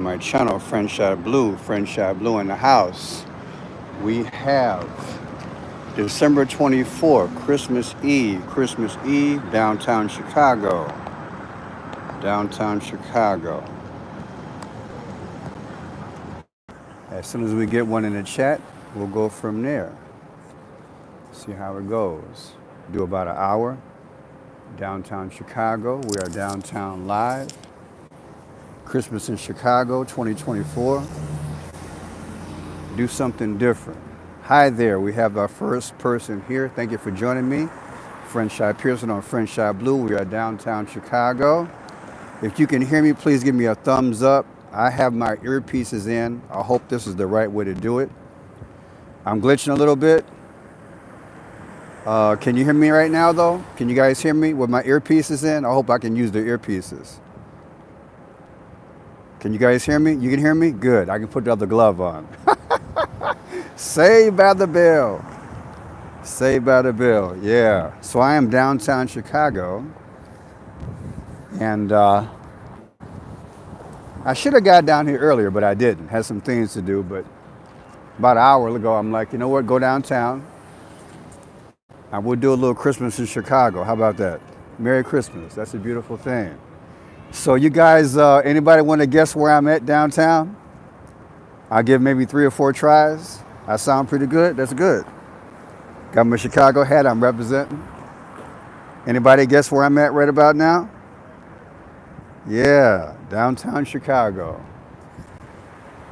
my channel, Friendship Blue in the house. We have December 24th, Christmas Eve, downtown Chicago. As soon as we get one in the chat, we'll go from there. See how it goes. Do about an hour. Downtown Chicago. We are downtown live. Christmas in Chicago 2024. Do something different. Hi there. We have our first person here. Thank you for joining me. Friendship Pearson on Friendship Blue. We are downtown Chicago. If you can hear me, please give me a thumbs up. I have my earpieces in. I hope this is the right way to do it. I'm glitching a little bit. Can you hear me right now, though? Can you guys hear me with my earpieces in? I hope I can use the earpieces. Can you guys hear me? You can hear me? Good. I can put the other glove on. Saved by the bell. Saved by the bell. Yeah. So I am downtown Chicago. And I should have got down here earlier, but I didn't. Had some things to do. But about an hour ago, I'm like, you know what? Go downtown. I will do a little Christmas in Chicago. How about that? Merry Christmas. That's a beautiful thing. So you guys, anybody want to guess where I'm at downtown? I'll give maybe 3 or 4 tries. I sound pretty good. That's good. Got my Chicago hat I'm representing. Anybody guess where I'm at right about now? Yeah, downtown Chicago.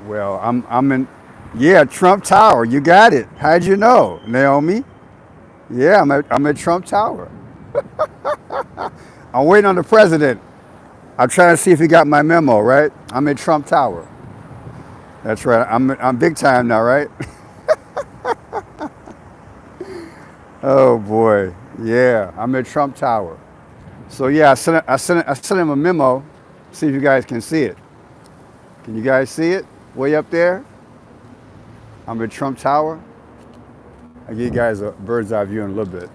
Well, I'm in, yeah, Trump Tower. You got it. How'd you know, Naomi? Yeah, I'm at Trump Tower. I'm waiting on the president. I'm trying to see if he got my memo, right? I'm at Trump Tower. That's right. I'm big time now, right? Oh boy. Yeah, I'm at Trump Tower. So yeah, I sent him a memo. See if you guys can see it. Can you guys see it? Way up there? I'm at Trump Tower. I'll give you guys a bird's eye view in a little bit.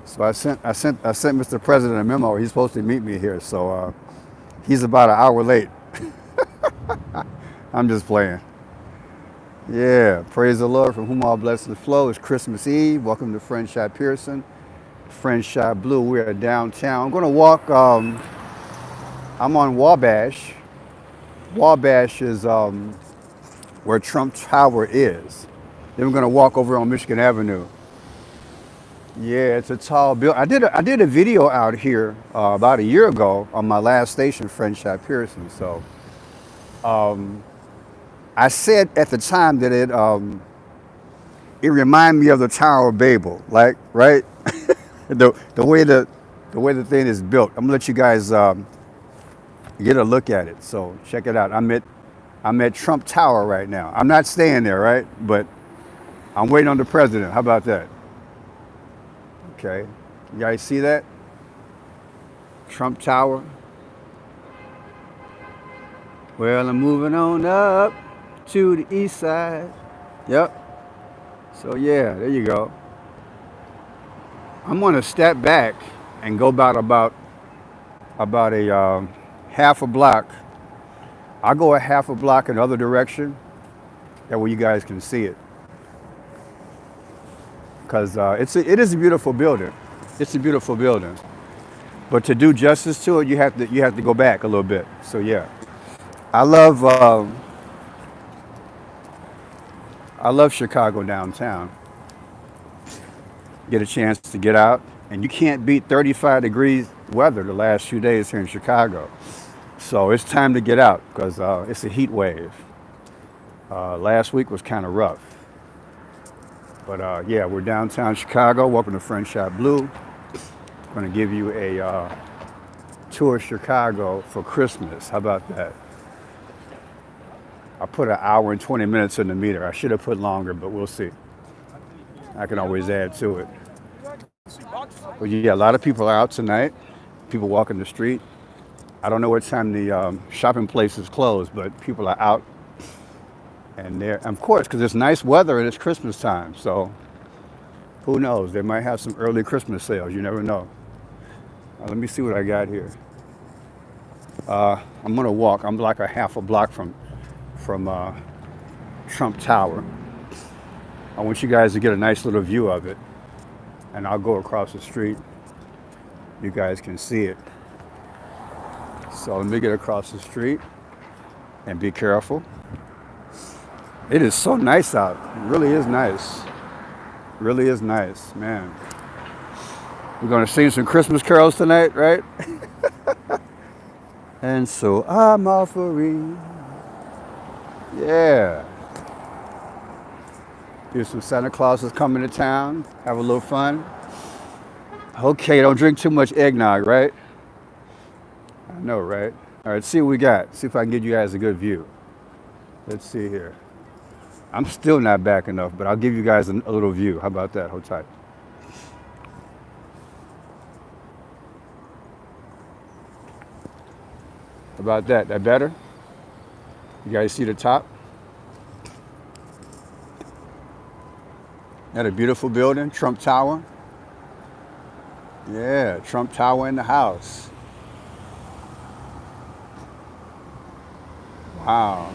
So I sent Mr. President a memo. He's supposed to meet me here, so he's about an hour late. I'm just playing. Yeah, praise the Lord, from whom all blessings flow. It's Christmas Eve. Welcome to Friendship Pearson, Friendship Blue. We are downtown. I'm going to walk. I'm on Wabash. Wabash is where Trump Tower is. Then we're going to walk over on Michigan Avenue. Yeah, it's a tall building. I did a video out here about a year ago on my last station, Friendship Pearson. So I said at the time that it reminded me of the Tower of Babel, like, right? the way the thing is built. I'm gonna let you guys get a look at it. So check it out. I'm at Trump Tower right now. I'm not staying there, right? But I'm waiting on the president. How about that? Okay, you guys see that? Trump Tower. Well, I'm moving on up to the east side. Yep. So yeah, there you go. I'm gonna step back and go about a half a block. I'll go a half a block in the other direction. That way you guys can see it. Because it is a beautiful building. It's a beautiful building. But to do justice to it, you have to go back a little bit. So yeah, I love Chicago downtown. Get a chance to get out, and you can't beat 35 degrees weather the last few days here in Chicago. So it's time to get out because it's a heat wave. Last week was kind of rough. But yeah, we're downtown Chicago. Welcome to Friendship Blue. I'm going to give you a tour of Chicago for Christmas. How about that? I put an hour and 20 minutes in the meter. I should have put longer, but we'll see. I can always add to it. But yeah, a lot of people are out tonight. People walking the street. I don't know what time the shopping places close, but people are out. And there, of course, because it's nice weather and it's Christmas time. So who knows? They might have some early Christmas sales. You never know. Let me see what I got here. I'm gonna walk. I'm like a half a block from Trump Tower. I want you guys to get a nice little view of it, and I'll go across the street. You guys can see it. So let me get across the street and be careful. It is so nice out. It really is nice. Really is nice, man. We're gonna sing some Christmas carols tonight, right? And so I'm offering, yeah. Here's some Santa Clauses coming to town. Have a little fun. Okay, don't drink too much eggnog, right? I know, right? All right, see what we got. See if I can get you guys a good view. Let's see here. I'm still not back enough, but I'll give you guys a little view. How about that? Hold tight. How about that? That better? You guys see the top? That a beautiful building, Trump Tower. Yeah, Trump Tower in the house. Wow.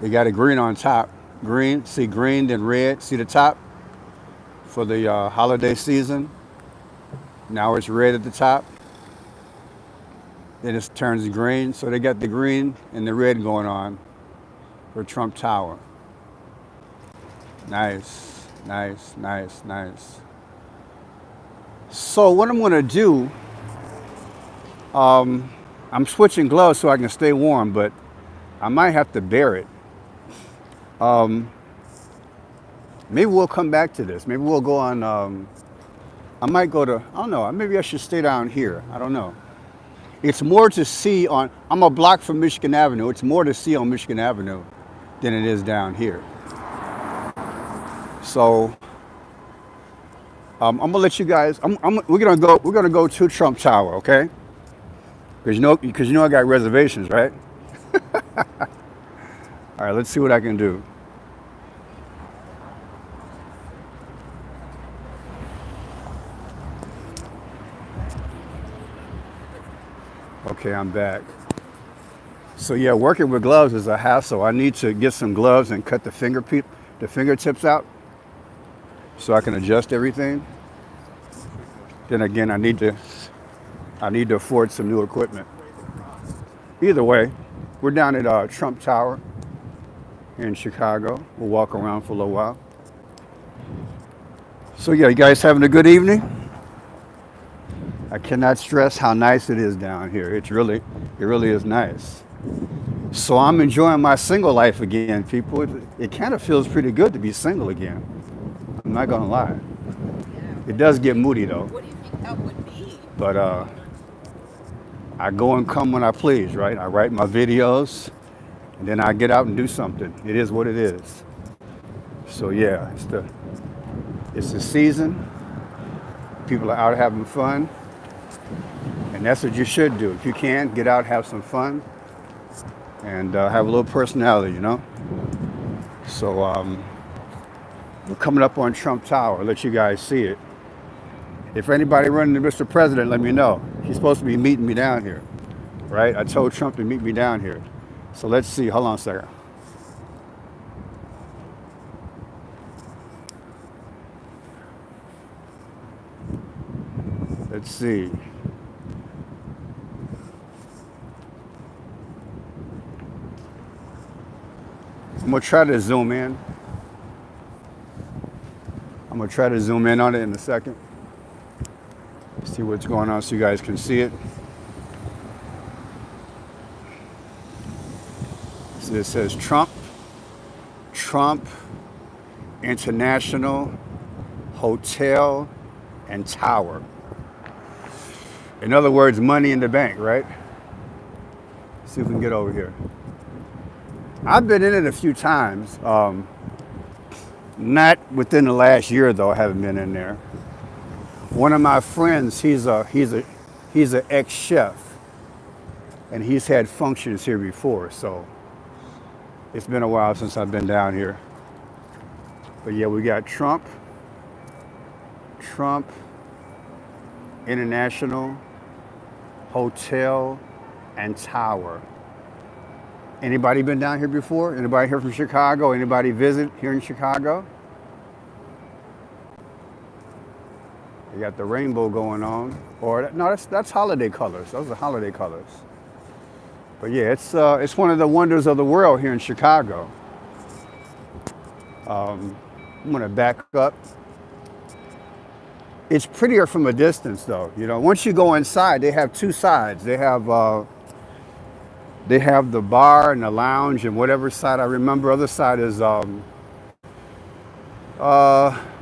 They got a green on top. Green, see green, then red. See the top for the holiday season. Now it's red at the top. Then it turns green. So they got the green and the red going on for Trump Tower. Nice, nice, nice, nice. So what I'm gonna do, I'm switching gloves so I can stay warm, but I might have to bear it. Maybe we'll come back to this. Maybe we'll go on, I might go to, I don't know, maybe I should stay down here. I don't know. It's more to see on, I'm a block from Michigan Avenue. It's more to see on Michigan Avenue than it is down here. So I'm gonna let you guys, we're gonna go to Trump Tower, okay? Because you know I got reservations, right? All right, let's see what I can do. Okay, I'm back. So yeah, working with gloves is a hassle. I need to get some gloves and cut the fingertips out so I can adjust everything. Then again, I need to afford some new equipment. Either way, we're down at Trump Tower here in Chicago. We'll walk around for a little while. So yeah, you guys having a good evening? I cannot stress how nice it is down here. It really is nice. So I'm enjoying my single life again, people. It kind of feels pretty good to be single again. I'm not gonna lie. It does get moody though. What do you think that would be? But I go and come when I please, right? I write my videos, and then I get out and do something. It is what it is. So yeah, it's the season. People are out having fun, and that's what you should do. If you can, get out, have some fun, and have a little personality, you know? So we're coming up on Trump Tower. I'll let you guys see it. If anybody running to Mr. President, let me know. He's supposed to be meeting me down here, right? I told Trump to meet me down here. So let's see. Hold on a second. Let's see. I'm gonna try to zoom in. I'm gonna try to zoom in on it in a second. See what's going on so you guys can see it. So it says Trump International Hotel and Tower. In other words, money in the bank, right? See if we can get over here. I've been in it a few times. Not within the last year though, I haven't been in there. One of my friends, he's an ex-chef, and he's had functions here before, so it's been a while since I've been down here. But yeah, we got Trump International Hotel and Tower. Anybody been down here before? Anybody here from Chicago? Anybody visit here in Chicago? You got the rainbow going on. Or no, that's holiday colors. Those are holiday colors. But yeah, it's one of the wonders of the world here in Chicago. I'm gonna back up. It's prettier from a distance, though. You know, once you go inside, they have two sides. They have the bar and the lounge and whatever side I remember. Other side is what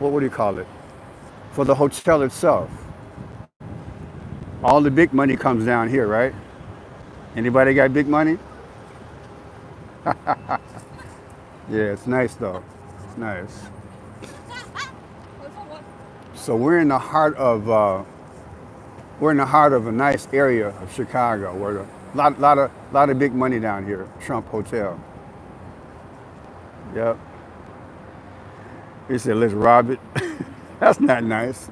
do you call it? For the hotel itself. All the big money comes down here, right? Anybody got big money? Yeah, it's nice though. It's nice. So we're in the heart of a nice area of Chicago, where a lot of big money down here. Trump Hotel. Yep. He said, "Let's rob it." That's not nice.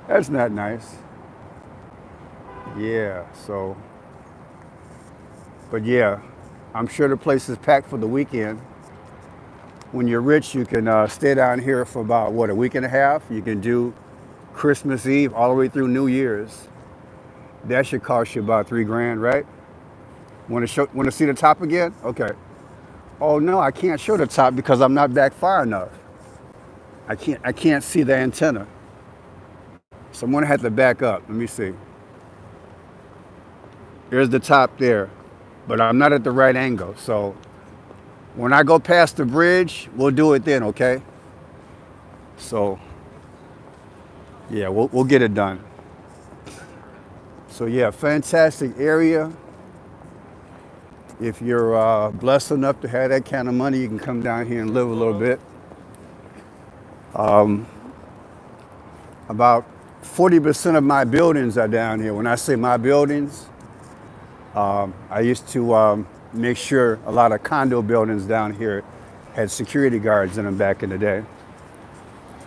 That's not nice. Yeah. So, but yeah, I'm sure the place is packed for the weekend. When you're rich, you can stay down here for about, what, a week and a half? You can do Christmas Eve all the way through New Year's. That should cost you about $3,000, right? Want to see the top again? Okay. Oh no, I can't show the top because I'm not back far enough. I can't see the antenna. So I'm gonna have to back up. Let me see. There's the top there, but I'm not at the right angle. So when I go past the bridge, we'll do it then, okay? So, yeah, we'll get it done. So yeah, fantastic area. If you're blessed enough to have that kind of money, you can come down here and live a little bit. About 40% of my buildings are down here. When I say my buildings, I used to make sure a lot of condo buildings down here had security guards in them back in the day.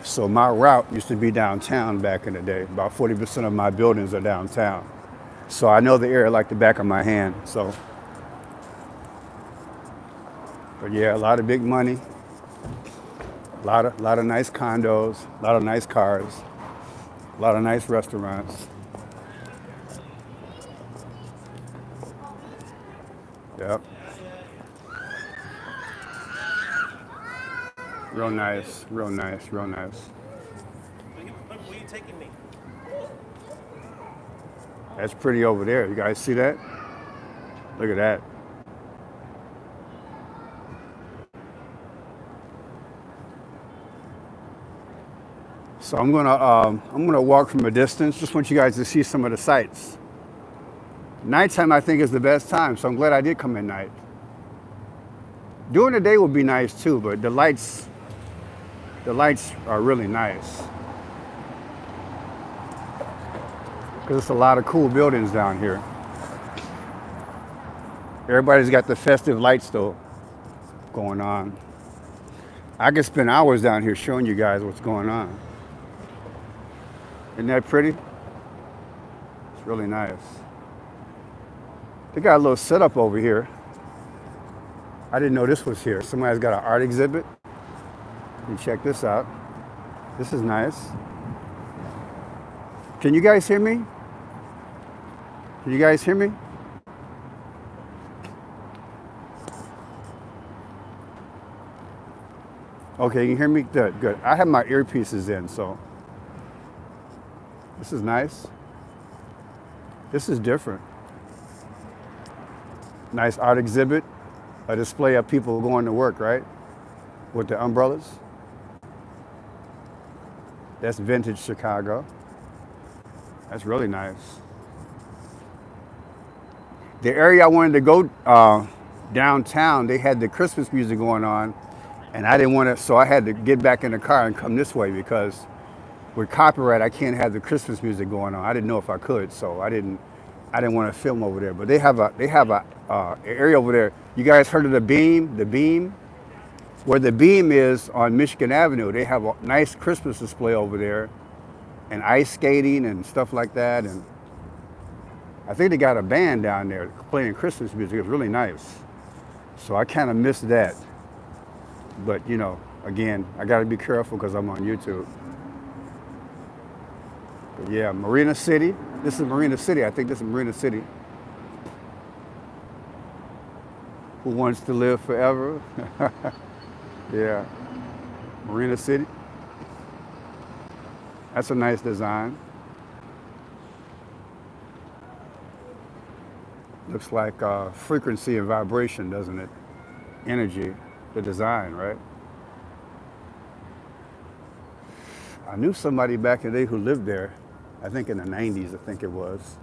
So my route used to be downtown back in the day. About 40% of my buildings are downtown. So I know the area like the back of my hand. So, but yeah, a lot of big money, a lot of nice condos, a lot of nice cars, a lot of nice restaurants. Yep. Real nice, real nice, real nice. Where are you taking me? That's pretty over there. You guys see that? Look at that. So I'm gonna walk from a distance. Just want you guys to see some of the sights. Nighttime, I think, is the best time, so I'm glad I did come at night. During the day would be nice too, but the lights are really nice. Because it's a lot of cool buildings down here. Everybody's got the festive lights though going on. I could spend hours down here showing you guys what's going on. Isn't that pretty? It's really nice. They got a little setup over here. I didn't know this was here. Somebody's got an art exhibit. You check this out. This is nice. Can you guys hear me? Can you guys hear me? Okay, you can hear me? Good, good. I have my earpieces in, so. This is nice. This is different. Nice art exhibit. A display of people going to work, right? With the umbrellas. That's vintage Chicago. That's really nice. The area I wanted to go downtown, they had the Christmas music going on, and I didn't want to, so I had to get back in the car and come this way because with copyright, I can't have the Christmas music going on. I didn't know if I could, so I didn't want to film over there. But they have a area over there. You guys heard of the Beam? The Beam, where the Beam is on Michigan Avenue. They have a nice Christmas display over there, and ice skating and stuff like that. And I think they got a band down there playing Christmas music. It's really nice. So I kind of missed that. But you know, again, I got to be careful because I'm on YouTube. But yeah, Marina City. This is Marina City. I think this is Marina City. Who wants to live forever? Yeah, Marina City. That's a nice design. Looks like frequency and vibration, doesn't it? Energy, the design, right? I knew somebody back in the day who lived there. I think in the 90s, I think it was.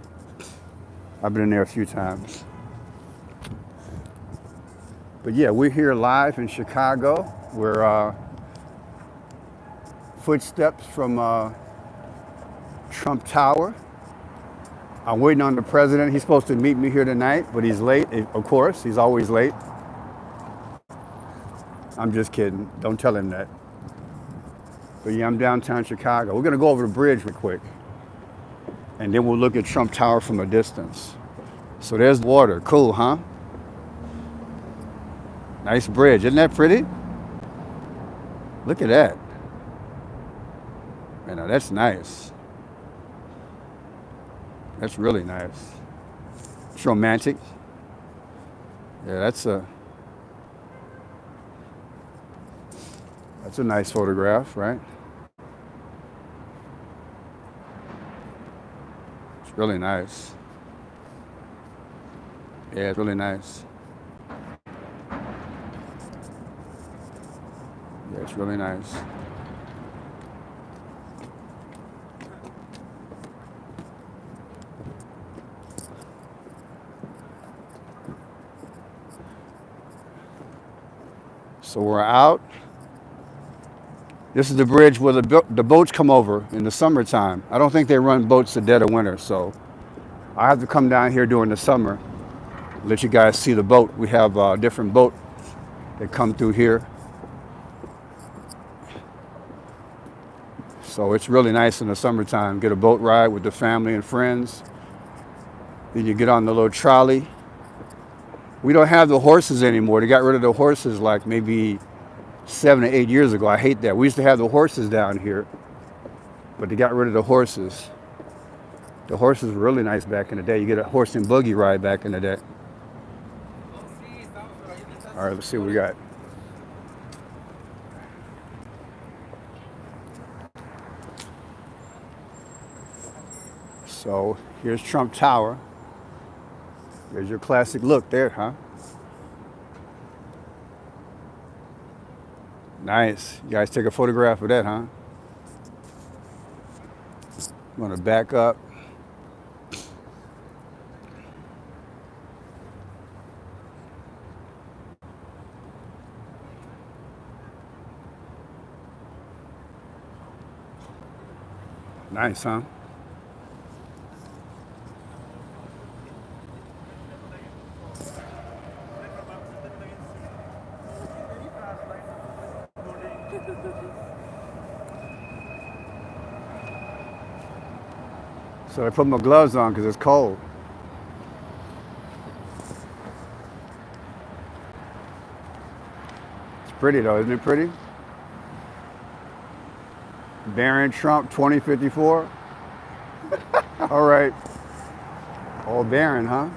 I've been in there a few times. But yeah, we're here live in Chicago. We're footsteps from Trump Tower. I'm waiting on the president. He's supposed to meet me here tonight, but he's late. Of course, he's always late. I'm just kidding. Don't tell him that. But yeah, I'm downtown Chicago. We're going to go over the bridge real quick. And then we'll look at Trump Tower from a distance. So there's water. Cool, huh? Nice bridge. Isn't that pretty? Look at that. Man, now that's nice. That's really nice. It's romantic. Yeah, that's a nice photograph, right? It's really nice. Yeah, it's really nice. Yeah, it's really nice. So we're out. This is the bridge where the boats come over in the summertime. I don't think they run boats the dead of winter, so I have to come down here during the summer, let you guys see the boat. We have different boats that come through here. So it's really nice in the summertime. Get a boat ride with the family and friends. Then you get on the little trolley. We don't have the horses anymore. They got rid of the horses like maybe 7 or 8 years ago. I hate that. We used to have the horses down here, but they got rid of the horses. The horses were really nice back in the day. You get a horse and buggy ride back in the day. All right, let's see what we got. So here's Trump Tower. There's your classic look there, huh? Nice. You guys take a photograph of that, huh? I'm gonna back up. Nice, huh? So I put my gloves on because it's cold. It's pretty though, isn't it pretty? Barron Trump 2054. All right. Oh, Barron, huh?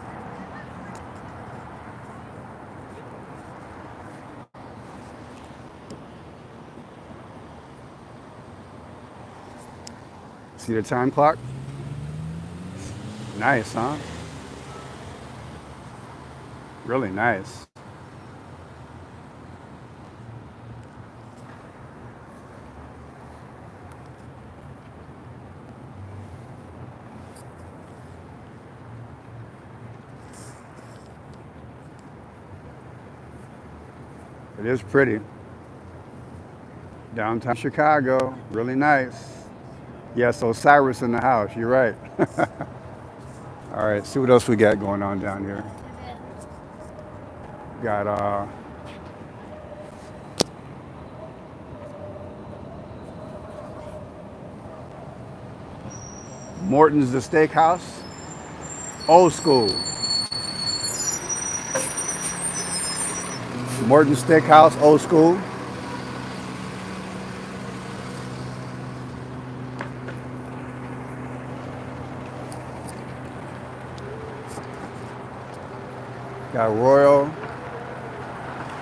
See the time clock? Nice, huh? Really nice. It is pretty. Downtown Chicago, really nice. Yes, Osiris in the house, you're right. All right, see what else we got going on down here. Got Morton's the Steakhouse. Old school. Morton Steakhouse, old school. Got Royal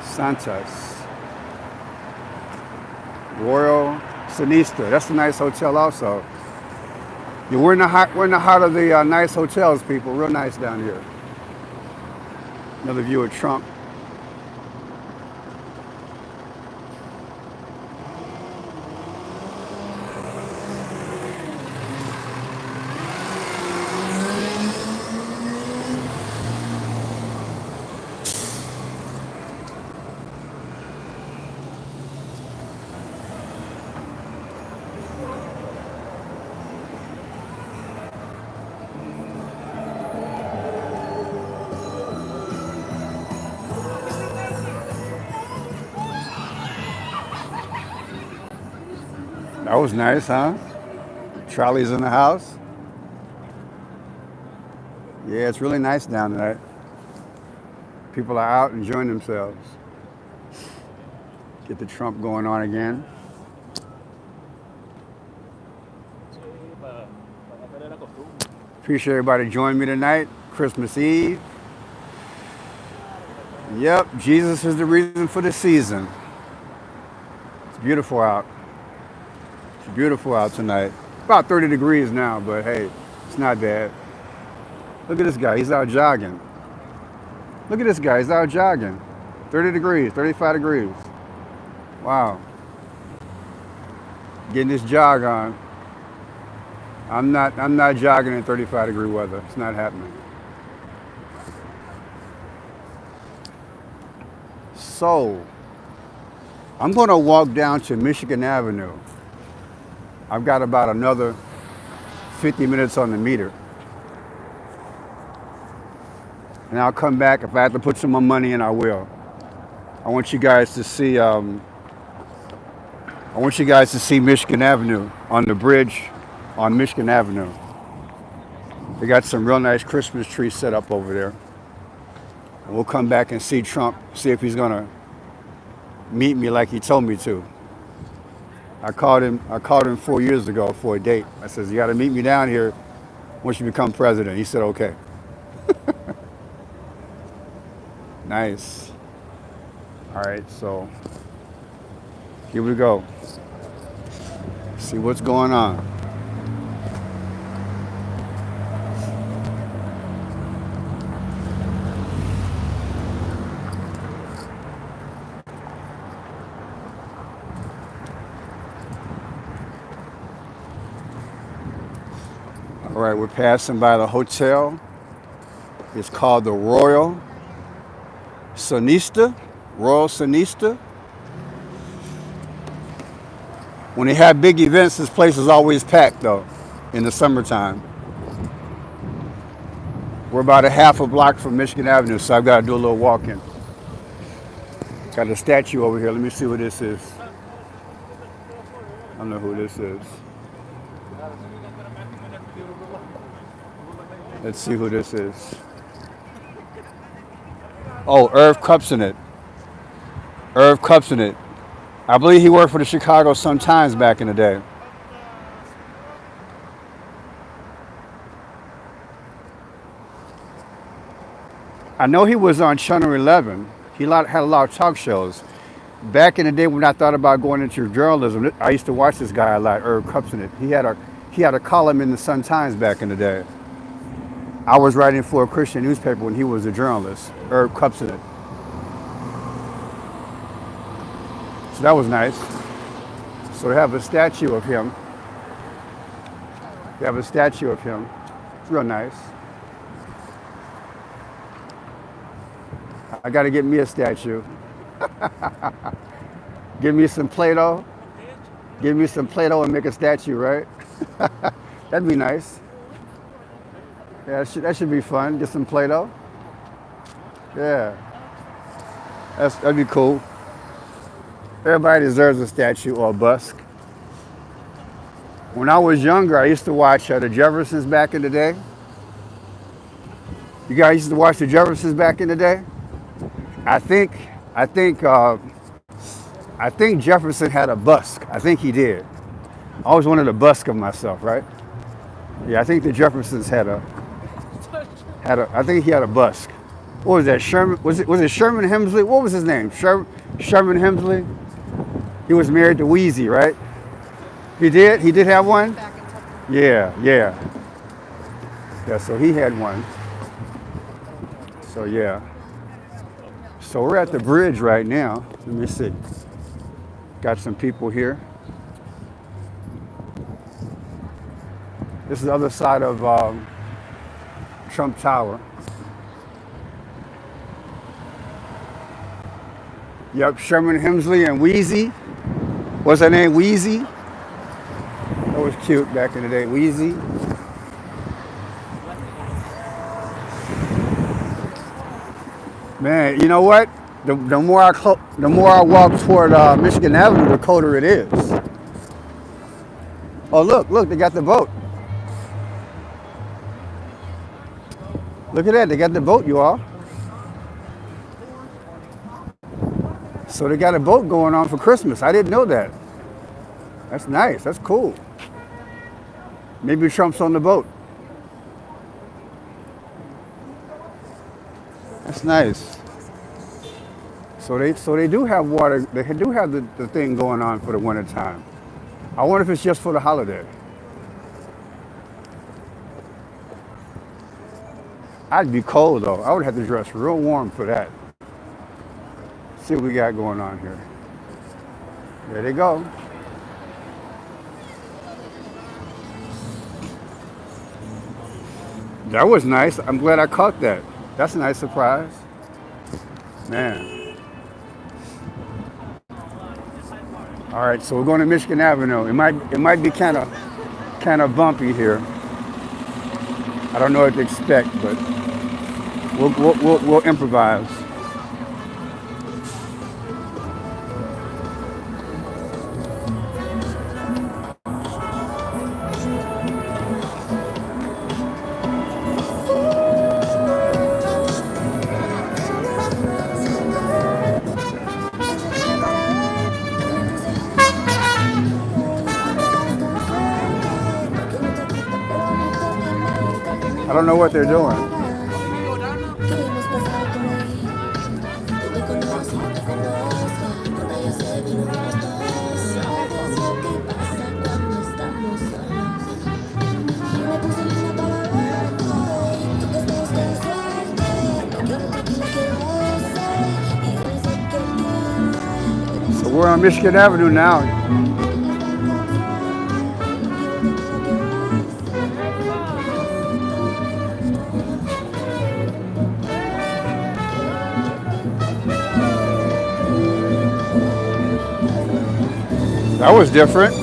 Santos. Royal Sinista. That's a nice hotel also. Yeah, we're in the heart of the nice hotels, people. Real nice down here. Another view of Trump. That was nice, huh? Charlie's in the house. Yeah, it's really nice down there. People are out enjoying themselves. Get the Trump going on again. Appreciate everybody joining me tonight. Christmas Eve. Yep, Jesus is the reason for the season. It's beautiful out. It's beautiful out tonight. About 30 degrees now, but hey, it's not bad. Look at this guy, he's out jogging. Look at this guy, he's out jogging. 30 degrees, 35 degrees. Wow. Getting this jog on. I'm not jogging in 35-degree weather. It's not happening. So, I'm going to walk down to Michigan Avenue. I've got about another 50 minutes on the meter. And I'll come back. If I have to put some more money in, I will. I want you guys to see Michigan Avenue on the bridge on Michigan Avenue. They got some real nice Christmas trees set up over there. And we'll come back and see Trump, see if he's gonna meet me like he told me to. I called him 4 years ago for a date. I said, you gotta meet me down here once you become president. He said, okay. Nice. All right, so here we go. See what's going on. All right, we're passing by the hotel. It's called the Royal Sinista. Royal Sinista. When they have big events, this place is always packed though, in the summertime. We're about a half a block from Michigan Avenue, so I've got to do a little walking. Got a statue over here. Let me see what this is. I don't know who this is. Let's see who this is. Oh, Irv Kupcinet. Irv Kupcinet. I believe he worked for the Chicago Sun-Times back in the day. I know he was on Channel 11. He had a lot of talk shows. Back in the day when I thought about going into journalism, I used to watch this guy a lot, Irv Kupcinet. He had a column in the Sun-Times back in the day. I was writing for a Christian newspaper when he was a journalist, Irv Kupcinet. So that was nice. So they have a statue of him. It's real nice. I got to get me a statue. Give me some Play-Doh. Give me some Play-Doh and make a statue, right? That'd be nice. Yeah, that should be fun. Get some Play-Doh. Yeah. That'd be cool. Everybody deserves a statue or a bust. When I was younger, I used to watch the Jeffersons back in the day. You guys used to watch the Jeffersons back in the day? I think, I think, uh, I think Jefferson had a busk. I think he did. I always wanted a busk of myself, right? Yeah, I think the Jeffersons I think he had a busk. What was that? Sherman? Was it Sherman Hemsley? What was his name? Sherman Hemsley. He was married to Wheezy, right? He did. He did have one. Yeah, yeah, yeah. So he had one. So yeah. So we're at the bridge right now. Let me see. Got some people here. This is the other side of Trump Tower. Yep, Sherman Hemsley and Wheezy. What's her name? Wheezy? That was cute back in the day. Wheezy. Man, you know what? The more I walk toward Michigan Avenue, the colder it is. Oh, look, they got the boat. Look at that, they got the boat, you all. So they got a boat going on for Christmas. I didn't know that. That's nice, that's cool. Maybe Trump's on the boat. That's nice. So they do have water. They do have the thing going on for the winter time. I wonder if it's just for the holiday. I'd be cold though. I would have to dress real warm for that. See what we got going on here. There they go. That was nice. I'm glad I caught that. That's a nice surprise. Man. All right, so we're going to Michigan Avenue. It might be kind of bumpy here. I don't know what to expect, but we'll improvise. I don't know what they're doing. So we're on Michigan Avenue now. That was different.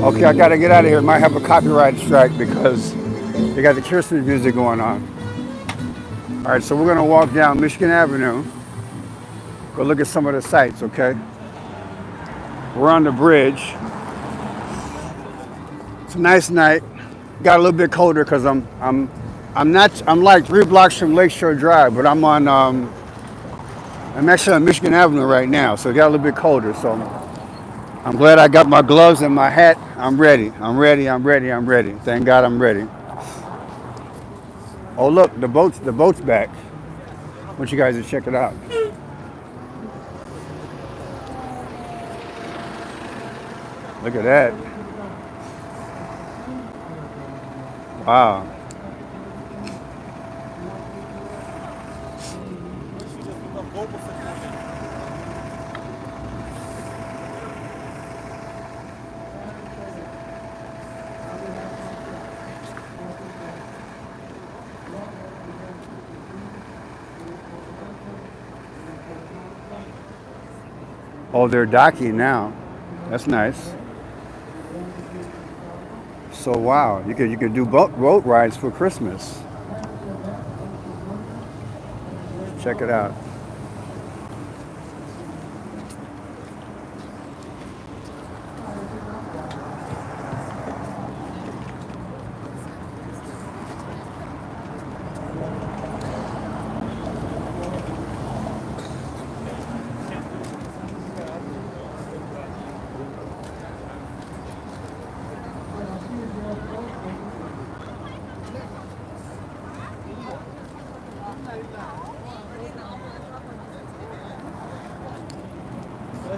Okay, I gotta get out of here. Might have a copyright strike because they got the Christmas music going on. All right, so we're gonna walk down Michigan Avenue. Go look at some of the sights, okay? We're on the bridge. It's a nice night. Got a little bit colder because I'm like 3 blocks from Lakeshore Drive, but I'm actually on Michigan Avenue right now, so it got a little bit colder. So I'm glad I got my gloves and my hat. I'm ready. Thank God I'm ready. Oh look, the boat's back. I want you guys to check it out. Look at that. Wow. Oh, they're docking now. That's nice. So wow, you could do boat rides for Christmas. Check it out.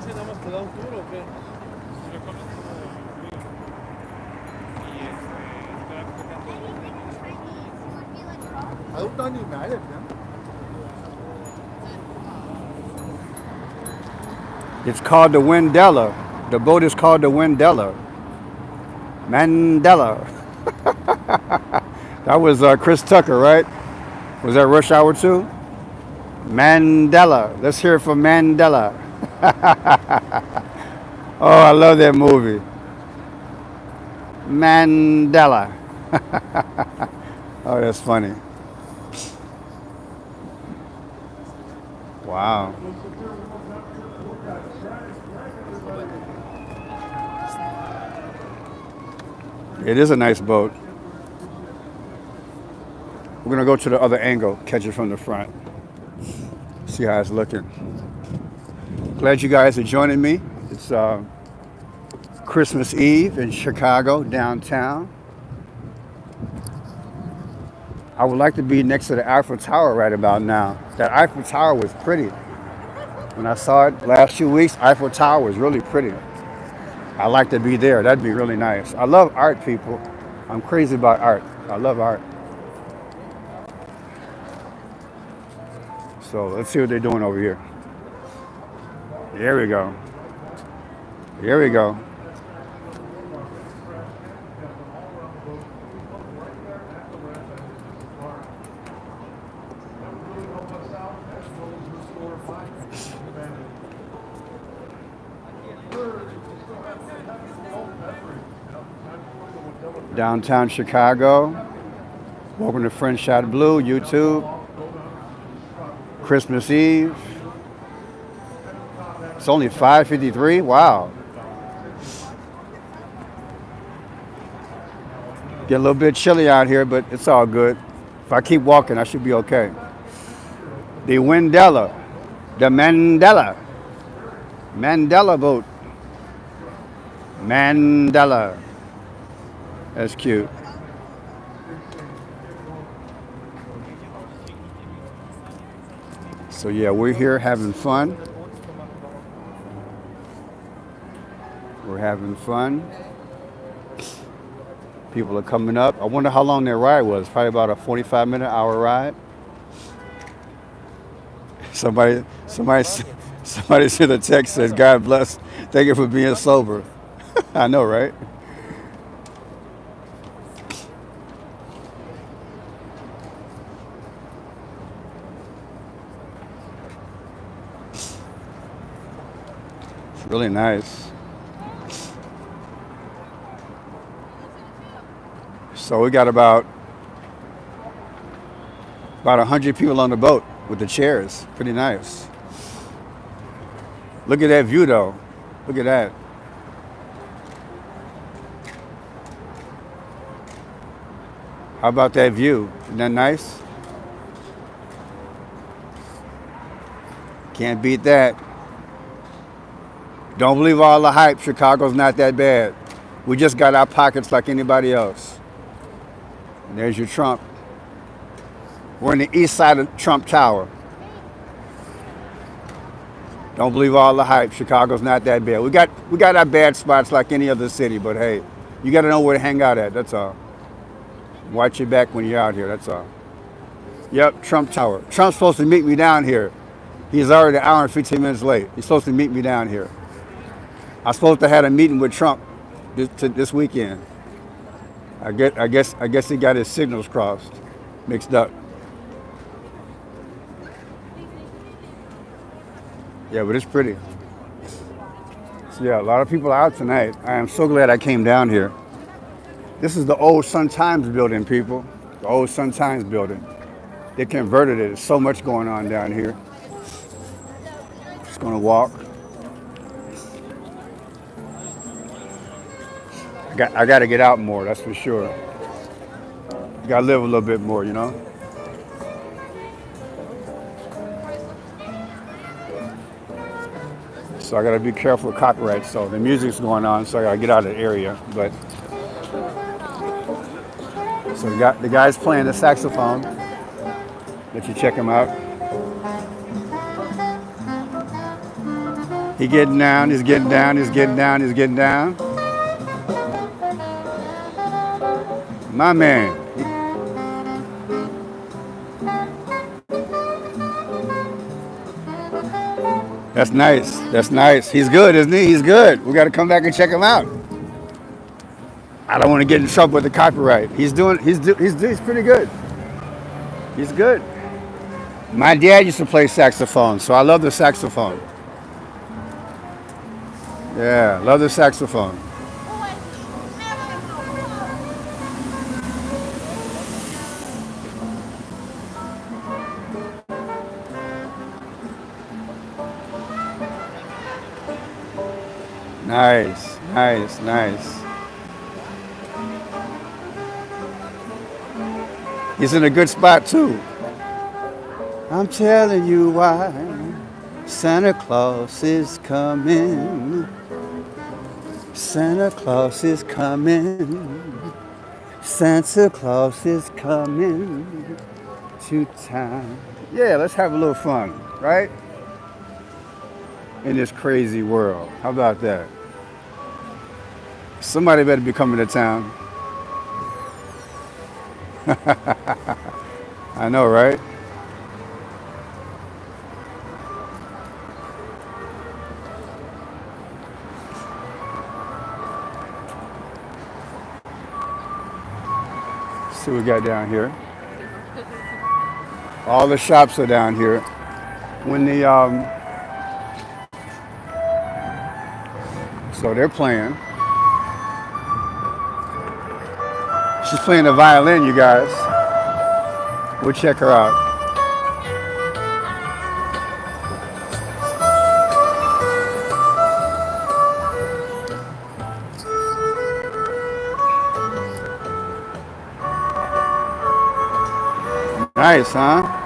ese nada más te da un tour o qué? Si lo comes como muy. Y te va I don't think he's mad at them. It's called the Wendella. The boat is called the Wendella. Mandela. That was Chris Tucker, right? Was that Rush Hour 2? Mandela. Let's hear it for Mandela. Oh, I love that movie. Mandela. Oh, that's funny. Wow. It is a nice boat. We're gonna go to the other angle, catch it from the front, see how it's looking. Glad you guys are joining me. It's Christmas Eve in Chicago, downtown. I would like to be next to the Eiffel Tower right about now. That Eiffel Tower was pretty. When I saw it last 2 weeks, Eiffel Tower was really pretty. I'd like to be there. That'd be really nice. I love art, people. I'm crazy about art. I love art. So let's see what they're doing over here. Here we go. Here we go. Downtown Chicago. Welcome to French Shot Blue, YouTube. Christmas Eve. It's only 5:53. Wow. Get a little bit chilly out here, but it's all good. If I keep walking, I should be okay. The Wendella. The Mandela. Mandela boat. Mandela. That's cute. So yeah, we're here having fun. We're having fun. People are coming up. I wonder how long their ride was. Probably about a 45-minute hour ride. Somebody sent a text says, "God bless. Thank you for being sober." I know, right? It's really nice. So we got about 100 people on the boat with the chairs. Pretty nice. Look at that view, though. Look at that. How about that view? Isn't that nice? Can't beat that. Don't believe all the hype. Chicago's not that bad. We just got our pockets like anybody else. And there's your Trump. We're on the east side of Trump Tower. Don't believe all the hype. Chicago's not that bad. We got our bad spots like any other city, but hey, you got to know where to hang out at. That's all. Watch your back when you're out here. That's all. Yep, Trump Tower. Trump's supposed to meet me down here. He's already an hour and 15 minutes late. He's supposed to meet me down here. I'm supposed to have a meeting with Trump this weekend. I guess he got his signals crossed, mixed up. Yeah, but it's pretty. So yeah, a lot of people out tonight. I am so glad I came down here. This is the old Sun Times building, people. The old Sun Times building. They converted it. There's so much going on down here. Just gonna walk. I got to get out more, that's for sure. You got to live a little bit more, you know? So I got to be careful with copyright. So the music's going on, so I got to get out of the area. But so the guy's playing the saxophone. Let you check him out. He getting down, he's getting down, he's getting down, he's getting down. My man. That's nice. That's nice. He's good, isn't he? He's good. We got to come back and check him out. I don't want to get in trouble with the copyright. He's pretty good. He's good. My dad used to play saxophone, so I love the saxophone. Yeah, love the saxophone. Nice, nice, nice. He's in a good spot too. I'm telling you why Santa Claus is coming. Santa Claus is coming. Santa Claus is coming to town. Yeah, let's have a little fun, right? In this crazy world. How about that? Somebody better be coming to town. I know, right? See what we got down here. All the shops are down here. When the so they're playing. She's playing the violin, you guys. We'll check her out. Nice, huh?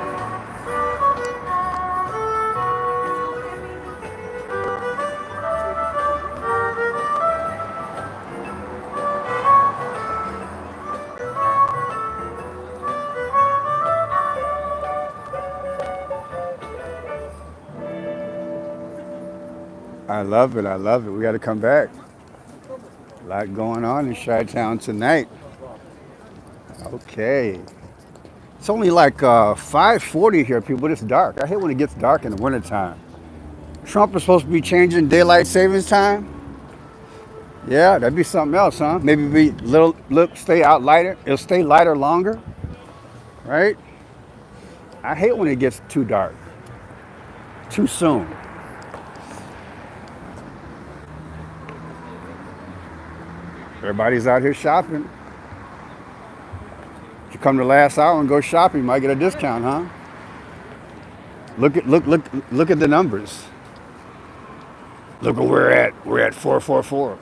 I love it. I love it. We got to come back. A lot going on in Chi-Town tonight. Okay. It's only like 5:40 here, people. It's dark. I hate when it gets dark in the wintertime. Trump is supposed to be changing daylight savings time. Yeah, that'd be something else, huh? Maybe be stay out lighter. It'll stay lighter longer, right? I hate when it gets too dark, too soon. Everybody's out here shopping. If you come to last hour and go shopping, you might get a discount, huh? Look at the numbers. Look where we're at. We're at 444.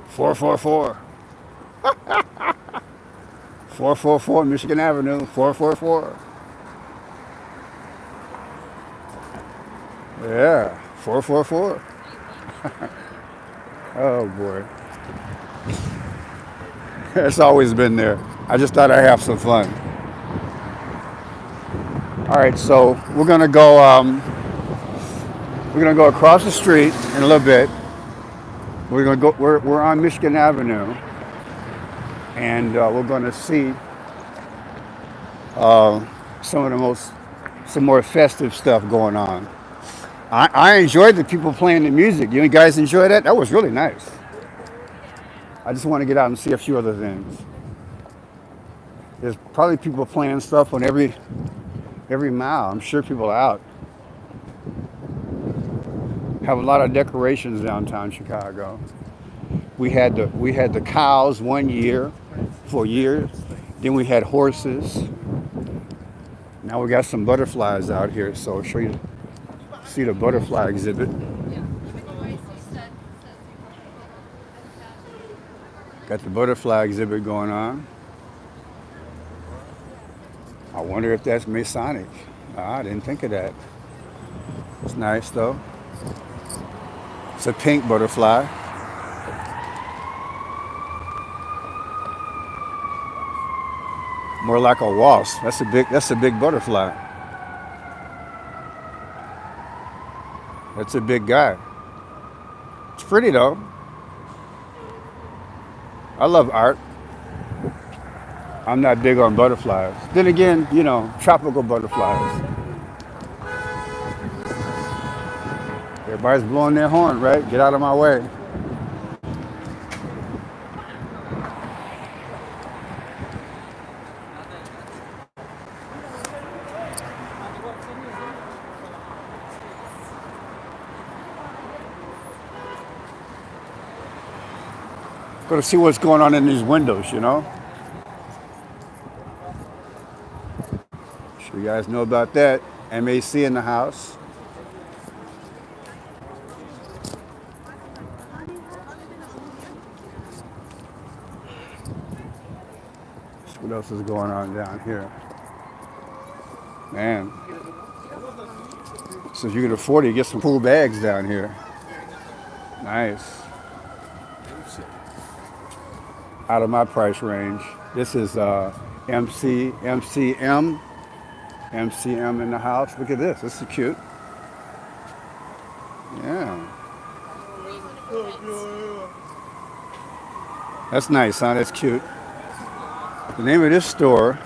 444. 444 Michigan Avenue. 444. Yeah, 444. Oh boy. It's always been there. I just thought I'd have some fun. All right, so we're gonna go across the street in a little bit. We're on Michigan Avenue, and we're gonna see some more festive stuff going on. I enjoyed the people playing the music. You guys enjoy that? That was really nice. I just want to get out and see a few other things. There's probably people playing stuff on every mile. I'm sure people are out. Have a lot of decorations downtown Chicago. We had the cows one year, for years. Then we had horses. Now we got some butterflies out here. So I'll show you. See the butterfly exhibit. Got the butterfly exhibit going on. I wonder if that's Masonic. I didn't think of that. It's nice though. It's a pink butterfly. More like a wasp. That's a big butterfly. That's a big guy. It's pretty though. I love art. I'm not big on butterflies. Then again, you know, tropical butterflies. Everybody's blowing their horn, right? Get out of my way. Got to see what's going on in these windows, you know? Sure you guys know about that. MAC in the house. What else is going on down here? Man, since you can afford it, you get some cool bags down here. Nice. Out of my price range. This is MCM in the house. Look at this. This is cute. Yeah. That's nice, huh? That's cute. The name of this store,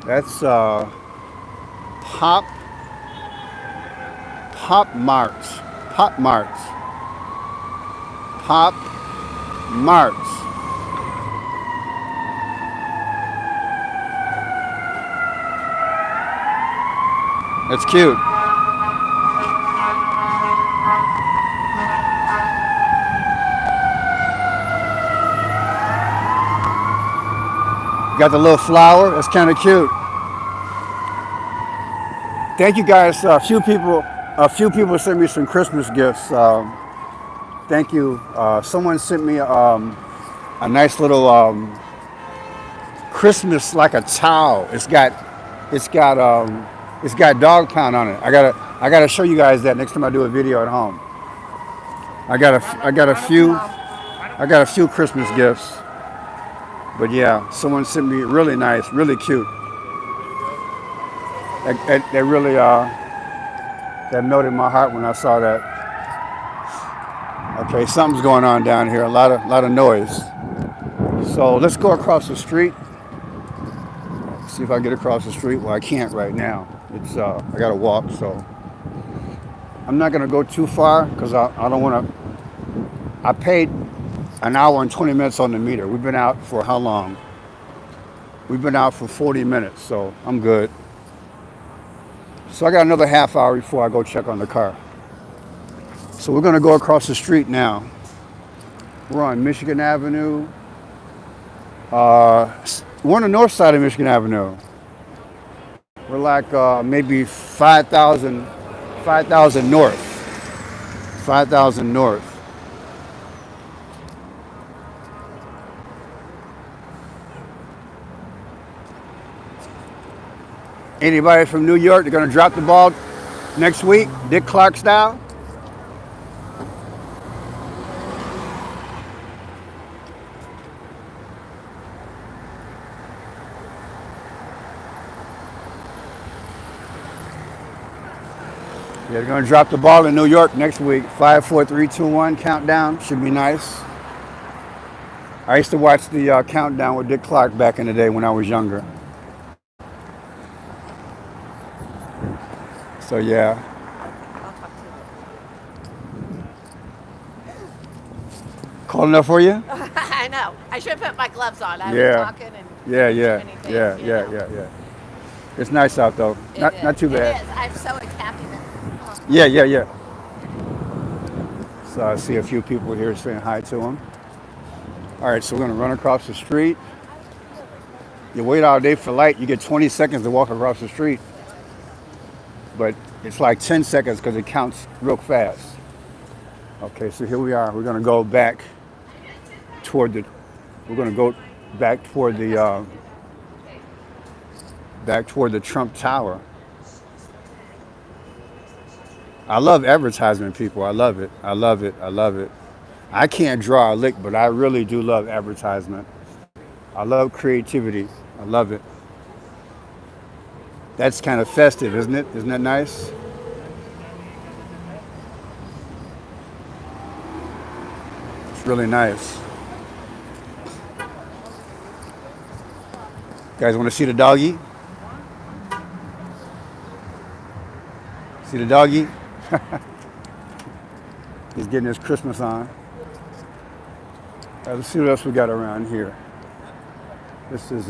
that's Pop Marts. Pop Marts. Pop Marts. That's cute. Got the little flower. That's kind of cute. Thank you guys. A few people sent me some Christmas gifts. Thank you. Someone sent me a nice little Christmas like a towel. It's got dog pound on it. I gotta show you guys that next time I do a video at home. I got a few Christmas gifts. But yeah, someone sent me really nice, really cute. That really that melted my heart when I saw that. Okay, something's going on down here. A lot of noise. So let's go across the street. See if I get across the street. Well, I can't right now. It's I gotta walk, so I'm not gonna go too far because I don't want to. I paid an hour and 20 minutes on the meter. We've been out for how long? We've been out for 40 minutes, so I'm good. So I got another half hour before I go check on the car. So we're gonna go across the street now. We're on Michigan Avenue. We're on the north side of Michigan Avenue. We're like maybe 5,000 north. 5,000 north. Anybody from New York, they're going to drop the ball next week, Dick Clark style? Yeah, they're going to drop the ball in New York next week. 5, 4, 3, 2, 1 countdown. Should be nice. I used to watch the countdown with Dick Clark back in the day when I was younger. So yeah. Cold enough for you? I know. I should put my gloves on. I was Yeah. talking and Yeah, didn't do yeah, anything, yeah, you yeah, know. yeah, yeah. It's nice out though. It Not is. too bad. It is. I'm so happy that. Yeah, yeah, yeah. So I see a few people here saying hi to him. All right, so we're gonna run across the street. You wait all day for light, you get 20 seconds to walk across the street. But it's like 10 seconds because it counts real fast. Okay, so here we are. We're gonna go back toward the. We're gonna go back toward the Trump Tower. I love advertisement, people. I love it. I love it. I love it. I can't draw a lick, but I really do love advertisement. I love creativity. I love it. That's kind of festive, isn't it? Isn't that nice? It's really nice. Guys want to see the doggy? See the doggy? He's getting his Christmas on. Let's see what else we got around here. This is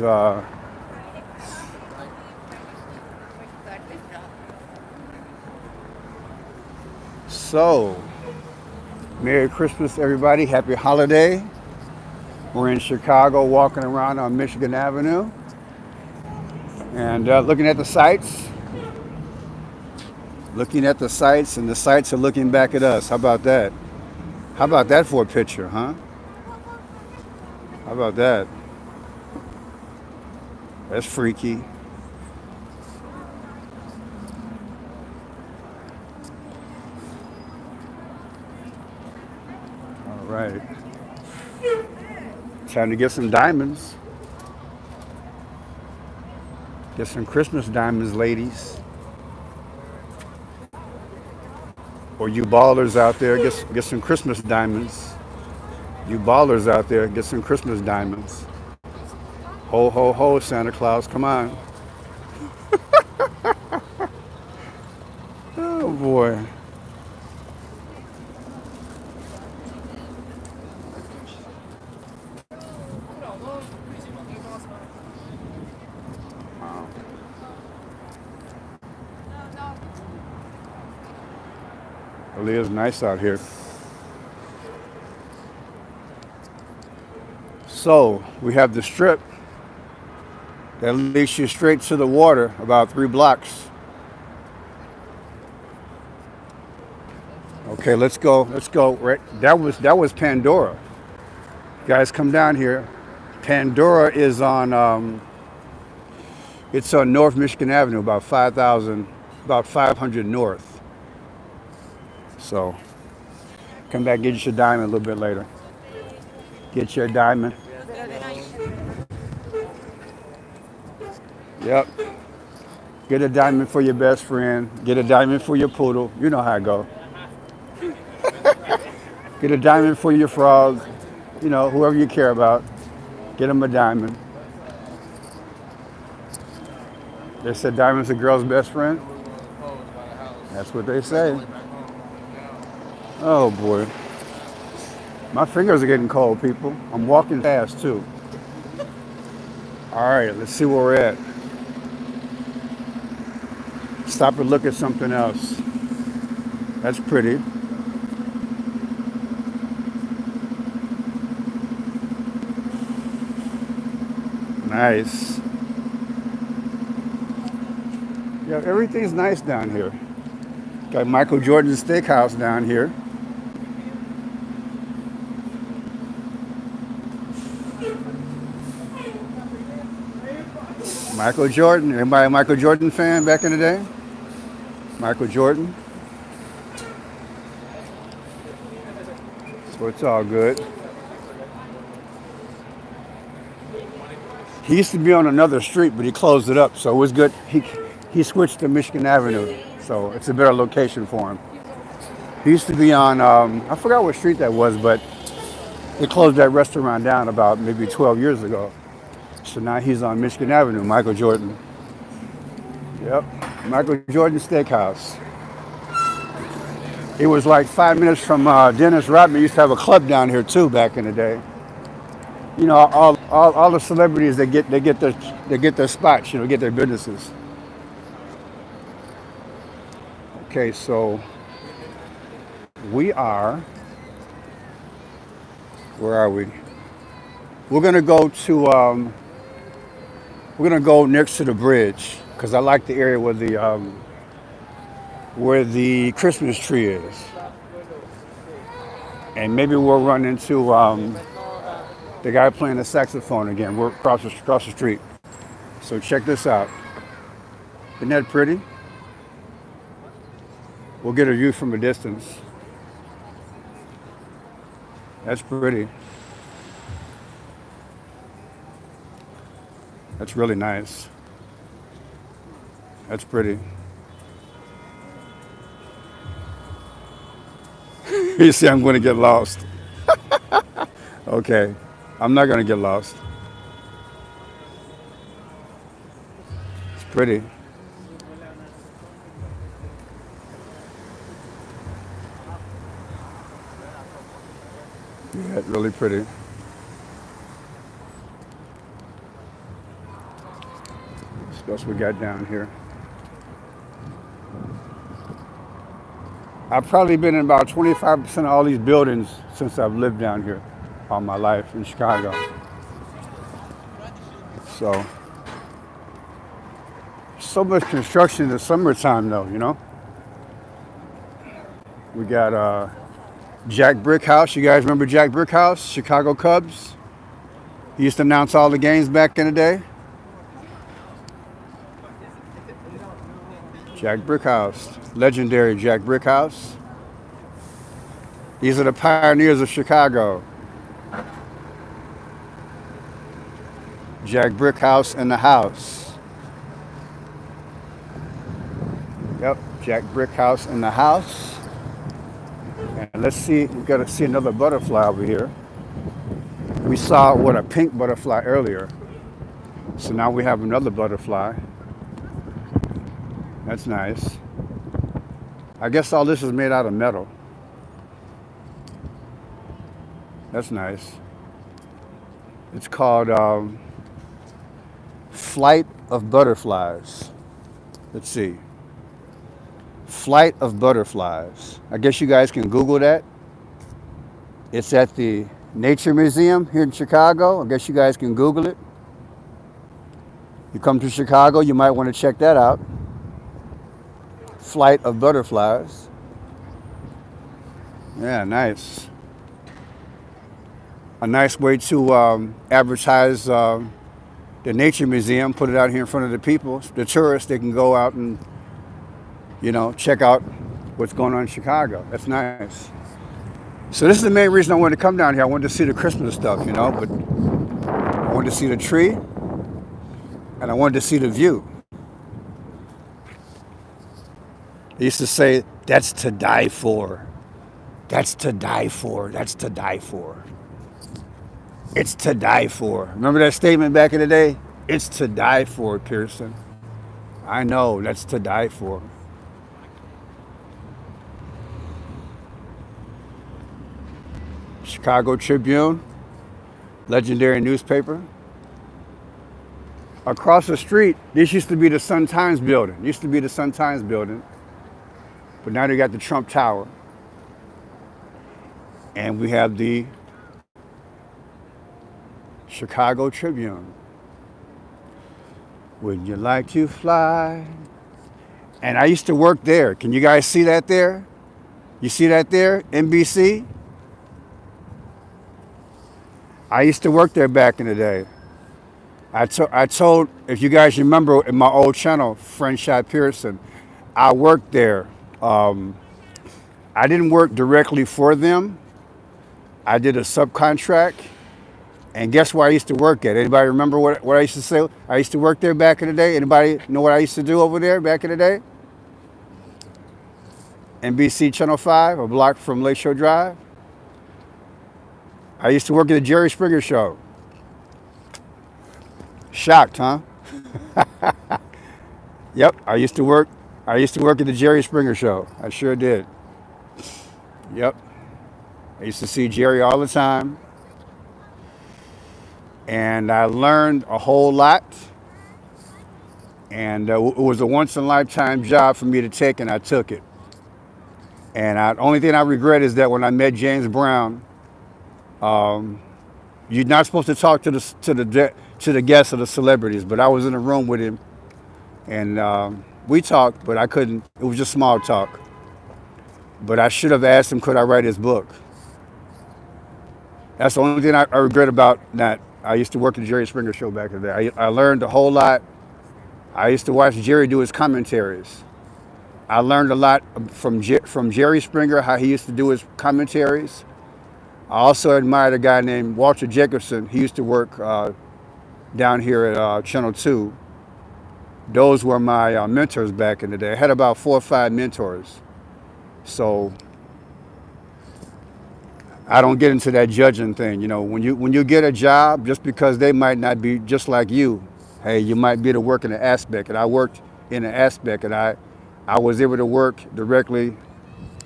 so Merry Christmas, everybody. Happy holiday. We're in Chicago walking around on Michigan Avenue and looking at the sights. Looking at the sights, and the sights are looking back at us. How about that? How about that for a picture, huh? How about that? That's freaky. All right. Time to get some diamonds. Get some Christmas diamonds, ladies. Or you ballers out there, get some Christmas diamonds. You ballers out there, get some Christmas diamonds. Ho, ho, ho, Santa Claus, come on. Oh, boy. Wow. Really is nice out here. So, we have the strip that leads you straight to the water, about 3 blocks. Okay, let's go. Let's go. Right, that was Pandora. Guys, come down here. Pandora is on. It's on North Michigan Avenue, about 500 north. So, come back, get your diamond a little bit later. Get your diamond. Yep. Get a diamond for your best friend. Get a diamond for your poodle. You know how it go. Get a diamond for your frog. You know, whoever you care about. Get them a diamond. They said diamond's a girl's best friend. That's what they say. Oh boy. My fingers are getting cold, people. I'm walking fast too. All right, let's see where we're at. Stop and look at something else. That's pretty. Nice. Yeah, everything's nice down here. Got Michael Jordan's Steakhouse down here. Michael Jordan. Anybody a Michael Jordan fan back in the day? Michael Jordan. So it's all good. He used to be on another street, but he closed it up, so it was good. He switched to Michigan Avenue, so it's a better location for him. He used to be on, I forgot what street that was, but they closed that restaurant down about maybe 12 years ago. So now he's on Michigan Avenue, Michael Jordan. Yep, Michael Jordan Steakhouse. It was like 5 minutes from Dennis Rodman. Used to have a club down here too back in the day. You know, all the celebrities they get their spots, you know, get their businesses. Okay, so we are. Where are we? We're gonna go to. We're gonna go next to the bridge because I like the area where the Christmas tree is, and maybe we'll run into the guy playing the saxophone again. We're across the street. So check this out. Isn't that pretty? We'll get a view from a distance. That's pretty. That's really nice. That's pretty. You see, I'm going to get lost. Okay. I'm not going to get lost. It's pretty. Yeah, it's really pretty. What else we got down here? I've probably been in about 25% of all these buildings since I've lived down here all my life in Chicago. So much construction in the summertime though, you know? We got Jack Brickhouse. You guys remember Jack Brickhouse? Chicago Cubs. He used to announce all the games back in the day. Jack Brickhouse. Legendary Jack Brickhouse. These are the pioneers of Chicago. Jack Brickhouse in the house. Yep, Jack Brickhouse in the house. And let's see, we got to see another butterfly over here. We saw a pink butterfly earlier. So now we have another butterfly. That's nice. I guess all this is made out of metal. That's nice. It's called Flight of Butterflies. Let's see. Flight of Butterflies. I guess you guys can Google that. It's at the Nature Museum here in Chicago. I guess you guys can Google it. You come to Chicago, you might want to check that out. Flight of Butterflies. Yeah, nice. A nice way to advertise the Nature Museum, put it out here in front of the people, the tourists. They can go out and, you know, check out what's going on in Chicago. That's nice. So this is the main reason I wanted to come down here. I wanted to see the Christmas stuff, you know, but I wanted to see the tree and I wanted to see the view. They used to say, that's to die for. That's to die for. That's to die for. It's to die for. Remember that statement back in the day? It's to die for, Pearson. I know, that's to die for. Chicago Tribune, legendary newspaper. Across the street, this used to be the Sun-Times building. Used to be the Sun-Times building. But now they got the Trump Tower. And we have the Chicago Tribune. Would you like to fly? And I used to work there. Can you guys see that there? You see that there? NBC? I used to work there back in the day. I told, if you guys remember in my old channel, Friend Shot Pearson, I worked there. I didn't work directly for them. I did a subcontract. And guess where I used to work at? Anybody remember what I used to say? I used to work there back in the day. Anybody know what I used to do over there back in the day? NBC Channel 5, a block from Lakeshore Drive. I used to work at the Jerry Springer Show. Shocked, huh? Yep, I used to work at the Jerry Springer Show. I sure did. Yep. I used to see Jerry all the time. And I learned a whole lot. And it was a once-in-a-lifetime job for me to take, and I took it. And the only thing I regret is that when I met James Brown, you're not supposed to talk to the guests or the celebrities, but I was in a room with him, and we talked, but I couldn't. It was just small talk. But I should have asked him, could I write his book? That's the only thing I regret about that. I used to work at the Jerry Springer Show back in the day. I learned a whole lot. I used to watch Jerry do his commentaries. I learned a lot from Jerry Springer, how he used to do his commentaries. I also admired a guy named Walter Jacobson. He used to work down here at Channel 2. Those were my mentors back in the day. I had about 4 or 5 mentors. So I don't get into that judging thing. You know, when you get a job, just because they might not be just like you, hey, you might be able to work in an aspect. And I worked in an aspect, and I was able to work directly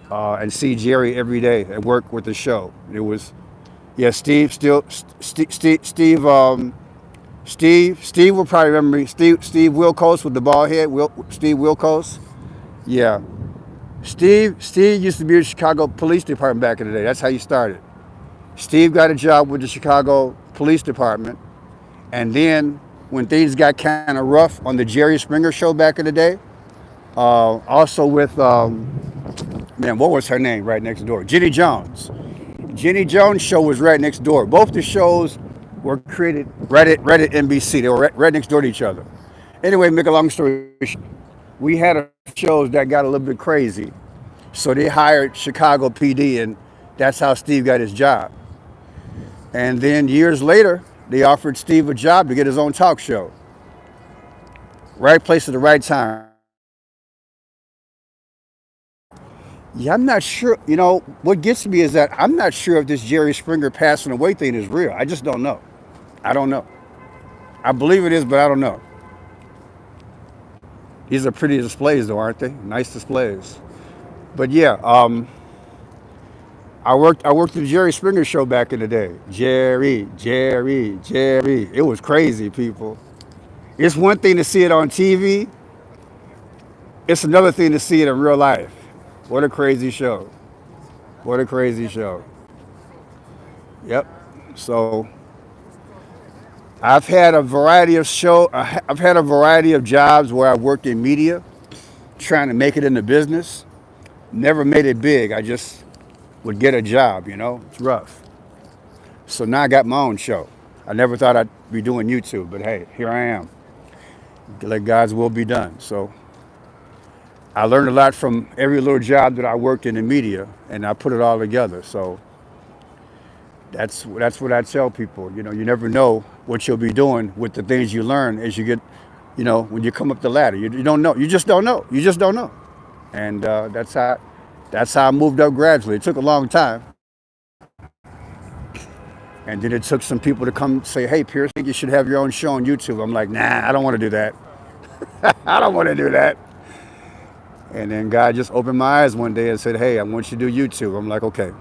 and see Jerry every day and work with the show. It was, yeah, Steve will probably remember me. Steve Wilkos with the bald head. Steve Wilkos. Yeah. Steve used to be in the Chicago Police Department back in the day. That's how you started. Steve got a job with the Chicago Police Department. And then when things got kind of rough on the Jerry Springer show back in the day, also with, man, what was her name right next door? Jenny Jones. Jenny Jones' show was right next door. Both the shows were created right at NBC. They were right next door to each other. Anyway, make a long story short, we had a shows that got a little bit crazy. So they hired Chicago PD, and that's how Steve got his job. And then years later, they offered Steve a job to get his own talk show. Right place at the right time. Yeah, I'm not sure. You know, what gets me is that I'm not sure if this Jerry Springer passing away thing is real. I just don't know. I don't know. I believe it is, but I don't know. These are pretty displays, though, aren't they? Nice displays. But yeah, I worked at the Jerry Springer show back in the day. Jerry. It was crazy, people. It's one thing to see it on TV. It's another thing to see it in real life. What a crazy show. What a crazy show. Yep. So I've had a variety of I've had a variety of jobs where I've worked in media, trying to make it in the business. Never made it big. I just would get a job, you know. It's rough. So now I got my own show. I never thought I'd be doing YouTube, but hey, here I am. Let God's will be done. So I learned a lot from every little job that I worked in the media, and I put it all together. So that's what I tell people. You know, you never know what you'll be doing with the things you learn as you get, you know, when you come up the ladder. You don't know. You just don't know. You just don't know. And that's how I moved up gradually. It took a long time. And then it took some people to come say, hey, Pierce, I think you should have your own show on YouTube. I'm like, nah, I don't want to do that. I don't want to do that. And then God just opened my eyes one day and said, hey, I want you to do YouTube. I'm like, okay.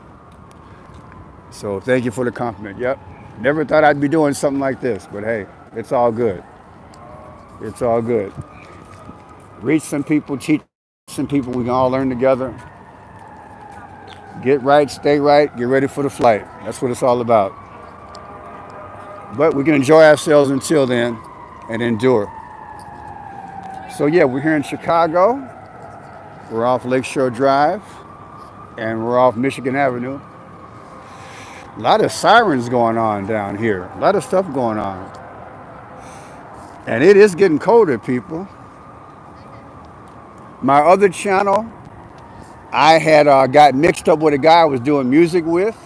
So thank you for the compliment. Yep. Never thought I'd be doing something like this, but hey, it's all good. It's all good. Reach some people, teach some people, we can all learn together. Get right, stay right, get ready for the flight. That's what it's all about. But we can enjoy ourselves until then and endure. So yeah, we're here in Chicago. We're off Lakeshore Drive and we're off Michigan Avenue. A lot of sirens going on down here. A lot of stuff going on. And it is getting colder, people. My other channel, I had got mixed up with a guy I was doing music with,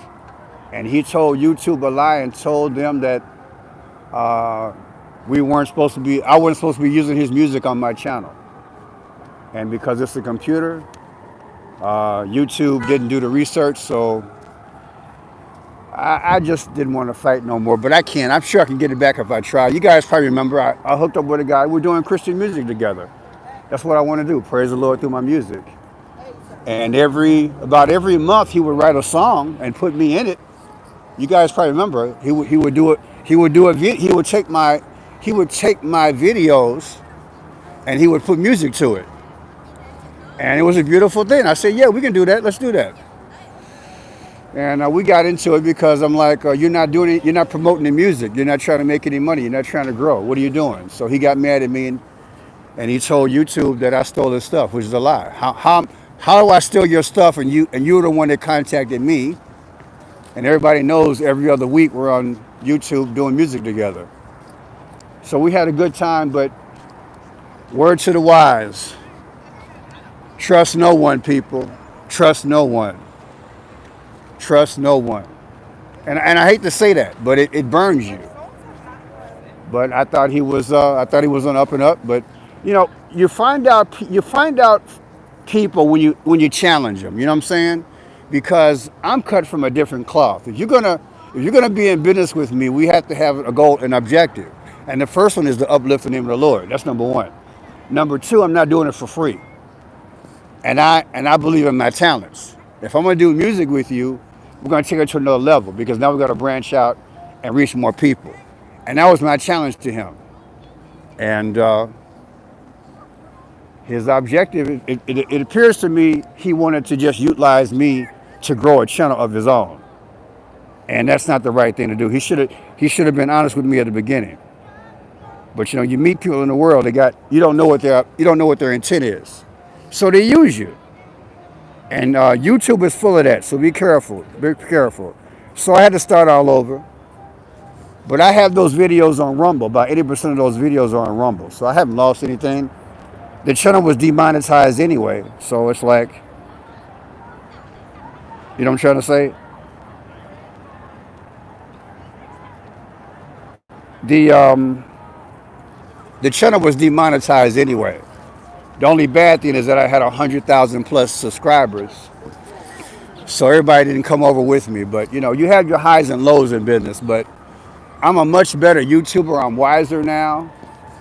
and he told YouTube a lie and told them that I wasn't supposed to be using his music on my channel. And because it's a computer, YouTube didn't do the research, so I just didn't want to fight no more. But I can. I'm sure I can get it back if I try. You guys probably remember I hooked up with a guy. We're doing Christian music together. That's what I want to do. Praise the Lord through my music. And about every month he would write a song and put me in it. You guys probably remember. He would do it. He would take my videos and he would put music to it. And it was a beautiful thing. I said, yeah, we can do that. Let's do that. And we got into it because I'm like, you're not promoting the music. You're not trying to make any money. You're not trying to grow. What are you doing? So he got mad at me and he told YouTube that I stole his stuff, which is a lie. How do I steal your stuff and you're the one that contacted me? And everybody knows every other week we're on YouTube doing music together. So we had a good time, but word to the wise. Trust no one, people. Trust no one. Trust no one. And I hate to say that, but it burns you. But I thought he was on up and up, but You know, you find out people when you challenge them. You know what I'm saying? Because I'm cut from a different cloth. If you're gonna be in business with me, we have to have a goal, an objective. And the first one is to uplift the name of the Lord. That's number one. Number two, I'm not doing it for free. And I believe in my talents. If I'm gonna do music with you, we're gonna take it to another level because now we gotta branch out and reach more people. And that was my challenge to him. And his objective, it appears to me, he wanted to just utilize me to grow a channel of his own, and that's not the right thing to do. He should have been honest with me at the beginning. But you meet people in the world, you don't know what their intent is, so they use you. And YouTube is full of that, so be careful, be careful. So I had to start all over, but I have those videos on Rumble. About 80% of those videos are on Rumble, so I haven't lost anything. The channel was demonetized anyway, so it's like, you know what I'm trying to say? The um, the channel was demonetized anyway. The only bad thing is that I had 100,000 plus subscribers, so everybody didn't come over with me. But you have your highs and lows in business. But I'm a much better YouTuber. I'm wiser now.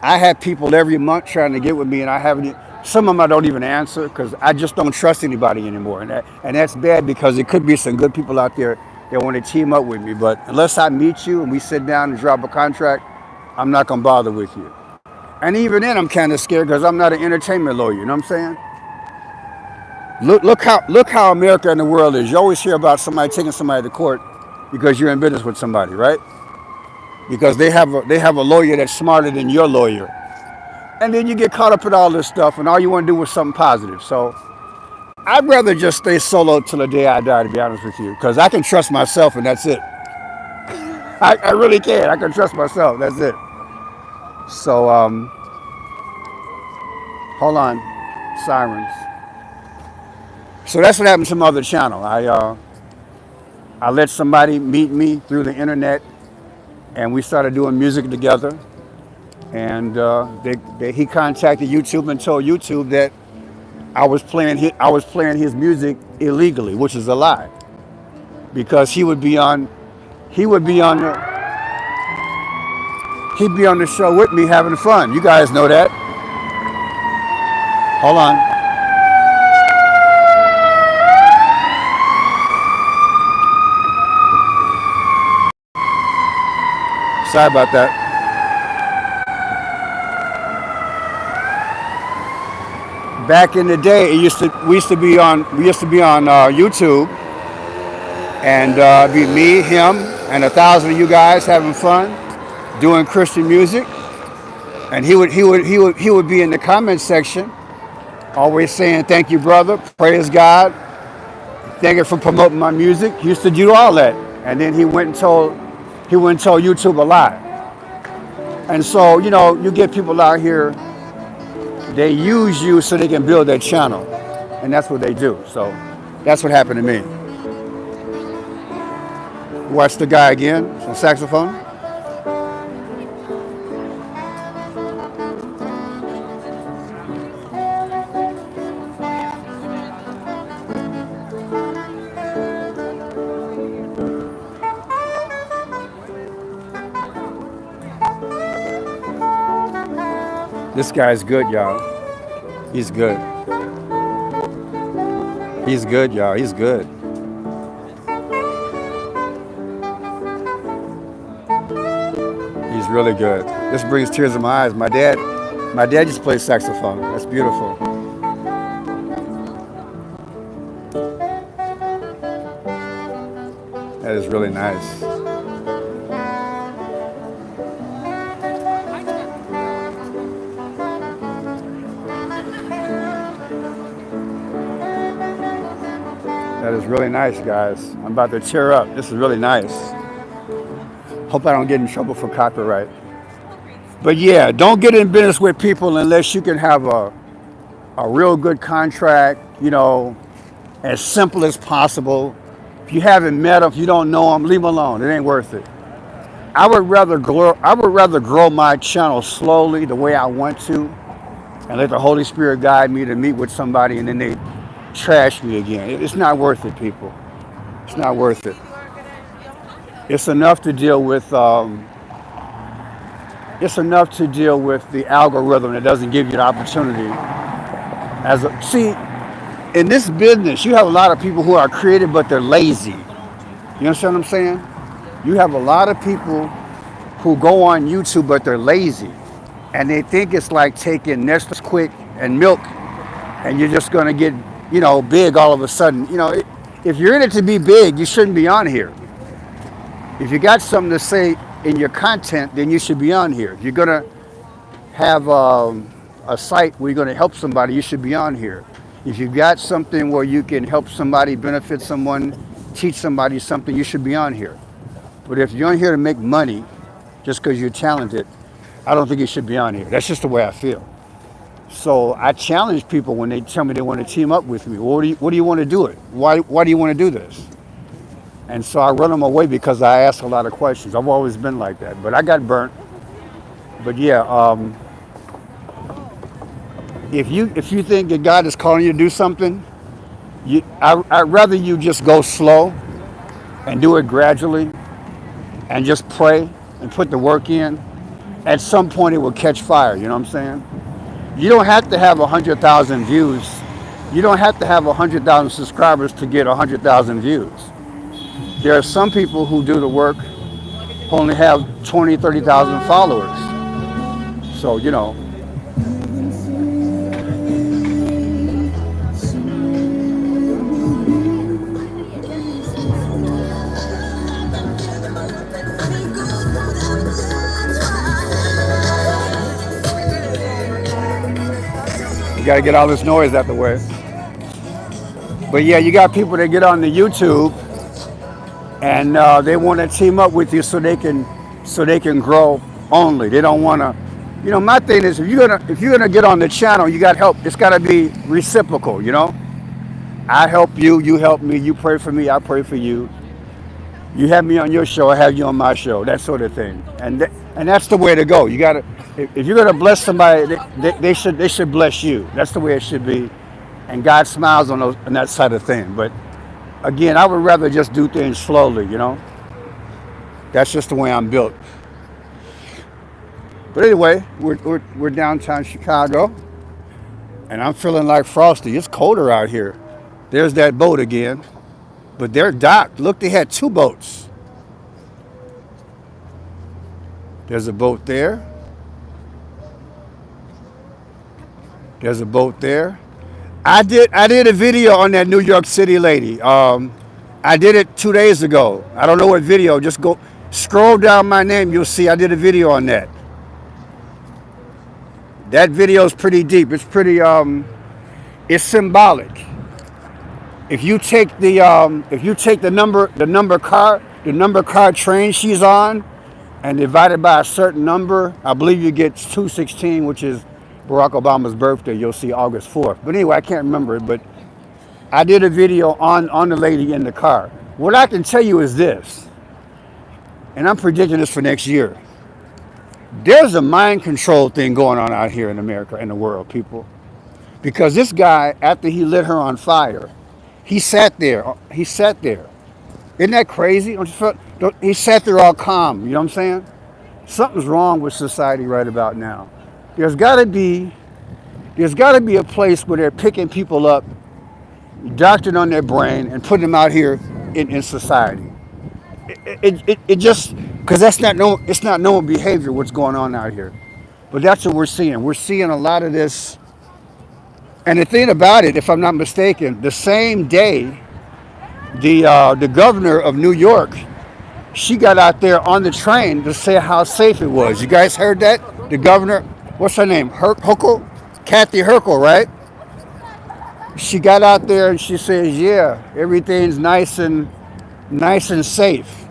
I have people every month trying to get with me, and I haven't. Some of them I don't even answer because I just don't trust anybody anymore, and that's bad because it could be some good people out there that want to team up with me. But unless I meet you and we sit down and drop a contract, I'm not gonna bother with you. And even then, I'm kind of scared because I'm not an entertainment lawyer. You know what I'm saying? Look how America and the world is. You always hear about somebody taking somebody to court because you're in business with somebody, right? Because they have a lawyer that's smarter than your lawyer, and then you get caught up in all this stuff, and all you want to do is something positive. So I'd rather just stay solo till the day I die, to be honest with you, because I can trust myself, and that's it. I really can. I can trust myself. That's it. So hold on, sirens. So that's what happened to my other channel. I let somebody meet me through the internet, and we started doing music together. And he contacted YouTube and told YouTube that I was playing his music illegally, which is a lie, because he would be on he'd be on the show with me having fun. You guys know that. Hold on. Sorry about that. Back in the day, we used to be on YouTube, and be me, him, and 1,000 of you guys having fun, doing Christian music, and he would be in the comment section, always saying, "Thank you, brother. Praise God. Thank you for promoting my music." He used to do all that, and then he went and told YouTube a lie. And so you get people out here, they use you so they can build their channel, and that's what they do. So that's what happened to me. Watch the guy again, some saxophone. This guy's good, y'all. He's good. He's good, y'all. He's good. He's really good. This brings tears to my eyes. My dad just plays saxophone. That's beautiful. That is really nice. That is really nice, guys. I'm about to tear up. This is really nice. Hope I don't get in trouble for copyright. But yeah, don't get in business with people unless you can have a real good contract, as simple as possible. If you haven't met them, if you don't know them, leave them alone. It ain't worth it. I would rather grow my channel slowly the way I want to, and let the Holy Spirit guide me to meet with somebody, and then they trash me again. It's not worth it, people. It's not worth it. It's enough to deal with. It's enough to deal with the algorithm that doesn't give you the opportunity. See, in this business, you have a lot of people who are creative, but they're lazy. You understand what I'm saying? You have a lot of people who go on YouTube, but they're lazy. And they think it's like taking Nesquik and milk, and you're just going to get, big all of a sudden. If you're in it to be big, you shouldn't be on here. If you got something to say in your content, then you should be on here. If you're going to have a site where you're going to help somebody, you should be on here. If you've got something where you can help somebody, benefit someone, teach somebody something, you should be on here. But if you're on here to make money just because you're talented, I don't think you should be on here. That's just the way I feel. So I challenge people when they tell me they want to team up with me. Well, what do you want to do it? Why do you want to do this? And so I run them away because I ask a lot of questions. I've always been like that, but I got burnt. But yeah, if you think that God is calling you to do something, I'd rather you just go slow and do it gradually and just pray and put the work in. At some point it will catch fire, you know what I'm saying? You don't have to have 100,000 views. You don't have to have 100,000 subscribers to get 100,000 views. There are some people who do the work who only have 20, 30,000 followers. So, you got to get all this noise out the way. But yeah, you got people that get on the YouTube and they want to team up with you so they can grow only. They don't want to. My thing is if you're gonna get on the channel, you got help. It's got to be reciprocal. I help you, you help me. You pray for me, I pray for you. You have me on your show, I have you on my show. That sort of thing. And that's the way to go. You got to. If you're gonna bless somebody, they should bless you. That's the way it should be. And God smiles on that side of thing. But again, I would rather just do things slowly. That's just the way I'm built. But anyway, we're downtown Chicago, and I'm feeling like Frosty. It's colder out here. There's that boat again, but they're docked. Look, they had two boats. There's a boat there. There's a boat there. I did a video on that New York City lady. I did it 2 days ago. I don't know what video. Just go scroll down my name. You'll see I did a video on that. That video is pretty deep. It's pretty. It's symbolic. If you take the number car train she's on, and divide it by a certain number, I believe you get 216, which is Barack Obama's birthday. You'll see August 4th. But anyway, I can't remember it. But I did a video on the lady in the car. What I can tell you is this, and I'm predicting this for next year. There's a mind control thing going on out here in America and the world, people. Because this guy, after he lit her on fire, he sat there. Isn't that crazy? He sat there all calm, you know what I'm saying? Something's wrong with society right about now. There's got to be a place where they're picking people up, doctoring on their brain, and putting them out here in society. It just, because it's not normal behavior what's going on out here. But that's what we're seeing. We're seeing a lot of this. And the thing about it, if I'm not mistaken, the same day, the governor of New York, she got out there on the train to say how safe it was. You guys heard that? The governor, what's her name? Hochul? Kathy Hochul, right? She got out there and she says, yeah, everything's nice and safe.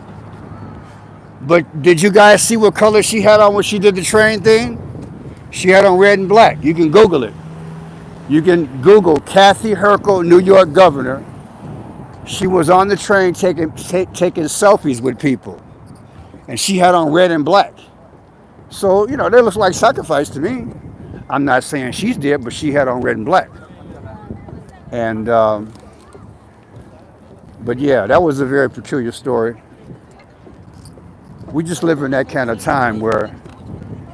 But did you guys see what color she had on when she did the train thing? She had on red and black. You can Google it. You can Google Kathy Hochul, New York governor. She was on the train taking selfies with people. And she had on red and black. So, they look like sacrifice to me. I'm not saying she's dead, but she had on red and black. And but yeah, that was a very peculiar story. We just live in that kind of time where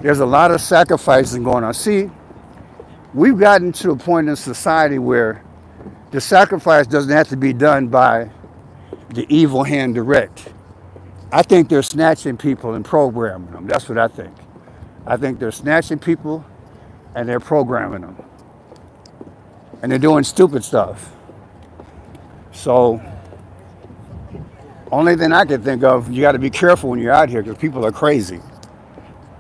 there's a lot of sacrificing going on. See, we've gotten to a point in society where the sacrifice doesn't have to be done by the evil hand direct. I think they're snatching people and programming them. That's what I think. I think they're snatching people and they're programming them. And they're doing stupid stuff. So, only thing I can think of, you got to be careful when you're out here because people are crazy.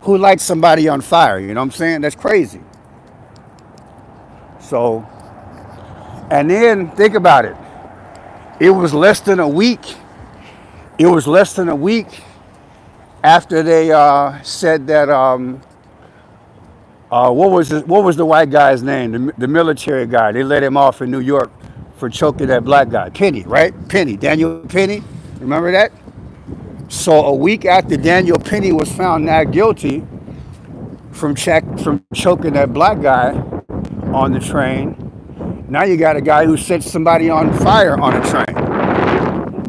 Who lights somebody on fire? You know what I'm saying? That's crazy. So, and then think about it. It was less than a week. It was less than a week after they said that what was the white guy's name? The military guy. They let him off in New York for choking that black guy, Penny, right? Penny, Daniel Penny. Remember that? So a week after Daniel Penny was found not guilty from choking that black guy on the train, now you got a guy who set somebody on fire on a train.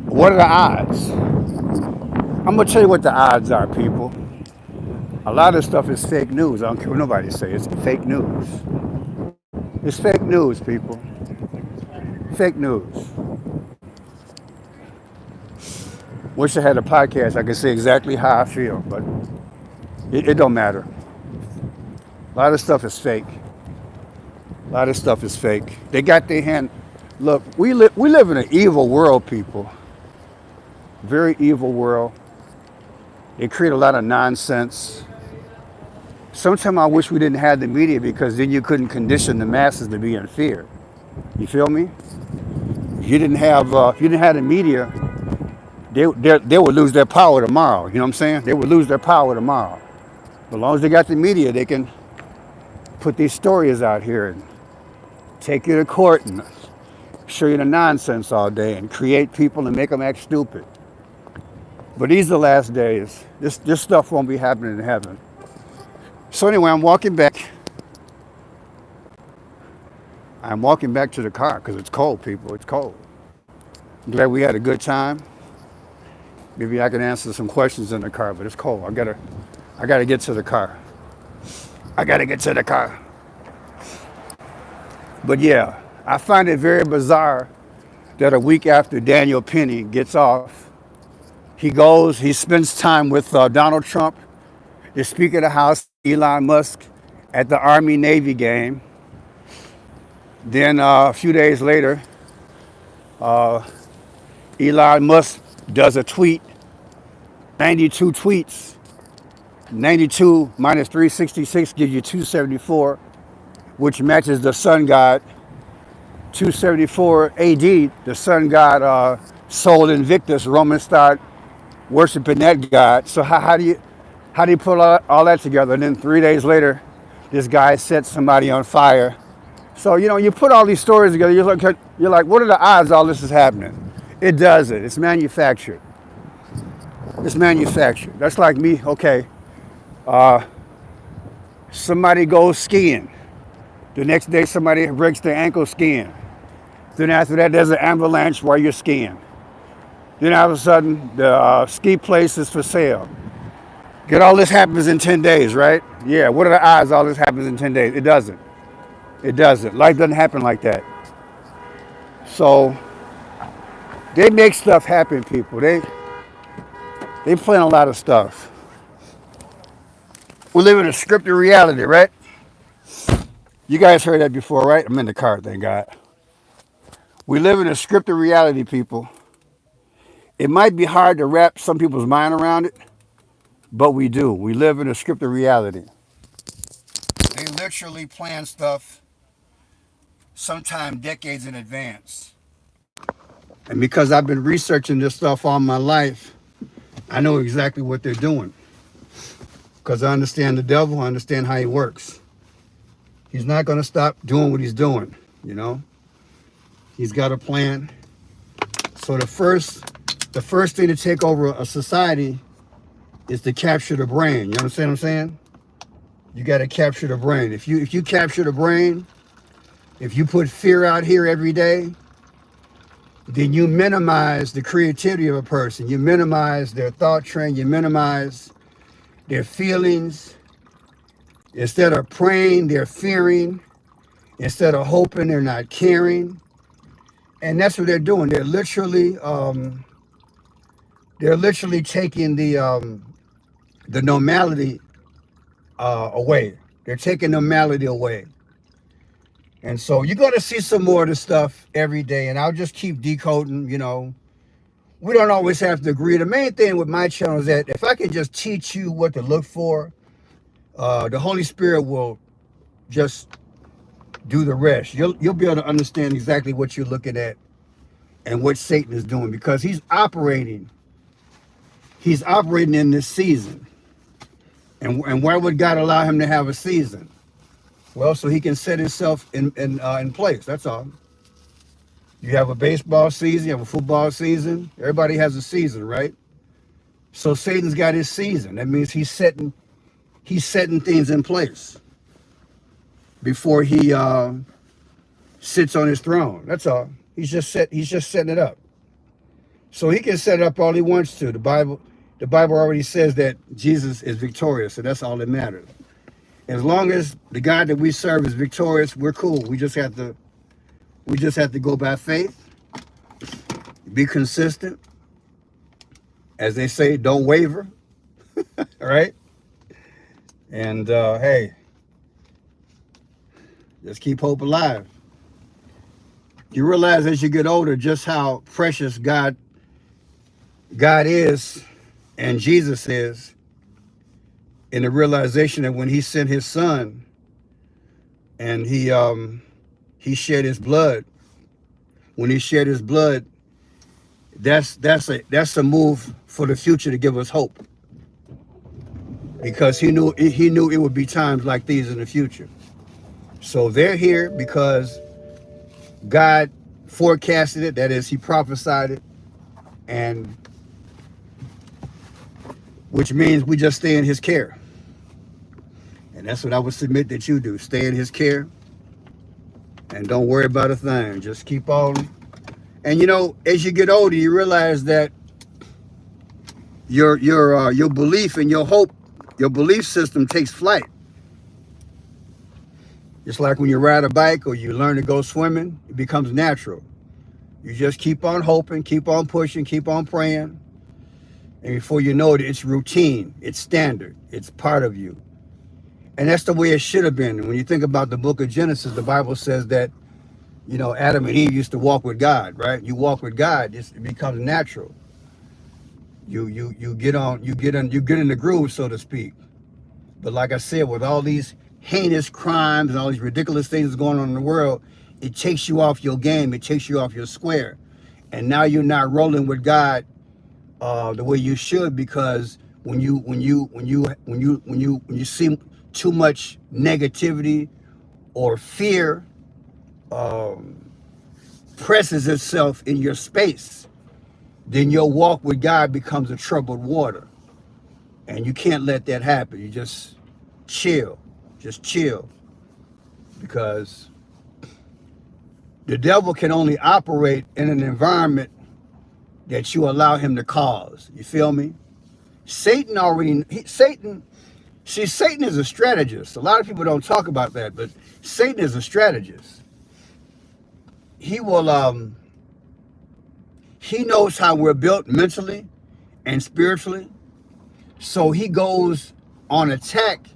What are the odds? I'm gonna tell you what the odds are, people. A lot of stuff is fake news. I don't care what nobody says. It's fake news. It's fake news, people. Fake news. Wish I had a podcast. I could say exactly how I feel, but it don't matter. A lot of stuff is fake. A lot of stuff is fake. They got their hand. Look, we live in an evil world, people. Very evil world. They create a lot of nonsense. Sometimes I wish we didn't have the media because then you couldn't condition the masses to be in fear. You feel me? If you didn't have the media, they would lose their power tomorrow. You know what I'm saying? They would lose their power tomorrow. As long as they got the media, they can put these stories out here and take you to court and show you the nonsense all day and create people and make them act stupid. But these are the last days. This stuff won't be happening in heaven. So anyway, I'm walking back. I'm walking back to the car because it's cold, people. It's cold. I'm glad we had a good time. Maybe I can answer some questions in the car, but it's cold. I gotta get to the car. I gotta get to the car. But yeah, I find it very bizarre that a week after Daniel Penny gets off, he spends time with Donald Trump, the Speaker of the House, Elon Musk, at the Army-Navy game. Then a few days later, Elon Musk does a tweet, 92 tweets. 92 minus 366 gives you 274, which matches the sun god. 274 AD, the sun god Sol Invictus. Romans start worshiping that god. So how do you put all that together? And then 3 days later, this guy sets somebody on fire. So you put all these stories together. You're like, what are the odds all this is happening? It doesn't. It's manufactured. It's manufactured. That's like me. Okay, somebody goes skiing. The next day, somebody breaks their ankle skiing. Then after that, there's an avalanche while you're skiing. Then all of a sudden, the ski place is for sale. Get all this happens in 10 days, right? Yeah, what are the odds all this happens in 10 days? It doesn't. It doesn't. Life doesn't happen like that. So, they make stuff happen, people. They plan a lot of stuff. We live in a scripted reality, right? You guys heard that before, right? I'm in the car, thank God. We live in a scripted reality, people. It might be hard to wrap some people's mind around it, but we do. We live in a scripted reality. They literally plan stuff sometime decades in advance. And because I've been researching this stuff all my life, I know exactly what they're doing. Because I understand the devil, I understand how he works. He's not going to stop doing what he's doing, He's got a plan. So the first thing to take over a society is to capture the brain. You understand what I'm saying? You got to capture the brain. If you capture the brain, if you put fear out here every day, then you minimize the creativity of a person. You minimize their thought train. You minimize their feelings. Instead of praying, they're fearing. Instead of hoping, they're not caring. And that's what they're doing. They're literally taking the normality away. They're taking normality away. And so you're going to see some more of this stuff every day. And I'll just keep decoding, you know. We don't always have to agree. The main thing with my channel is that if I can just teach you what to look for, the Holy Spirit will just do the rest. You'll be able to understand exactly what you're looking at and what Satan is doing, because he's operating in this season. And why would God allow him to have a season? Well, so he can set himself in place. That's all. You have a baseball season, you have a football season. Everybody has a season, right? So Satan's got his season. That means he's setting things in place before he sits on his throne. That's all. He's just setting it up. So he can set it up all he wants to. The Bible already says that Jesus is victorious, so that's all that matters. As long as the God that we serve is victorious, we're cool. We just have to go by faith, be consistent. As they say, don't waver. All right? And hey, just keep hope alive. You realize as you get older just how precious God is and Jesus is, in the realization that when he sent his son and he shed his blood, when he shed his blood, that's a move for the future to give us hope, because he knew it would be times like these in the future. So they're here because God forecasted it. That is, he prophesied it, and which means we just stay in his care. And that's what I would submit that you do. Stay in his care and don't worry about a thing. Just keep on. And you know, as you get older, you realize that your belief and your hope, your belief system takes flight. Just like when you ride a bike or you learn to go swimming, it becomes natural. You just keep on hoping, keep on pushing, keep on praying. And before you know it, it's routine, it's standard, it's part of you. And that's the way it should have been. When you think about the book of Genesis, the Bible says that, you know, Adam and Eve used to walk with God, right? You walk with God, it becomes natural. You get in the groove, so to speak. But like I said, with all these heinous crimes and all these ridiculous things going on in the world, it takes you off your game, it takes you off your square. And now you're not rolling with God the way you should, because when you see too much negativity or fear presses itself in your space, then your walk with God becomes a troubled water. And you can't let that happen. You just chill, because the devil can only operate in an environment that you allow him to cause. You feel me? Satan is a strategist. A lot of people don't talk about that, but Satan is a strategist. He will he knows how we're built mentally and spiritually. So he goes on attack,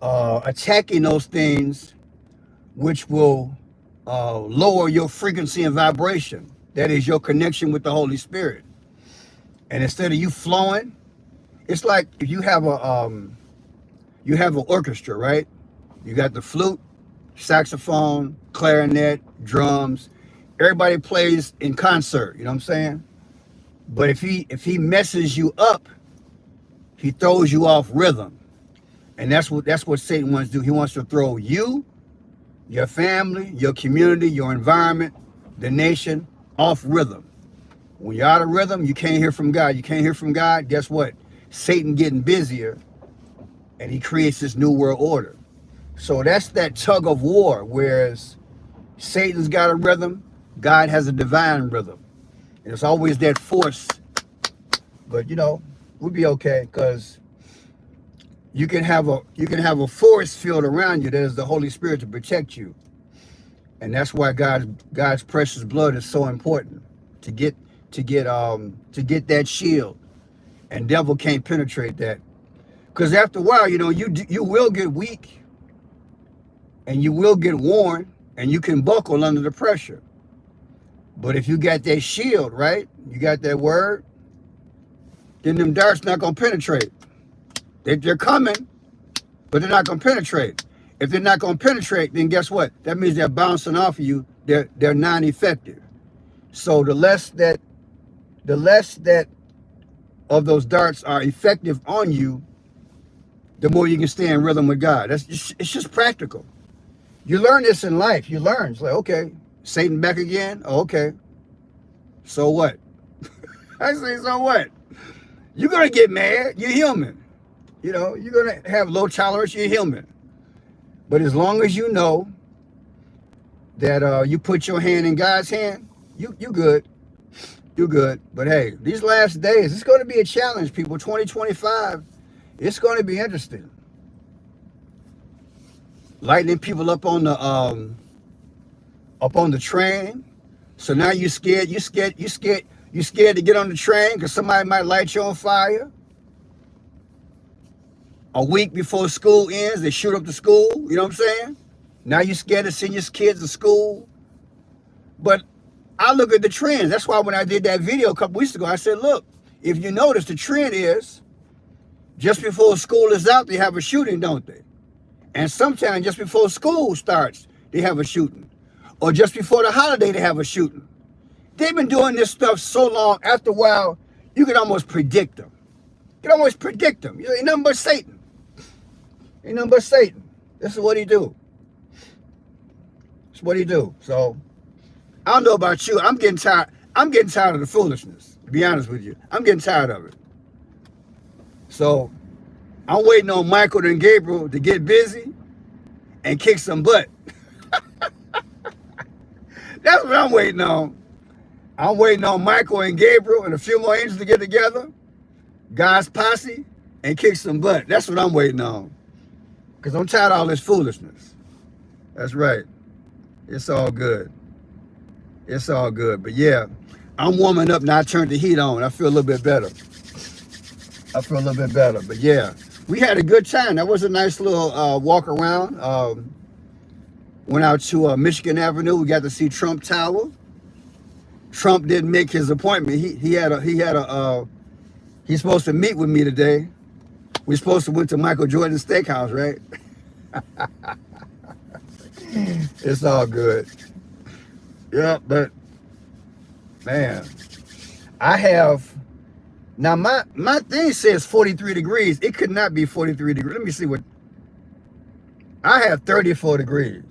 attacking those things which will lower your frequency and vibration. That is your connection with the Holy Spirit. And instead of you flowing, it's like if you have an orchestra, right? You got the flute, saxophone, clarinet, drums. Everybody plays in concert, you know what I'm saying? But if he messes you up, he throws you off rhythm. And that's what Satan wants to do. He wants to throw you, your family, your community, your environment, the nation off rhythm. When you're out of rhythm, you can't hear from God. You can't hear from God, guess what? Satan getting busier and he creates this new world order. So that's that tug of war, whereas Satan's got a rhythm, God has a divine rhythm. And it's always that force. But you know, we'll be okay, because you can have a force field around you that is the Holy Spirit to protect you. And that's why God's precious blood is so important to get that shield. And devil can't penetrate that. Because after a while, you know, you will get weak, and you will get worn, and you can buckle under the pressure. But if you got that shield, right? You got that word, then them darts not gonna penetrate. They're coming, but they're not gonna penetrate. If they're not gonna penetrate, then guess what? That means they're bouncing off of you. They're non-effective. So the less that of those darts are effective on you, the more you can stay in rhythm with God. It's just practical. You learn this in life. You learn. It's like, okay, Satan back again? Oh, okay. So what? I say, so what? You're going to get mad. You're human. You know, you're going to have low tolerance. You're human. But as long as you know that you put your hand in God's hand, you good. You're good. But hey, these last days, it's going to be a challenge, people. 2025, it's going to be interesting. Lighting people up on the train. So now you're scared. You're scared to get on the train because somebody might light you on fire. A week before school ends, they shoot up the school. You know what I'm saying? Now you're scared to send your kids to school. But I look at the trends. That's why when I did that video a couple weeks ago, I said, look, if you notice, the trend is just before school is out, they have a shooting, don't they? And sometimes just before school starts, they have a shooting. Or just before the holiday, they have a shooting. They've been doing this stuff so long, after a while, you can almost predict them. You can almost predict them. Ain't nothing but Satan. Ain't nothing but Satan. This is what he do. It's what he do. So, I don't know about you. I'm getting tired. I'm getting tired of the foolishness, to be honest with you. I'm getting tired of it. So, I'm waiting on Michael and Gabriel to get busy and kick some butt. That's what I'm waiting on. I'm waiting on Michael and Gabriel and a few more angels to get together, God's posse, and kick some butt. That's what I'm waiting on. Because I'm tired of all this foolishness. That's right. It's all good. It's all good. But yeah, I'm warming up now. I turned the heat on. I feel a little bit better. But yeah, we had a good time. That was a nice little walk around. Went out to Michigan Avenue. We got to see Trump Tower. Trump didn't make his appointment. He's supposed to meet with me today. We're supposed to went to Michael Jordan's Steakhouse, right? It's all good. Yeah, but man, I have now my thing says 43 degrees. It could not be 43 degrees. Let me see what I have 34 degrees.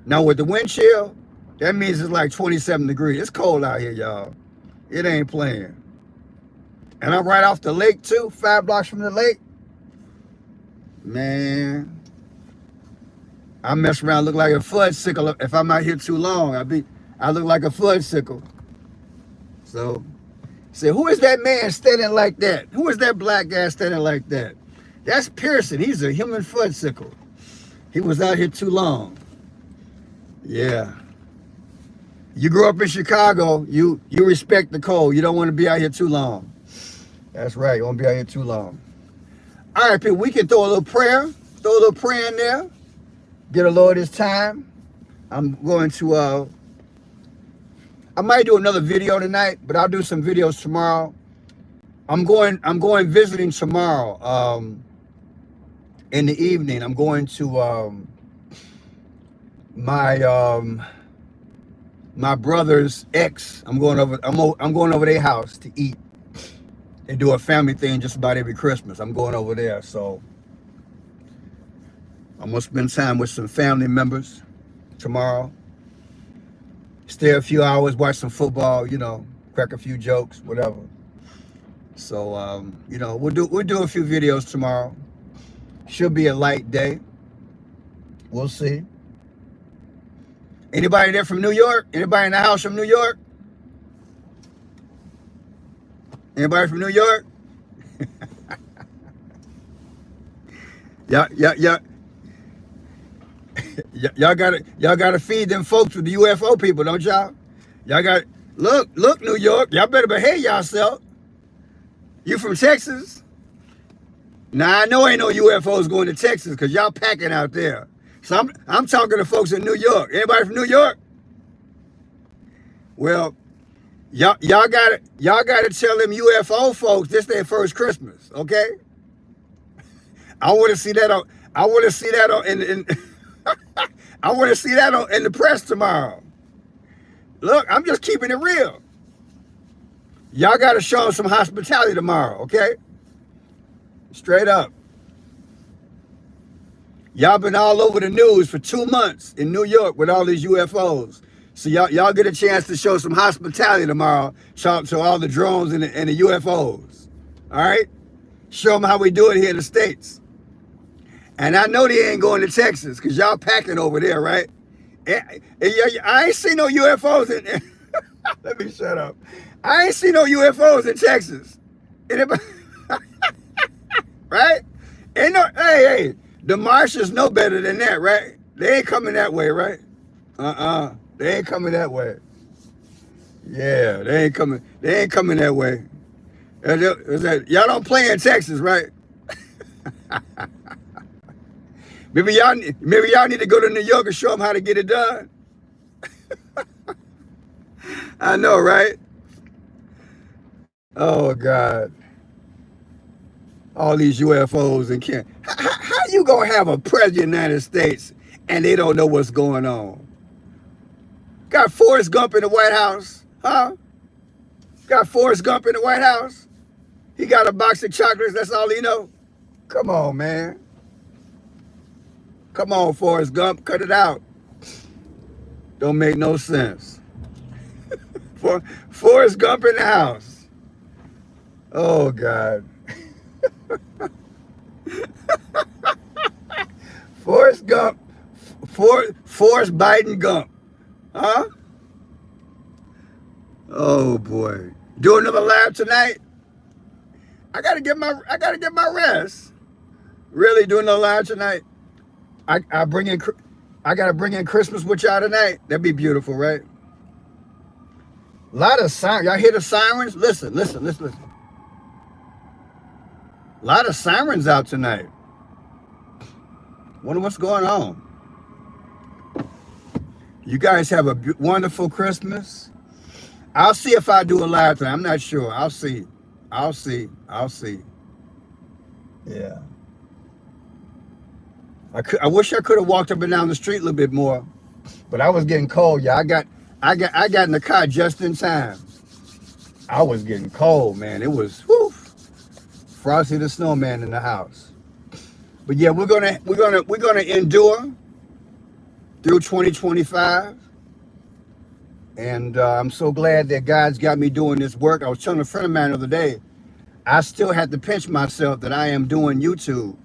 Now with the wind chill, that means it's like 27 degrees. It's cold out here, y'all. It ain't playing. And I'm right off the lake too, 5 blocks from the lake. Man, I mess around, look like a fudgesicle. If I'm out here too long, I look like a fudgesicle. So, say, who is that man standing like that? Who is that black guy standing like that? That's Pearson. He's a human fudgesicle. He was out here too long. Yeah. You grew up in Chicago, you respect the cold. You don't want to be out here too long. That's right, you won't be out here too long. All right, people, we can throw a little prayer in there. Get a Lord his time. I'm going to, I might do another video tonight, but I'll do some videos tomorrow. I'm going visiting tomorrow, in the evening. I'm going to, my brother's ex. I'm going over their house to eat. They do a family thing just about every Christmas. I'm going over there, so I'm gonna spend time with some family members tomorrow. Stay a few hours, watch some football, crack a few jokes, whatever. So we'll do a few videos tomorrow. Should be a light day. We'll see. Anybody there from New York? Anybody in the house from New York? Anybody from New York? Yeah. Y'all gotta feed them folks with the UFO people, don't y'all? Y'all got look, New York. Y'all better behave yourself. You from Texas? Now I know ain't no UFOs going to Texas because y'all packing out there. So I'm talking to folks in New York. Anybody from New York? Well, y'all gotta tell them UFO folks this their first Christmas, okay? I want to see that on. I want to see that on in I want to see that on in the press tomorrow. Look, I'm just keeping it real. Y'all got to show them some hospitality tomorrow, okay? Straight up. Y'all been all over the news for 2 months in New York with all these UFOs. So y'all get a chance to show some hospitality tomorrow to all the drones and the UFOs. All right? Show them how we do it here in the States. And I know they ain't going to Texas because y'all packing over there, right? I ain't seen no UFOs in let me shut up. I ain't seen no UFOs in Texas. Anybody? Right? Ain't no, hey, the Martians know better than that, right? They ain't coming that way, right? They ain't coming that way. Yeah, they ain't coming that way. Y'all don't play in Texas, right? Maybe y'all need to go to New York and show them how to get it done. I know, right? Oh God. All these UFOs and can't. How you gonna have a president of the United States and they don't know what's going on? Got Forrest Gump in the White House, huh? Got Forrest Gump in the White House? He got a box of chocolates, that's all he know? Come on, man. Come on, Forrest Gump, cut it out. Don't make no sense. Forrest Gump in the house. Oh, God. Forrest Gump. Forrest Biden Gump. Huh? Oh, boy. Do another live tonight? I gotta get my rest. Really, doing no live tonight? I gotta bring in Christmas with y'all tonight. That'd be beautiful, right? A lot of sirens. Y'all hear the sirens? Listen. A lot of sirens out tonight. Wonder what's going on. You guys have a wonderful Christmas. I'll see if I do a live tonight. I'm not sure. I'll see. Yeah. I wish I could have walked up and down the street a little bit more, but I was getting cold. Yeah, I got in the car just in time. I was getting cold, man. It was Frosty the Snowman in the house. But yeah, we're gonna endure through 2025, and I'm so glad that God's got me doing this work. I was telling a friend of mine the other day, I still had to pinch myself that I am doing YouTube.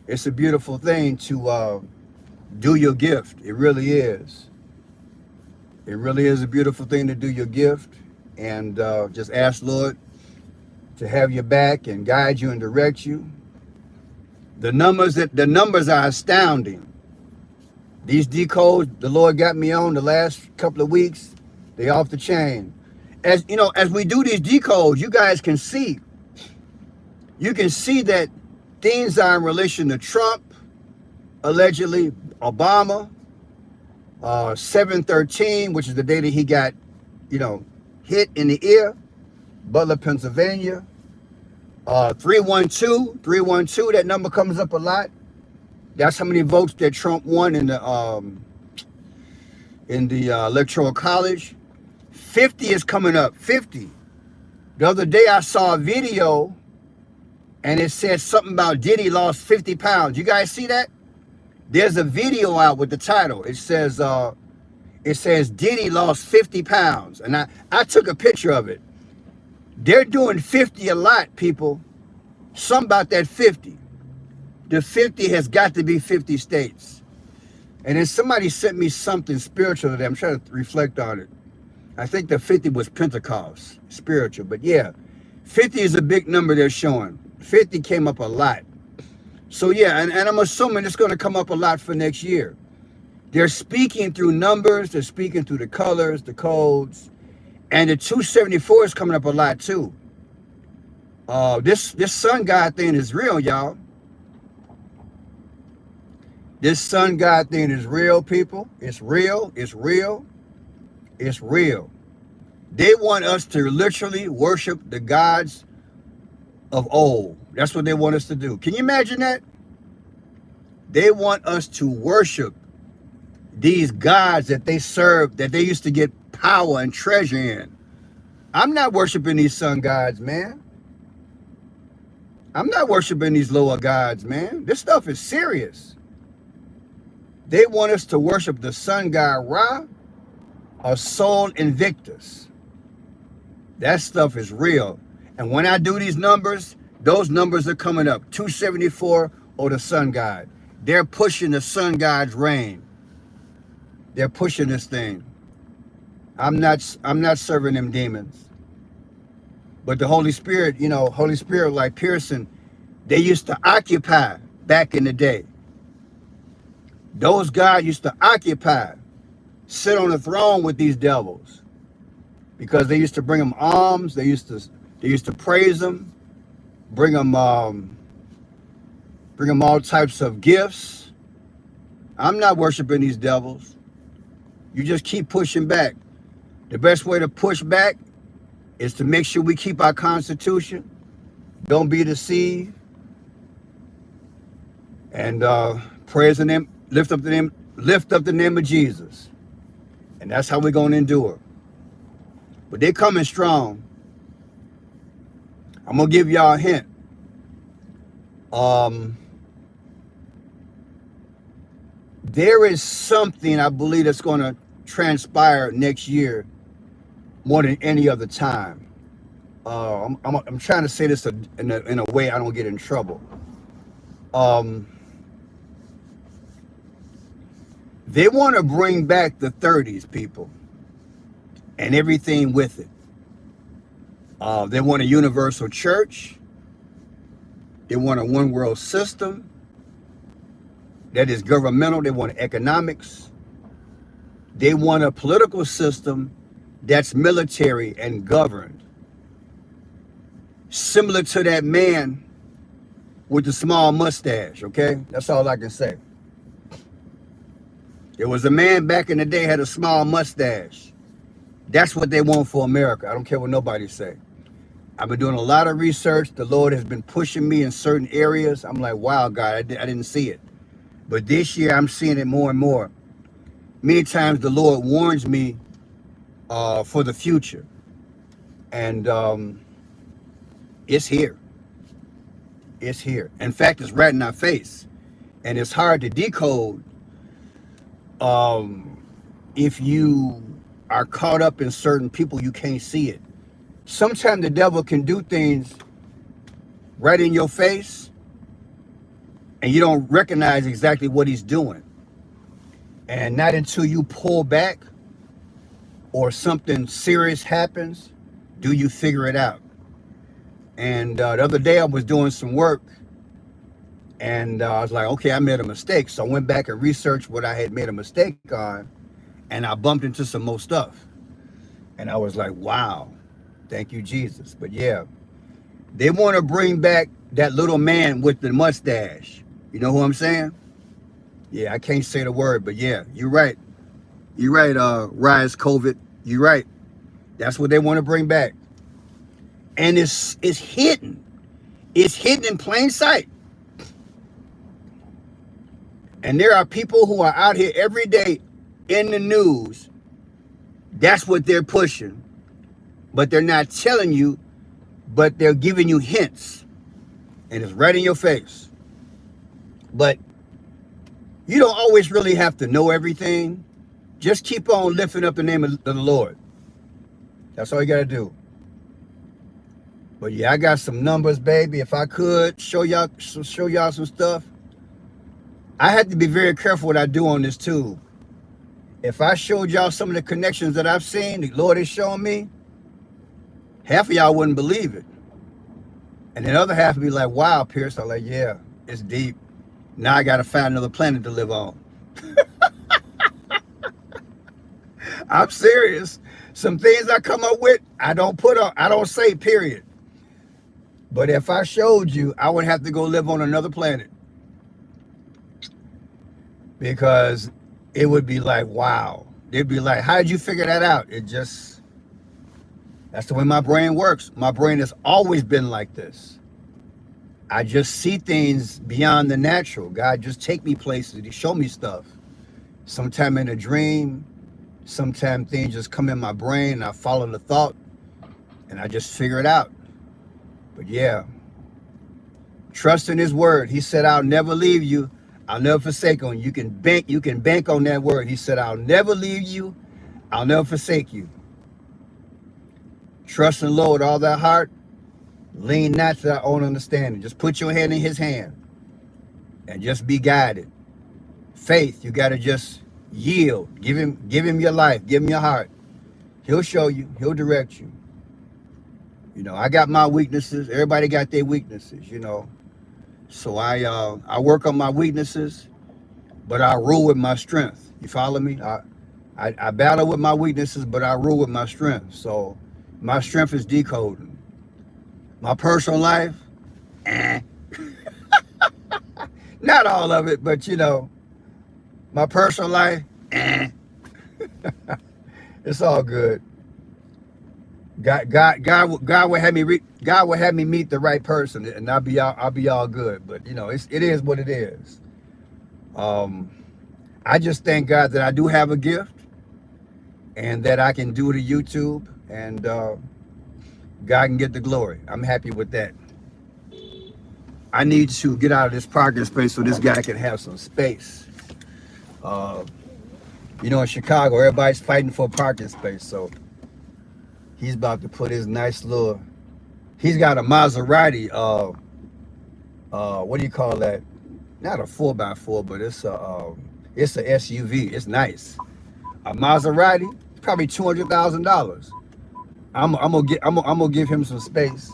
It's a beautiful thing to do your gift. It really is. It really is a beautiful thing to do your gift, and just ask Lord to have your back and guide you and direct you. The numbers are astounding. These decodes the Lord got me on the last couple of weeks, they off the chain. As you know, as we do these decodes, you guys can see. You can see that things are in relation to Trump, allegedly Obama, 7/13, which is the day that he got, hit in the ear, Butler, Pennsylvania. 312, that number comes up a lot. That's how many votes that Trump won in the Electoral College. 50 is coming up. 50. The other day I saw a video and it said something about Diddy lost 50 pounds. You guys see that? There's a video out with the title. It says Diddy lost 50 pounds. And I took a picture of it. They're doing 50 a lot, people. Something about that 50. The 50 has got to be 50 states. And then somebody sent me something spiritual today. I'm trying to reflect on it. I think the 50 was Pentecost, spiritual. But yeah, 50 is a big number they're showing. 50 came up a lot. So yeah, and I'm assuming it's going to come up a lot for next year. They're speaking through numbers. They're speaking through the colors, the codes. And the 274 is coming up a lot too. This sun god thing is real, y'all. This sun god thing is real, people. It's real. It's real. It's real. They want us to literally worship the gods of old. That's what they want us to do. Can you imagine that? They want us to worship these gods that they serve, that they used to get power and treasure in. I'm not worshiping these sun gods, man. I'm not worshiping these lower gods, man. This stuff is serious. They want us to worship the sun god Ra or Sol Invictus. That stuff is real. And when I do these numbers, those numbers are coming up. 274 or the sun god. They're pushing the sun god's reign. They're pushing this thing. I'm not serving them demons. But the Holy Spirit, Holy Spirit like Pearson, they used to occupy back in the day. Those guys used to occupy, sit on the throne with these devils. Because they used to bring them alms, they used to praise them, bring them all types of gifts. I'm not worshiping these devils. You just keep pushing back. The best way to push back is to make sure we keep our Constitution. Don't be deceived. And praise the name, lift up the name of Jesus. And that's how we're going to endure. But they're coming strong. I'm going to give y'all a hint. There is something I believe that's going to transpire next year more than any other time. I'm trying to say this in a way I don't get in trouble. They want to bring back the 30s, people, and everything with it. They want a universal church. They want a one world system that is governmental. They want economics. They want a political system that's military and governed. Similar to that man with the small mustache, okay? That's all I can say. There was a man back in the day had a small mustache. That's what they want for America. I don't care what nobody say. I've been doing a lot of research. The Lord has been pushing me in certain areas. I'm like, wow, God, I didn't see it. But this year, I'm seeing it more and more. Many times the Lord warns me for the future. And it's here. It's here. In fact, it's right in our face. And it's hard to decode if you are caught up in certain people, you can't see it. Sometimes the devil can do things right in your face and you don't recognize exactly what he's doing. And not until you pull back or something serious happens, do you figure it out. And the other day I was doing some work and I was like, okay, I made a mistake. So I went back and researched what I had made a mistake on, and I bumped into some more stuff. And I was like, wow, thank you, Jesus. But yeah, they want to bring back that little man with the mustache. You know who I'm saying? Yeah, I can't say the word, but yeah, you're right. You're right, Rise COVID. You're right. That's what they want to bring back. And it's hidden. It's hidden in plain sight. And there are people who are out here every day in the news. That's what they're pushing. But they're not telling you, but they're giving you hints. And it's right in your face. But you don't always really have to know everything. Just keep on lifting up the name of the Lord. That's all you got to do. But yeah, I got some numbers, baby. If I could show y'all some stuff. I had to be very careful what I do on this tube. If I showed y'all some of the connections that I've seen, the Lord is showing me, half of y'all wouldn't believe it. And the other half would be like, wow, Pierce. I'm like, yeah, it's deep. Now I got to find another planet to live on. I'm serious. Some things I come up with, I don't say period. But if I showed you, I would have to go live on another planet. Because it would be like, wow. They'd be like, how did you figure that out? That's the way my brain works. My brain has always been like this. I just see things beyond the natural. God just take me places. He show me stuff. Sometime in a dream, sometimes things just come in my brain and I follow the thought and I just figure it out. But yeah, trust in his word. He said, I'll never leave you. I'll never forsake you. You can bank on that word. He said, I'll never leave you. I'll never forsake you. Trust in the Lord with all thy heart. Lean not to thy own understanding. Just put your hand in his hand and just be guided. Faith, you got to just yield. Give him your life. Give him your heart. He'll show you. He'll direct you. You know, I got my weaknesses. Everybody got their weaknesses, you know. So I work on my weaknesses, but I rule with my strength. You follow me? I battle with my weaknesses, but I rule with my strength. So my strength is decoding. My personal life, not all of it, but you know, my personal life, it's all good. God will have me meet the right person, and I'll be all good. But you know, it is what it is. I just thank God that I do have a gift, and that I can do the YouTube, and God can get the glory. I'm happy with that. I need to get out of this parking space so this guy can have some space. You know, in Chicago, everybody's fighting for a parking space, so he's about to put his nice little. He's got a Maserati. What do you call that? Not a 4x4, but it's a SUV. It's nice. A Maserati, probably $200,000. I'm gonna give him some space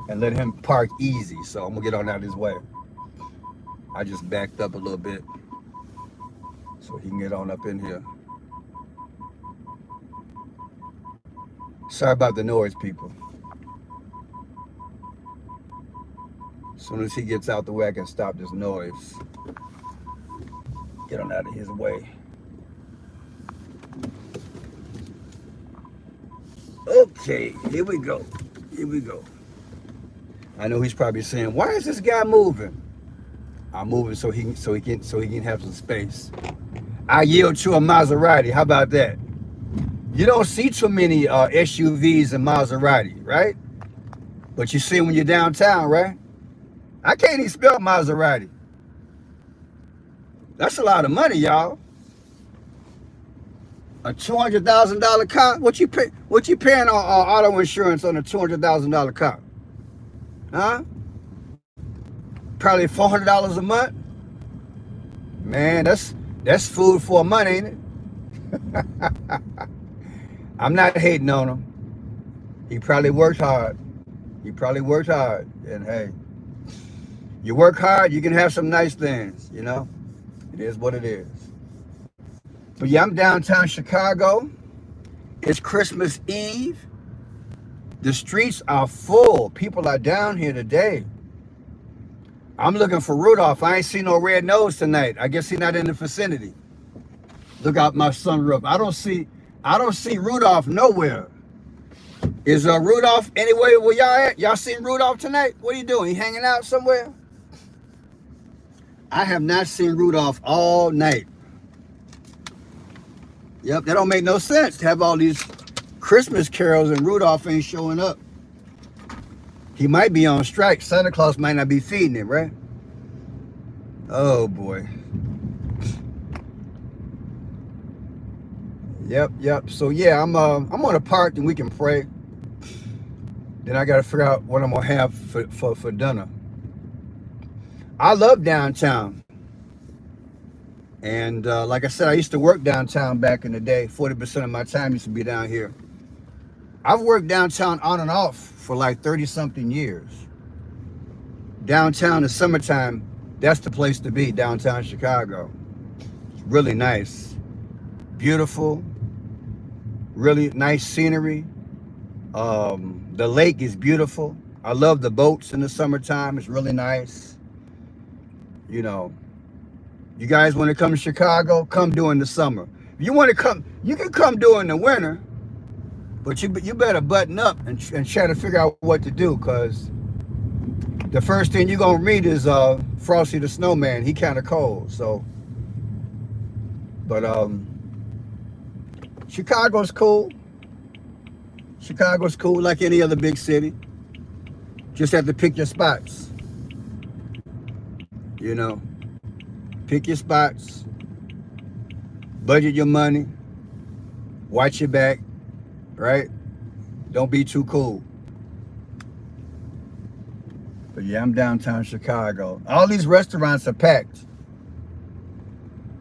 and let him park easy. So I'm gonna get on out of his way. I just backed up a little bit so he can get on up in here. Sorry about the noise, people. As soon as he gets out the way, I can stop this noise. Get on out of his way. Okay, here we go. Here we go. I know he's probably saying, "Why is this guy moving?" I'm moving so he can have some space. I yield to a Maserati. How about that? You don't see too many SUVs and Maserati, right? But you see when you're downtown, right? I can't even spell Maserati. That's a lot of money, y'all. A $200,000 car? What you paying on auto insurance on a $200,000 car? Huh? Probably $400 a month. Man, that's food for money, ain't it? I'm not hating on him. He probably worked hard. And hey, you work hard, you can have some nice things, you know? It is what it is. But yeah, I'm downtown Chicago. It's Christmas Eve. The streets are full. People are down here today. I'm looking for Rudolph. I ain't seen no red nose tonight. I guess he's not in the vicinity. Look out my sunroof. I don't see Rudolph nowhere. Is Rudolph anywhere where y'all at? Y'all seen Rudolph tonight? What are you doing? He hanging out somewhere? I have not seen Rudolph all night. Yep, that don't make no sense to have all these Christmas carols and Rudolph ain't showing up. He might be on strike. Santa Claus might not be feeding him, right? Oh boy. Yep. So yeah, I'm on a park and we can pray. Then I gotta figure out what I'm gonna have for dinner. I love downtown. And like I said, I used to work downtown back in the day. 40% of my time used to be down here. I've worked downtown on and off for like 30 something years. Downtown in summertime, that's the place to be, downtown Chicago. It's really nice. Beautiful. Really nice scenery. The lake is beautiful. I love the boats in the summertime. It's really nice. You know, you guys want to come to Chicago? Come during the summer. If you want to come, you can come during the winter, but you better button up and try to figure out what to do, because the first thing you're going to meet is Frosty the Snowman. He kind of cold, so. But Chicago's cool. Chicago's cool like any other big city. Just have to pick your spots. You know, pick your spots. Budget your money. Watch your back, right? Don't be too cool. But yeah, I'm downtown Chicago. All these restaurants are packed.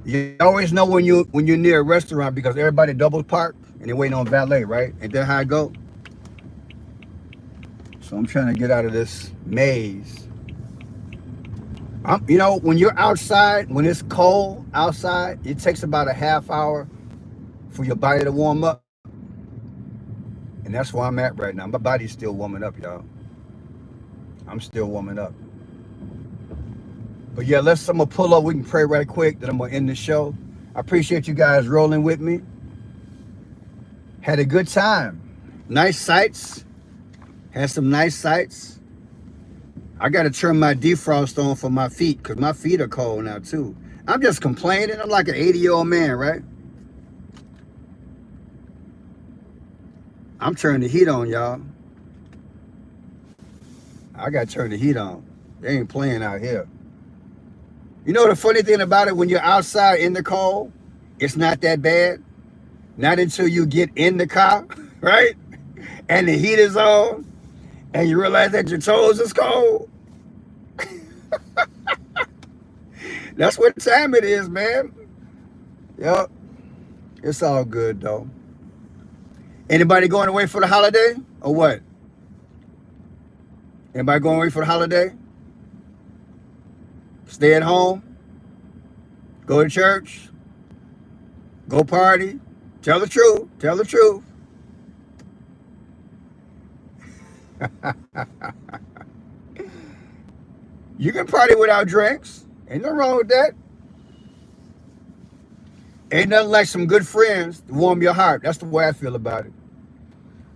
You always know when you're near a restaurant because everybody double park and they're waiting on valet, right? Ain't that how I go? So I'm trying to get out of this maze. You know, when you're outside, when it's cold outside, it takes about a half hour for your body to warm up. And that's where I'm at right now. My body's still warming up, y'all. I'm still warming up. But yeah, I'm gonna pull up. We can pray right quick, then I'm gonna end the show. I appreciate you guys rolling with me. Had a good time. Nice sights. Had some nice sights. I gotta turn my defrost on for my feet because my feet are cold now too. I'm just complaining. I'm like an 80-year-old man, right? I'm turning the heat on, y'all. I gotta turn the heat on. They ain't playing out here. You know the funny thing about it, when you're outside in the cold, it's not that bad. Not until you get in the car, right? And the heat is on, and you realize that your toes is cold. That's what time it is, man. Yep. It's all good, though. Anybody going away for the holiday, or what? Anybody going away for the holiday? Stay at home? Go to church? Go party? Tell the truth. Tell the truth. You can party without drinks. Ain't nothing wrong with that. Ain't nothing like some good friends to warm your heart. That's the way I feel about it.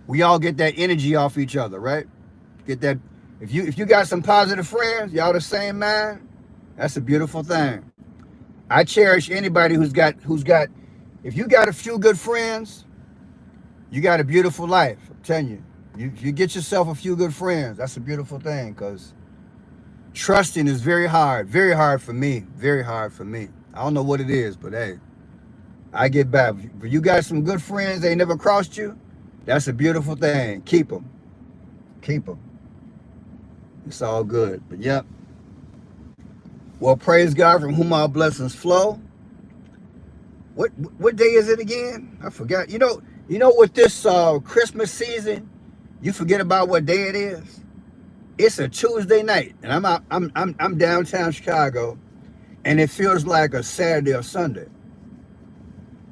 We all get that energy off each other, right? Get that. If you got some positive friends, y'all the same mind, that's a beautiful thing. I cherish anybody who's got. If you got a few good friends, you got a beautiful life. I'm telling you. You get yourself a few good friends. That's a beautiful thing, because trusting is very hard for me. Very hard for me. I don't know what it is, but hey, I get back. If you got some good friends, they never crossed you, that's a beautiful thing. Keep them. Keep them. It's all good. But yep. Well, praise God from whom all blessings flow. What day is it again? I forgot. You know with this Christmas season, you forget about what day it is. It's a Tuesday night, and I'm downtown Chicago, and it feels like a Saturday or Sunday.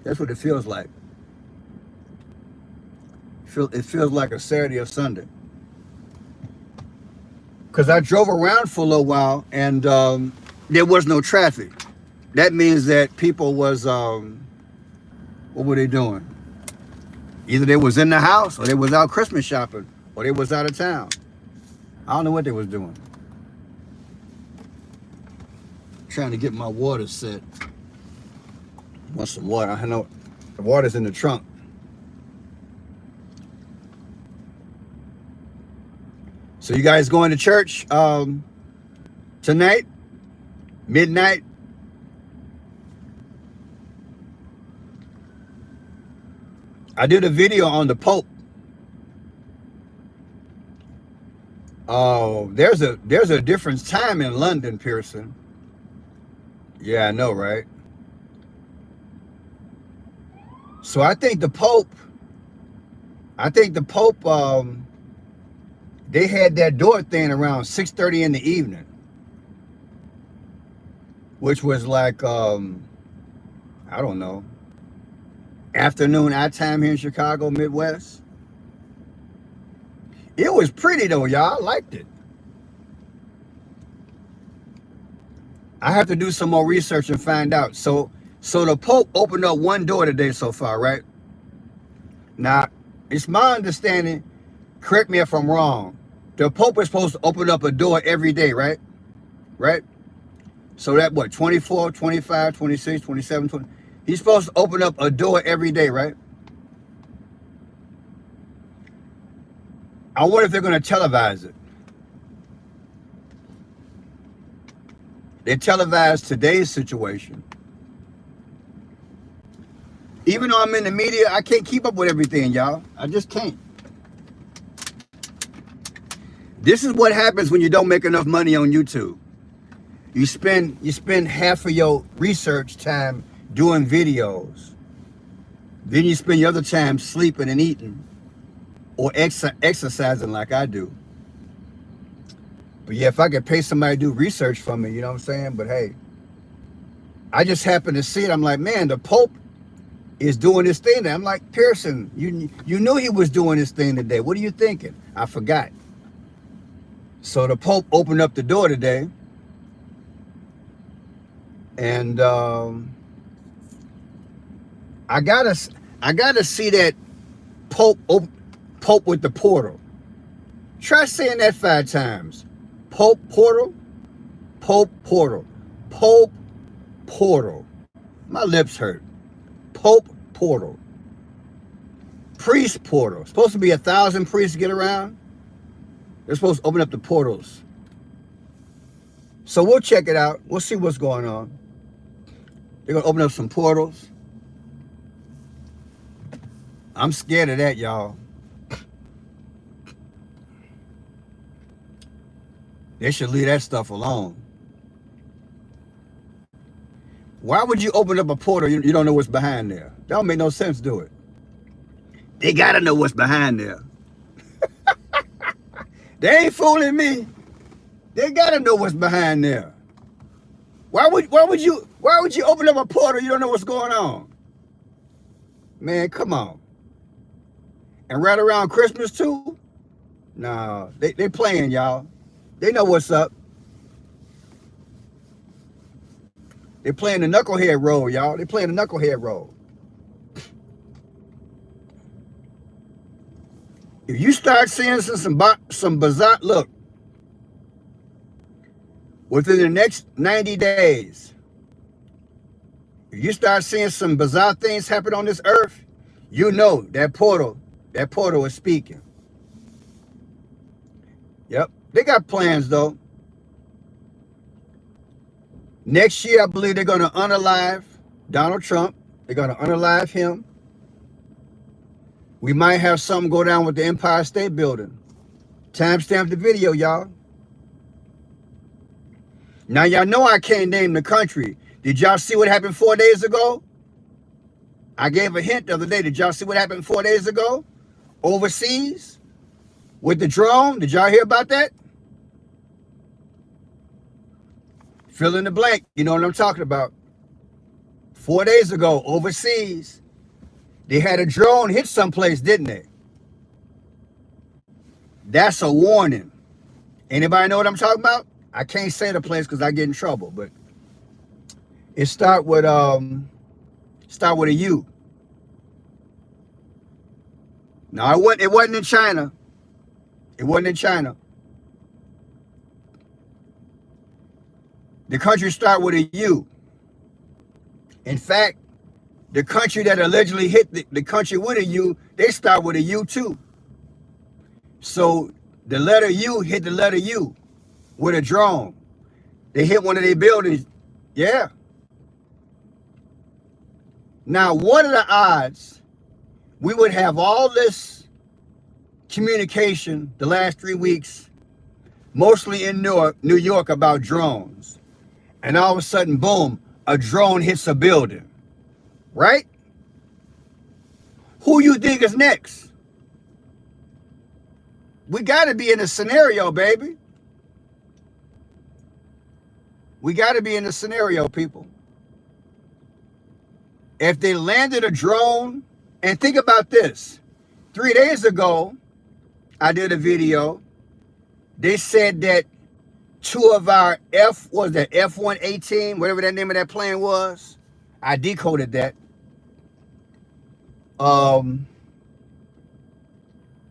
That's what it feels like. It feels like a Saturday or Sunday. Because I drove around for a little while, and there was no traffic. That means that people was, what were they doing? Either they was in the house, or they was out Christmas shopping, or they was out of town. I don't know what they was doing. Trying to get my water set. Want some water? I know the water's in the trunk. So you guys going to church tonight? Midnight? I did a video on the Pope. Oh, there's a different time in London, Pearson. Yeah, I know, right? So I think the Pope, they had that door thing around 6:30 in the evening, which was like I don't know, afternoon our time here in Chicago, Midwest. It was pretty though, y'all. I liked it. I have to do some more research and find out. So the Pope opened up one door today so far, right? Now, it's my understanding, correct me if I'm wrong, the Pope is supposed to open up a door every day, right? Right? So that what, 24, 25, 26, 27, 20. He's supposed to open up a door every day, right? I wonder if they're going to televise it. They televised today's situation. Even though I'm in the media, I can't keep up with everything, y'all. I just can't. This is what happens when you don't make enough money on YouTube. You spend half of your research time doing videos. Then you spend your other time sleeping and eating or exercising like I do. But yeah, if I could pay somebody to do research for me, you know what I'm saying? But hey, I just happened to see it. I'm like, man, the Pope is doing this thing there. I'm like, Pearson, you knew he was doing this thing today. What are you thinking? I forgot. So the Pope opened up the door today. And I gotta see that Pope with the portal. Try saying that 5 times. Pope portal, Pope portal, Pope portal. My lips hurt. Pope portal, priest portal. Supposed to be 1,000 priests get around. They're supposed to open up the portals. So we'll check it out. We'll see what's going on. They're gonna open up some portals. I'm scared of that, y'all. They should leave that stuff alone. Why would you open up a portal you don't know what's behind there? That don't make no sense, do it? They gotta know what's behind there. They ain't fooling me. They gotta know what's behind there. Why would you open up a portal you don't know what's going on? Man, come on. And right around Christmas too? Nah, they playing, y'all. They know what's up. They playing the knucklehead role, y'all. They playing the knucklehead role. If you start seeing some bizarre, look, within the next 90 days, if you start seeing some bizarre things happen on this earth, you know that portal is speaking. Yep. They got plans though. Next year, I believe they're going to unalive Donald Trump. They're going to unalive him. We might have something go down with the Empire State Building. Timestamp the video, y'all. Now, y'all know I can't name the country. Did y'all see what happened 4 days ago? I gave a hint the other day. Did y'all see what happened 4 days ago? Overseas? With the drone? Did y'all hear about that? Fill in the blank. You know what I'm talking about. 4 days ago, overseas, they had a drone hit someplace, didn't they? That's a warning. Anybody know what I'm talking about? I can't say the place because I get in trouble, but it start with a U. No, it wasn't in China. It wasn't in China. The country start with a U. In fact, the country that allegedly hit the country with a U, they start with a U too. So the letter U hit the letter U with a drone. They hit one of their buildings. Yeah. Now, what are the odds we would have all this communication the last 3 weeks mostly in New York about drones. And all of a sudden, boom, a drone hits a building, right? Who you think is next? We got to be in a scenario, baby. We got to be in a scenario, people. If they landed a drone, and think about this. 3 days ago, I did a video. They said that two of our F-118, whatever that name of that plane was, I decoded that.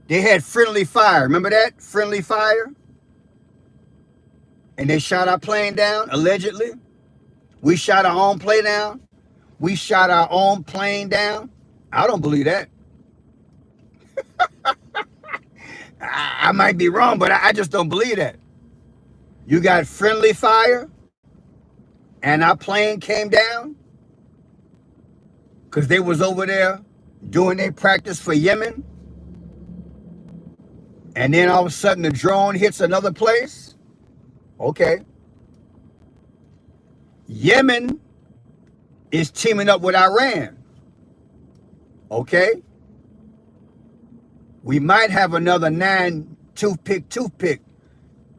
They had friendly fire. Remember that? Friendly fire? And they shot our plane down, allegedly. We shot our own plane down. We shot our own plane down. I don't believe that. I might be wrong, but I just don't believe that. You got friendly fire, and our plane came down because they was over there doing their practice for Yemen. And then all of a sudden the drone hits another place. Okay. Yemen is teaming up with Iran. Okay. We might have another 9 toothpick,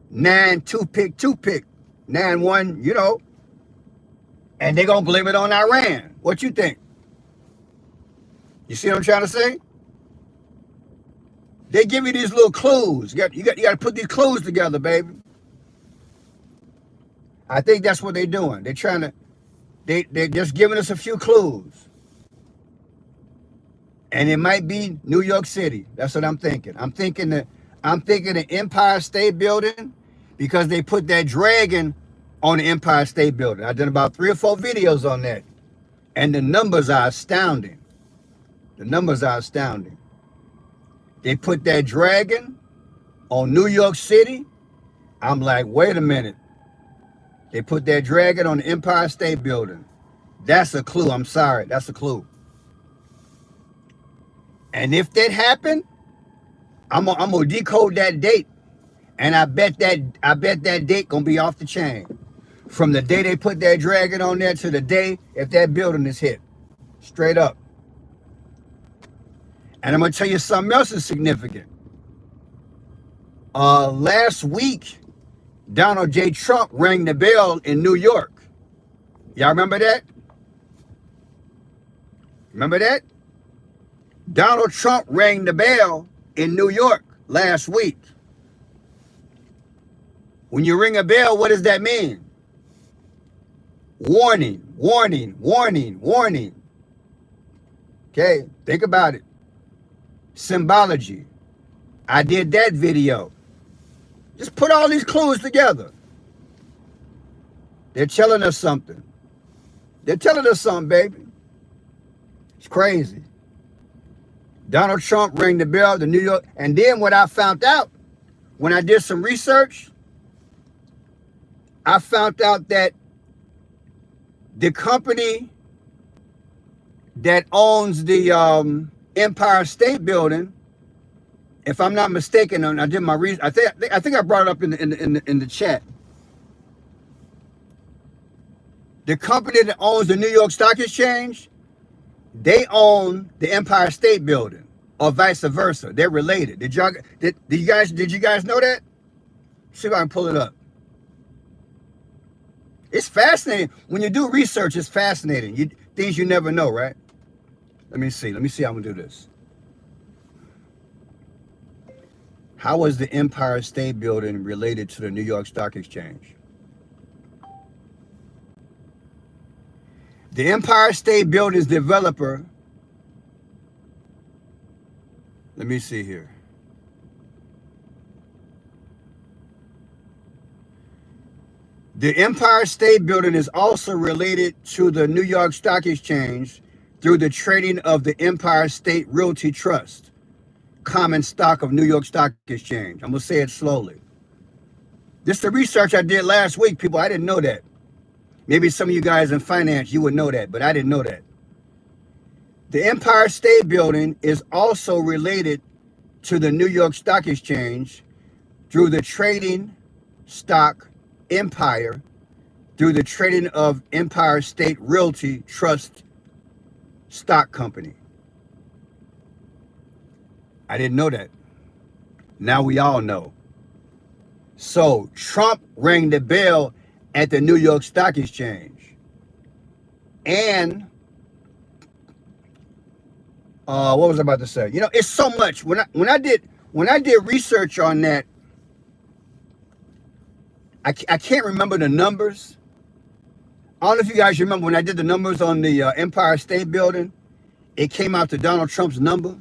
9 toothpick, 9-1, you know. And they're going to blame it on Iran. What you think? You see what I'm trying to say? They give you these little clues. You got to put these clues together, baby. I think that's what they're doing. They're trying to, they're just giving us a few clues. And it might be New York City. That's what I'm thinking. I'm thinking the Empire State Building, because they put that dragon on the Empire State Building. I've done about 3 or 4 videos on that. And the numbers are astounding. The numbers are astounding. They put that dragon on New York City. I'm like, wait a minute. They put that dragon on the Empire State Building. That's a clue. I'm sorry. That's a clue. And if that happened, I'm gonna decode that date. And I bet that date gonna be off the chain. From the day they put that dragon on there to the day if that building is hit. Straight up. And I'm gonna tell you something else is significant. Last week, Donald J. Trump rang the bell in New York. Y'all remember that? Remember that? Donald Trump rang the bell in New York last week. When you ring a bell, what does that mean? Warning, warning, warning, warning. Okay, think about it. Symbology. I did that video. Just put all these clues together. They're telling us something. They're telling us something, baby. It's crazy. Donald Trump rang the bell to New York. And then what I found out, when I did some research, I found out that the company that owns the Empire State Building, if I'm not mistaken, and I did my research, I think I brought it up in the chat. The company that owns the New York Stock Exchange, they own the Empire State Building, or vice versa. They're related. Did you guys know that? See if I can pull it up. It's fascinating. When you do research, it's fascinating. Things you never know, right? Let me see. Let me see how I'm gonna do this. How is the Empire State Building related to the New York Stock Exchange? The Empire State Building's developer, let me see here. The Empire State Building is also related to the New York Stock Exchange through the trading of the Empire State Realty Trust, common stock of New York Stock Exchange. I'm going to say it slowly. This is the research I did last week, people. I didn't know that. Maybe some of you guys in finance, you would know that, but I didn't know that. The Empire State Building is also related to the New York Stock Exchange through the trading stock empire through the trading of Empire State Realty Trust stock company. I didn't know that. Now we all know. So Trump rang the bell at the New York Stock Exchange. And what was I about to say? You know, it's so much. When I did research on that, I can't remember the numbers. I don't know if you guys remember when I did the numbers on the Empire State Building. It came out to Donald Trump's number.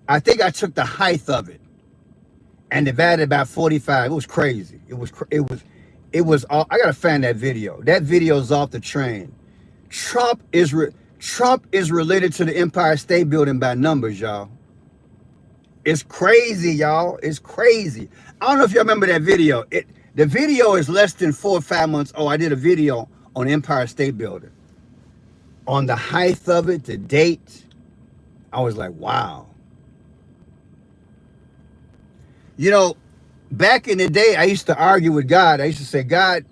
I think I took the height of it and divided by 45. It was crazy. It was all, I gotta find that video. That video's off the train. Trump is related to the Empire State Building by numbers, y'all. It's crazy, y'all. It's crazy. I don't know if y'all remember that video. The video is less than 4 or 5 months old. I did a video on Empire State Building. On the height of it, the date. I was like, wow. You know, back in the day, I used to argue with God. I used to say, God,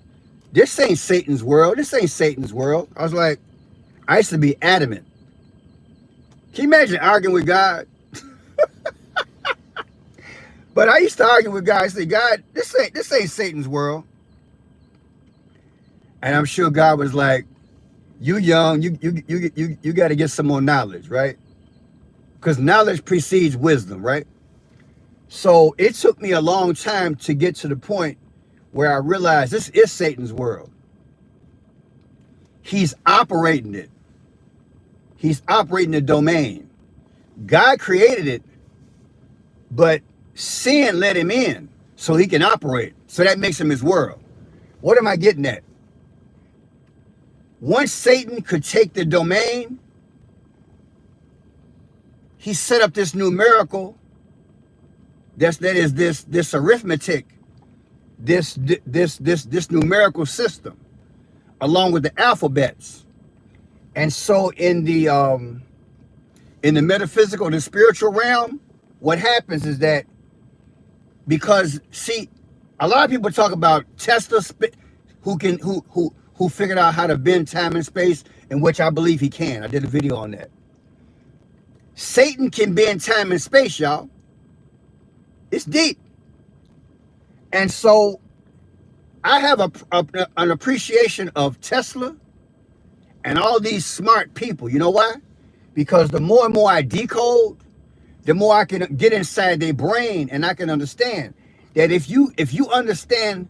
this ain't Satan's world. This ain't Satan's world. I was like, I used to be adamant. Can you imagine arguing with God? But I used to argue with God. I say, God, this ain't Satan's world. And I'm sure God was like, you young, you got to get some more knowledge, right? Because knowledge precedes wisdom, right? So it took me a long time to get to the point where I realized this is Satan's world. He's operating it. He's operating the domain. God created it, but sin let him in so he can operate. So that makes him his world. What am I getting at? Once Satan could take the domain, he set up this numerical, this arithmetic, this numerical system, along with the alphabets. And so in the metaphysical, the spiritual realm, what happens is that, because see, a lot of people talk about Tesla, who figured out how to bend time and space, in which I believe he can. I did a video on that. Satan can bend time and space, y'all. It's deep. And so I have an appreciation of Tesla and all these smart people. You know why? Because the more and more I decode, the more I can get inside their brain, and I can understand that if you understand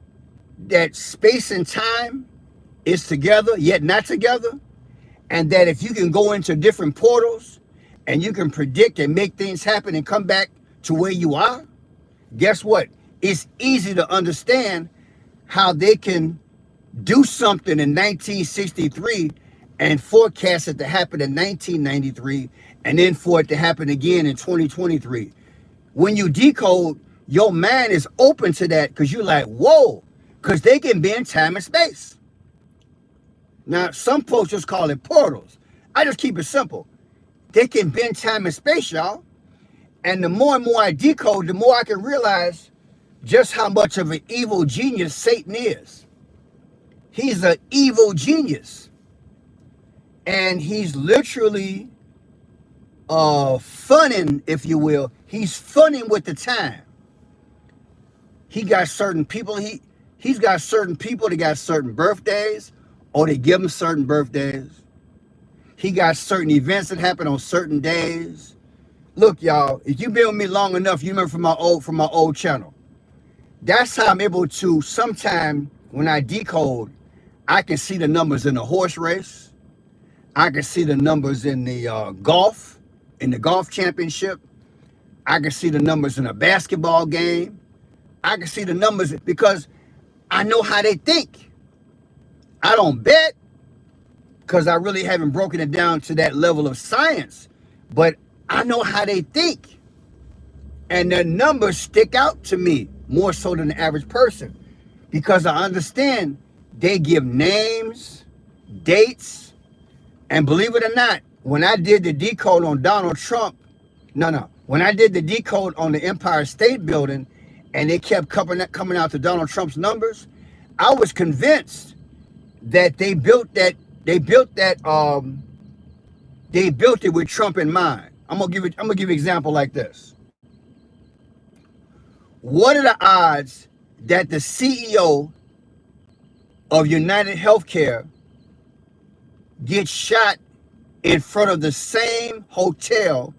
that space and time is together yet not together, and that if you can go into different portals and you can predict and make things happen and come back to where you are, guess what? It's easy to understand how they can do something in 1963 and forecast it to happen in 1993, and then for it to happen again in 2023. When you decode, your mind is open to that because you're like, whoa, because they can bend time and space. Now, some folks just call it portals. I just keep it simple. They can bend time and space, y'all. And the more and more I decode, the more I can realize just how much of an evil genius Satan is. He's an evil genius. And he's literally funning, if you will. He's funning with the time. He got certain people, he's got certain people that got certain birthdays, or they give him certain birthdays. He got certain events that happen on certain days. Look, y'all, if you've been with me long enough, you remember from my old channel. That's how I'm able to, sometime when I decode, I can see the numbers in the horse race. I can see the numbers in the golf championship. I can see the numbers in a basketball game. I can see the numbers because I know how they think. I don't bet because I really haven't broken it down to that level of science, but I know how they think. And the numbers stick out to me more so than the average person because I understand they give names, dates, and believe it or not, when I did the decode on Donald Trump, when I did the decode on the Empire State Building, and they kept coming out to Donald Trump's numbers, I was convinced that they built it with Trump in mind. I'm gonna give you an example like this. What are the odds that the CEO of United Healthcare gets shot in front of the same hotel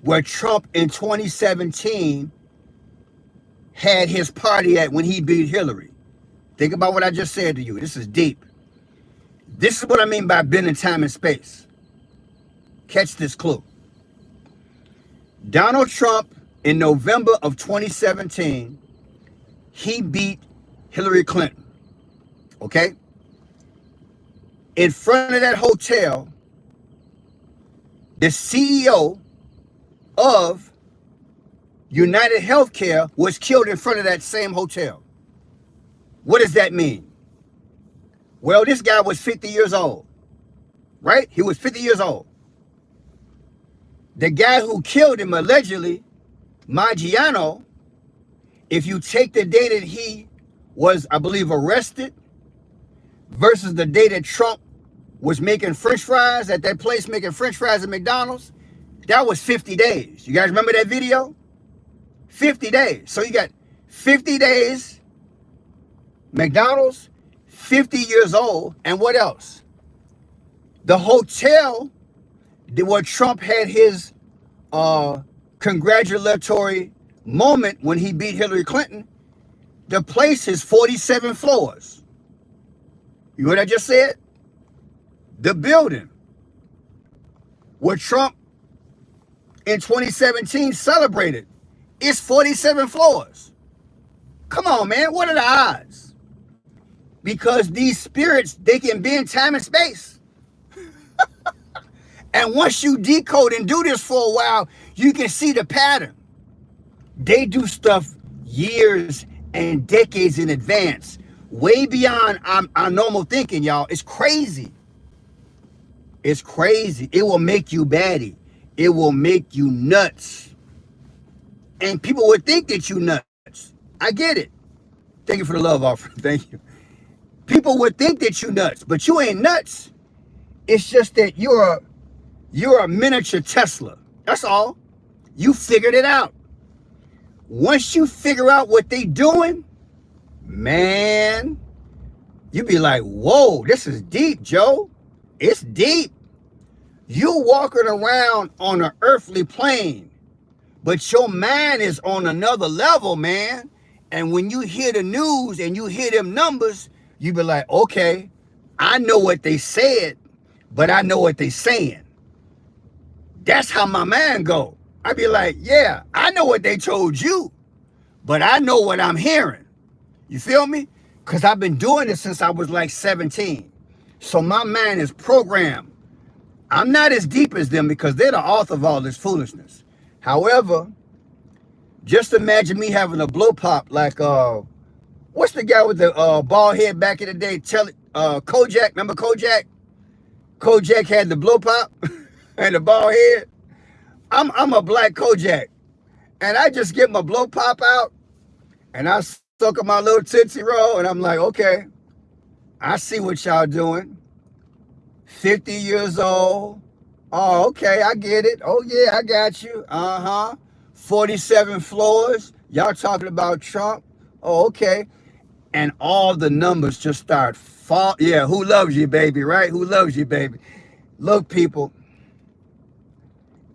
where Trump in 2017 had his party at when he beat Hillary? Think about what I just said to you. This is deep. This is what I mean by bending time and space. Catch this clue. Donald Trump, in November of 2017, he beat Hillary Clinton. Okay? In front of that hotel, the CEO of United Healthcare was killed in front of that same hotel. What does that mean? Well, this guy was 50 years old, right? He was 50 years old. The guy who killed him, allegedly, Maggiano, if you take the day that he was, I believe, arrested versus the day that Trump was making French fries at that place, making French fries at McDonald's, that was 50 days. You guys remember that video? 50 days. So you got 50 days, McDonald's, 50 years old, and what else? The hotel where Trump had his congratulatory moment when he beat Hillary Clinton, the place is 47 floors. You heard what I just said? The building where Trump in 2017 celebrated is 47 floors. Come on, man. What are the odds? Because these spirits, they can bend time and space. And once you decode and do this for a while, you can see the pattern. They do stuff years and decades in advance, way beyond our normal thinking, y'all. It's crazy. It's crazy. It will make you batty. It will make you nuts. And people would think that you nuts. I get it. Thank you for the love offering. Thank you. People would think that you nuts, but you ain't nuts. It's just that you're a miniature Tesla. That's all. You figured it out. Once you figure out what they doing, man, you be like, whoa, this is deep, Joe. It's deep. You walking around on an earthly plane, but your mind is on another level, man. And when you hear the news and you hear them numbers, you be like, okay, I know what they said, but I know what they saying. That's how my mind go. I be like, yeah, I know what they told you, but I know what I'm hearing. You feel me? Because I've been doing this since I was like 17. So my mind is programmed. I'm not as deep as them because they're the author of all this foolishness. However, just imagine me having a blow pop like, what's the guy with the bald head back in the day? Kojak, remember Kojak? Kojak had the blow pop and the bald head. I'm a black Kojak. And I just get my blow pop out and I suck on my little Tootsie Roll and I'm like, okay, I see what y'all doing. 50 years old. Oh, okay, I get it. Oh, yeah, I got you. 47 floors. Y'all talking about Trump. Oh, okay. And all the numbers just start fall. Yeah, who loves you, baby, right? Who loves you, baby? Look, people,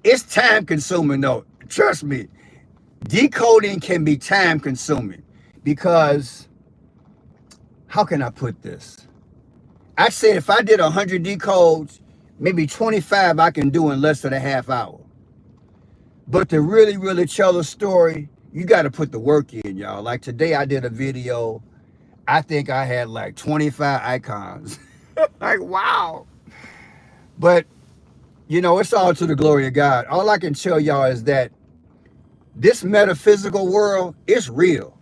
it's time consuming, though. Trust me. Decoding can be time consuming because, how can I put this? I said if I did 100 decodes, maybe 25 I can do in less than a half hour. But to really, really tell a story, you got to put the work in, y'all. Like today I did a video. I think I had like 25 icons. Like, wow. But, you know, it's all to the glory of God. All I can tell y'all is that this metaphysical world is real.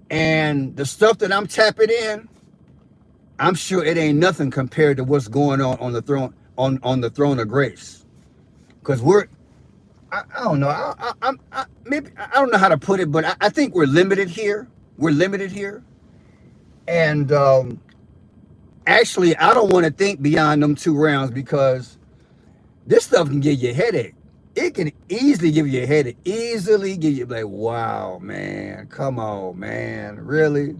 And the stuff that I'm tapping in, I'm sure it ain't nothing compared to what's going on the throne, on the throne of grace. Because I don't know. maybe I don't know how to put it, but I think we're limited here. We're limited here, and actually, I don't want to think beyond them 2 rounds because this stuff can give you a headache. It can easily give you a headache. Easily give you like, wow, man, come on, man, really.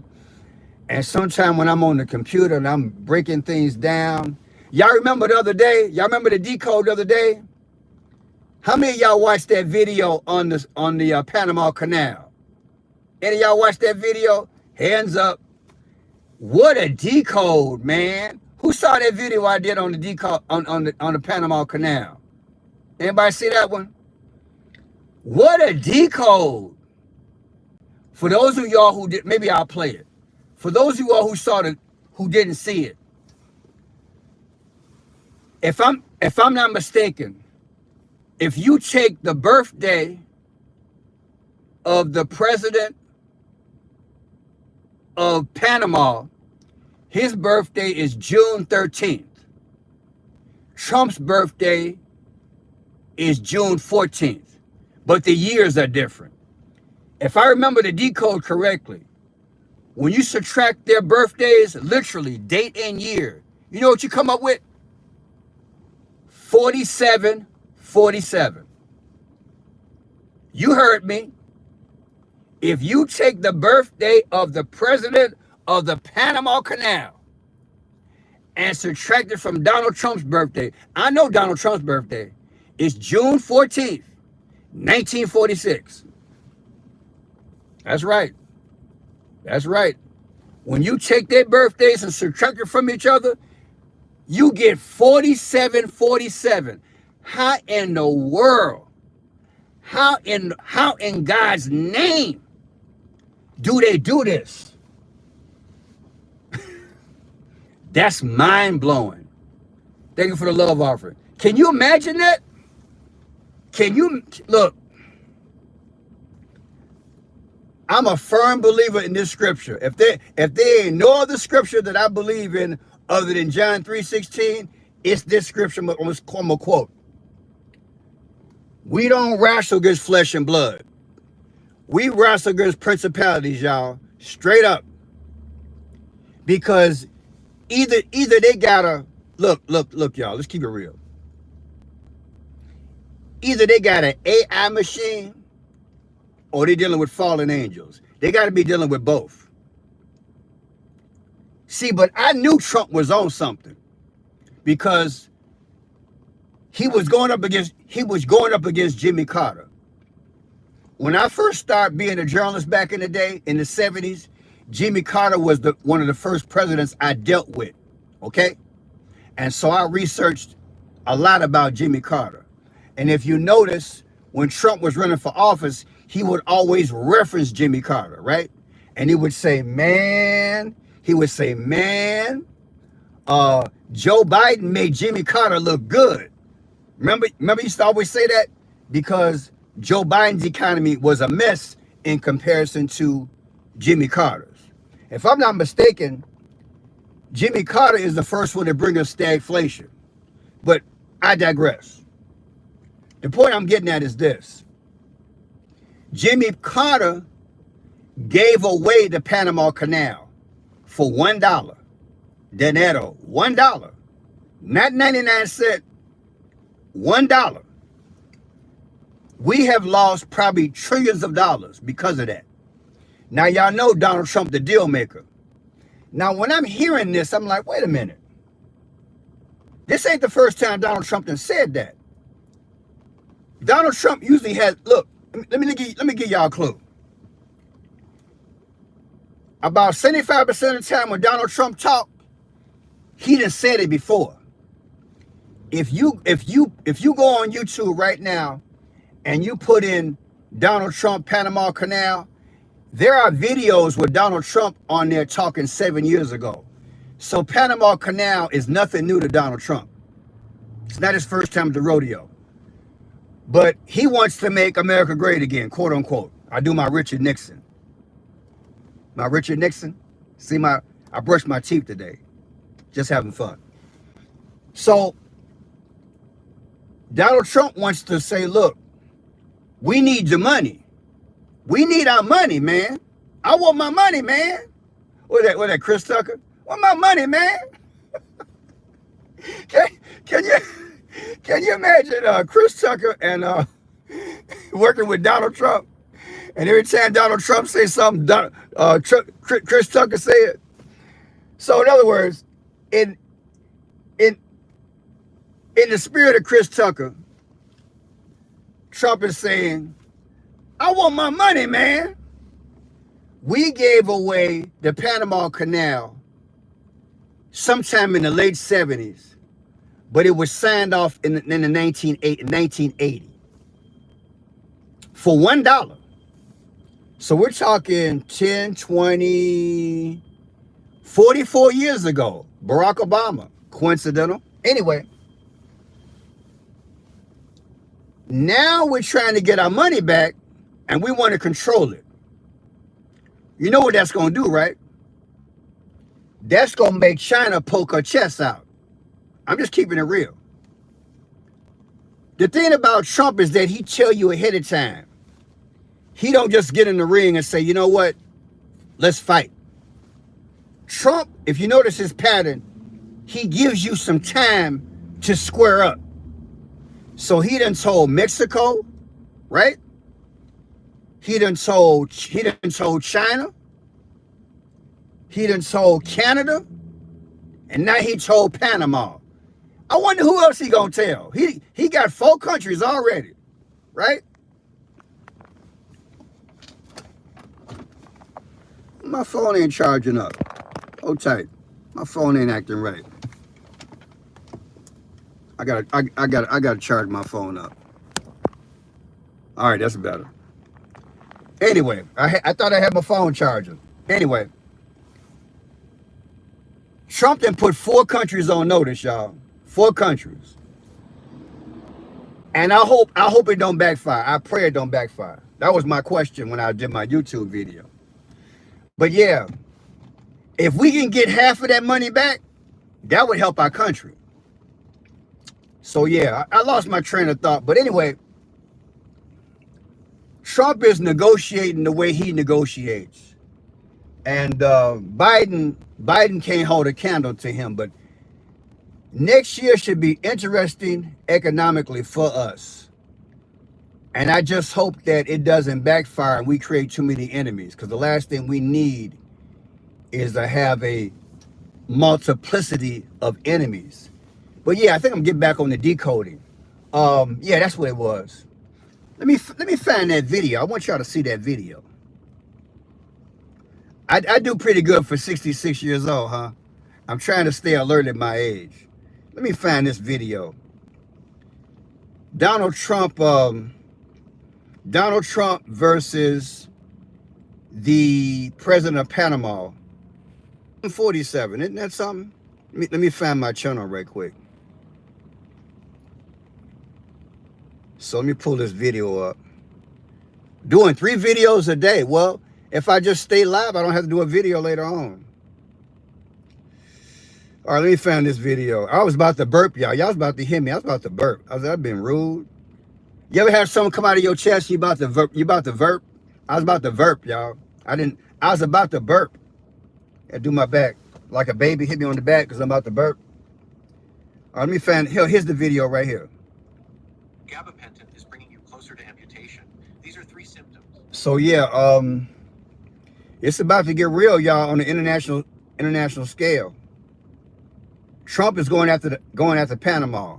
And sometimes when I'm on the computer and I'm breaking things down, y'all remember the other day? Y'all remember the decode the other day? How many of y'all watched that video on the Panama Canal? Any of y'all watched that video? Hands up. What a decode, man. Who saw that video I did on the decode on the Panama Canal? Anybody see that one? What a decode. For those of y'all who did, maybe I'll play it. For those of y'all who saw it, who didn't see it. If I'm not mistaken, if you take the birthday of the president of Panama, his birthday is June 13th. Trump's birthday is June 14th, but the years are different. If I remember the decode correctly, when you subtract their birthdays, literally date and year, you know what you come up with? 4747. You heard me. If you take the birthday of the president of the Panama Canal and subtract it from Donald Trump's birthday, I know Donald Trump's birthday is June 14th, 1946. That's right. That's right. When you take their birthdays and subtract it from each other, you get 4747. How in the world? How in God's name do they do this? That's mind-blowing. Thank you for the love offering. Can you imagine that? Can you look? I'm a firm believer in this scripture. If there ain't no other scripture that I believe in other than John 3:16, it's this scripture I'm gonna quote. We don't wrestle against flesh and blood. We wrestle against principalities, y'all. Straight up. Because either they gotta look, y'all. Let's keep it real. Either they got an AI machine or they're dealing with fallen angels. They got to be dealing with both. See, but I knew Trump was on something because he was going up against Jimmy Carter. When I first started being a journalist back in the day, in the 70s, Jimmy Carter was one of the first presidents I dealt with, okay? And so I researched a lot about Jimmy Carter. And if you notice, when Trump was running for office, he would always reference Jimmy Carter, right? And he would say, man, Joe Biden made Jimmy Carter look good. Remember he used to always say that? Because Joe Biden's economy was a mess in comparison to Jimmy Carter's. If I'm not mistaken, Jimmy Carter is the first one to bring us stagflation. But I digress. The point I'm getting at is this. Jimmy Carter gave away the Panama Canal for $1. Dinero, $1. Not 99 cents, $1. We have lost probably trillions of dollars because of that. Now, y'all know Donald Trump, the deal maker. Now, when I'm hearing this, I'm like, wait a minute. This ain't the first time Donald Trump done said that. Donald Trump usually has, look, let me give y'all a clue. About 75% of the time when Donald Trump talked, he done said it before. If you go on YouTube right now and you put in Donald Trump Panama Canal, there are videos with Donald Trump on there talking 7 years ago. So Panama Canal is nothing new to Donald Trump. It's not his first time at the rodeo. But he wants to make America great again, quote unquote. I do my Richard Nixon. My Richard Nixon. See, I brushed my teeth today. Just having fun. So Donald Trump wants to say, look, we need your money. We need our money, man. I want my money, man. What that Chris Tucker? Want my money, man. Can, can you can you imagine Chris Tucker and working with Donald Trump? And every time Donald Trump say something, Chris Tucker say it. So in other words, in in in the spirit of Chris Tucker, Trump is saying, I want my money, man. We gave away the Panama Canal sometime in the late 70s, but it was signed off in the 1980 for $1. So we're talking 10, 20, 44 years ago. Barack Obama. Coincidental? Anyway, now we're trying to get our money back and we want to control it. You know what that's going to do, right? That's going to make China poke her chest out. I'm just keeping it real. The thing about Trump is that he tell you ahead of time. He don't just get in the ring and say, you know what, let's fight. Trump, if you notice his pattern, he gives you some time to square up. So he done told Mexico, right? He done told China. He done told Canada. And now he told Panama. I wonder who else he gonna tell. He got 4 countries already, right? My phone ain't charging up. Hold tight. My phone ain't acting right. I gotta charge my phone up. All right, that's better. Anyway, I thought I had my phone charging. Anyway, Trump then put 4 countries on notice, y'all. 4 countries. And I hope it don't backfire. I pray it don't backfire. That was my question when I did my YouTube video. But yeah, if we can get half of that money back, that would help our country. So yeah, I lost my train of thought. But anyway, Trump is negotiating the way he negotiates. And Biden can't hold a candle to him. But next year should be interesting economically for us. And I just hope that it doesn't backfire and we create too many enemies. Because the last thing we need is to have a multiplicity of enemies. But yeah, I think I'm getting back on the decoding. Yeah, that's what it was. Let me find that video. I want y'all to see that video. I do pretty good for 66 years old, huh? I'm trying to stay alert at my age. Let me find this video. Donald Trump versus the president of Panama. 47, isn't that something? Let me find my channel right quick. So let me pull this video up. Doing 3 videos a day. Well, if I just stay live, I don't have to do a video later on. All right, let me find this video. I was about to burp, y'all. Y'all was about to hear me. I was about to burp. I've been rude. You ever have something come out of your chest? You about to burp? I was about to burp, y'all. I was about to burp. I do my back like a baby. Hit me on the back because I'm about to burp. All right, let me find. Here's the video right here. Gabapentin is bringing you closer to amputation. These are 3 symptoms. So yeah, it's about to get real, y'all, on the international scale. Trump is going after Panama.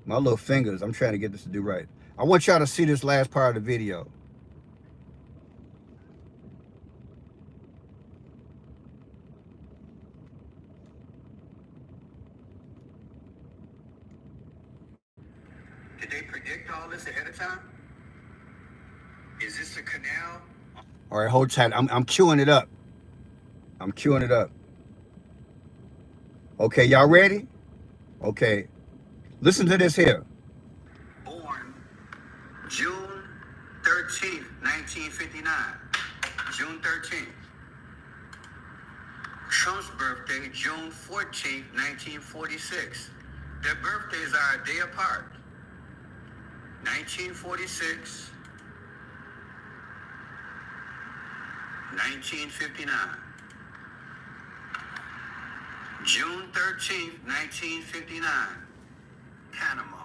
My little fingers. I'm trying to get this to do right. I want y'all to see this last part of the video. Did they predict all this ahead of time? Is this a canal? All right, hold tight. I'm queuing it up. I'm queuing it up. Okay, y'all ready? Okay. Listen to this here. Born June 13th, 1959. June 13th. Trump's birthday, June 14th, 1946. Their birthdays are a day apart. 1946 1959. June 13th, 1959. Panama.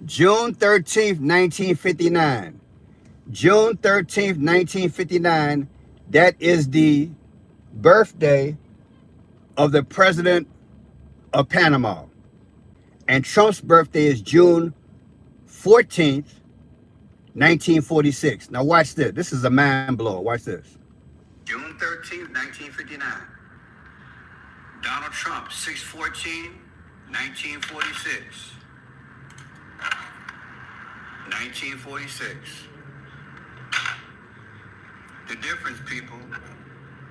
June 13th, 1959. June 13th, 1959. That is the birthday of the president of Panama. And Trump's birthday is June 14th, 1946. Now watch this. This is a mind blower. Watch this. June 13th, 1959. Donald Trump, 6/14, 1946. 1946. The difference, people,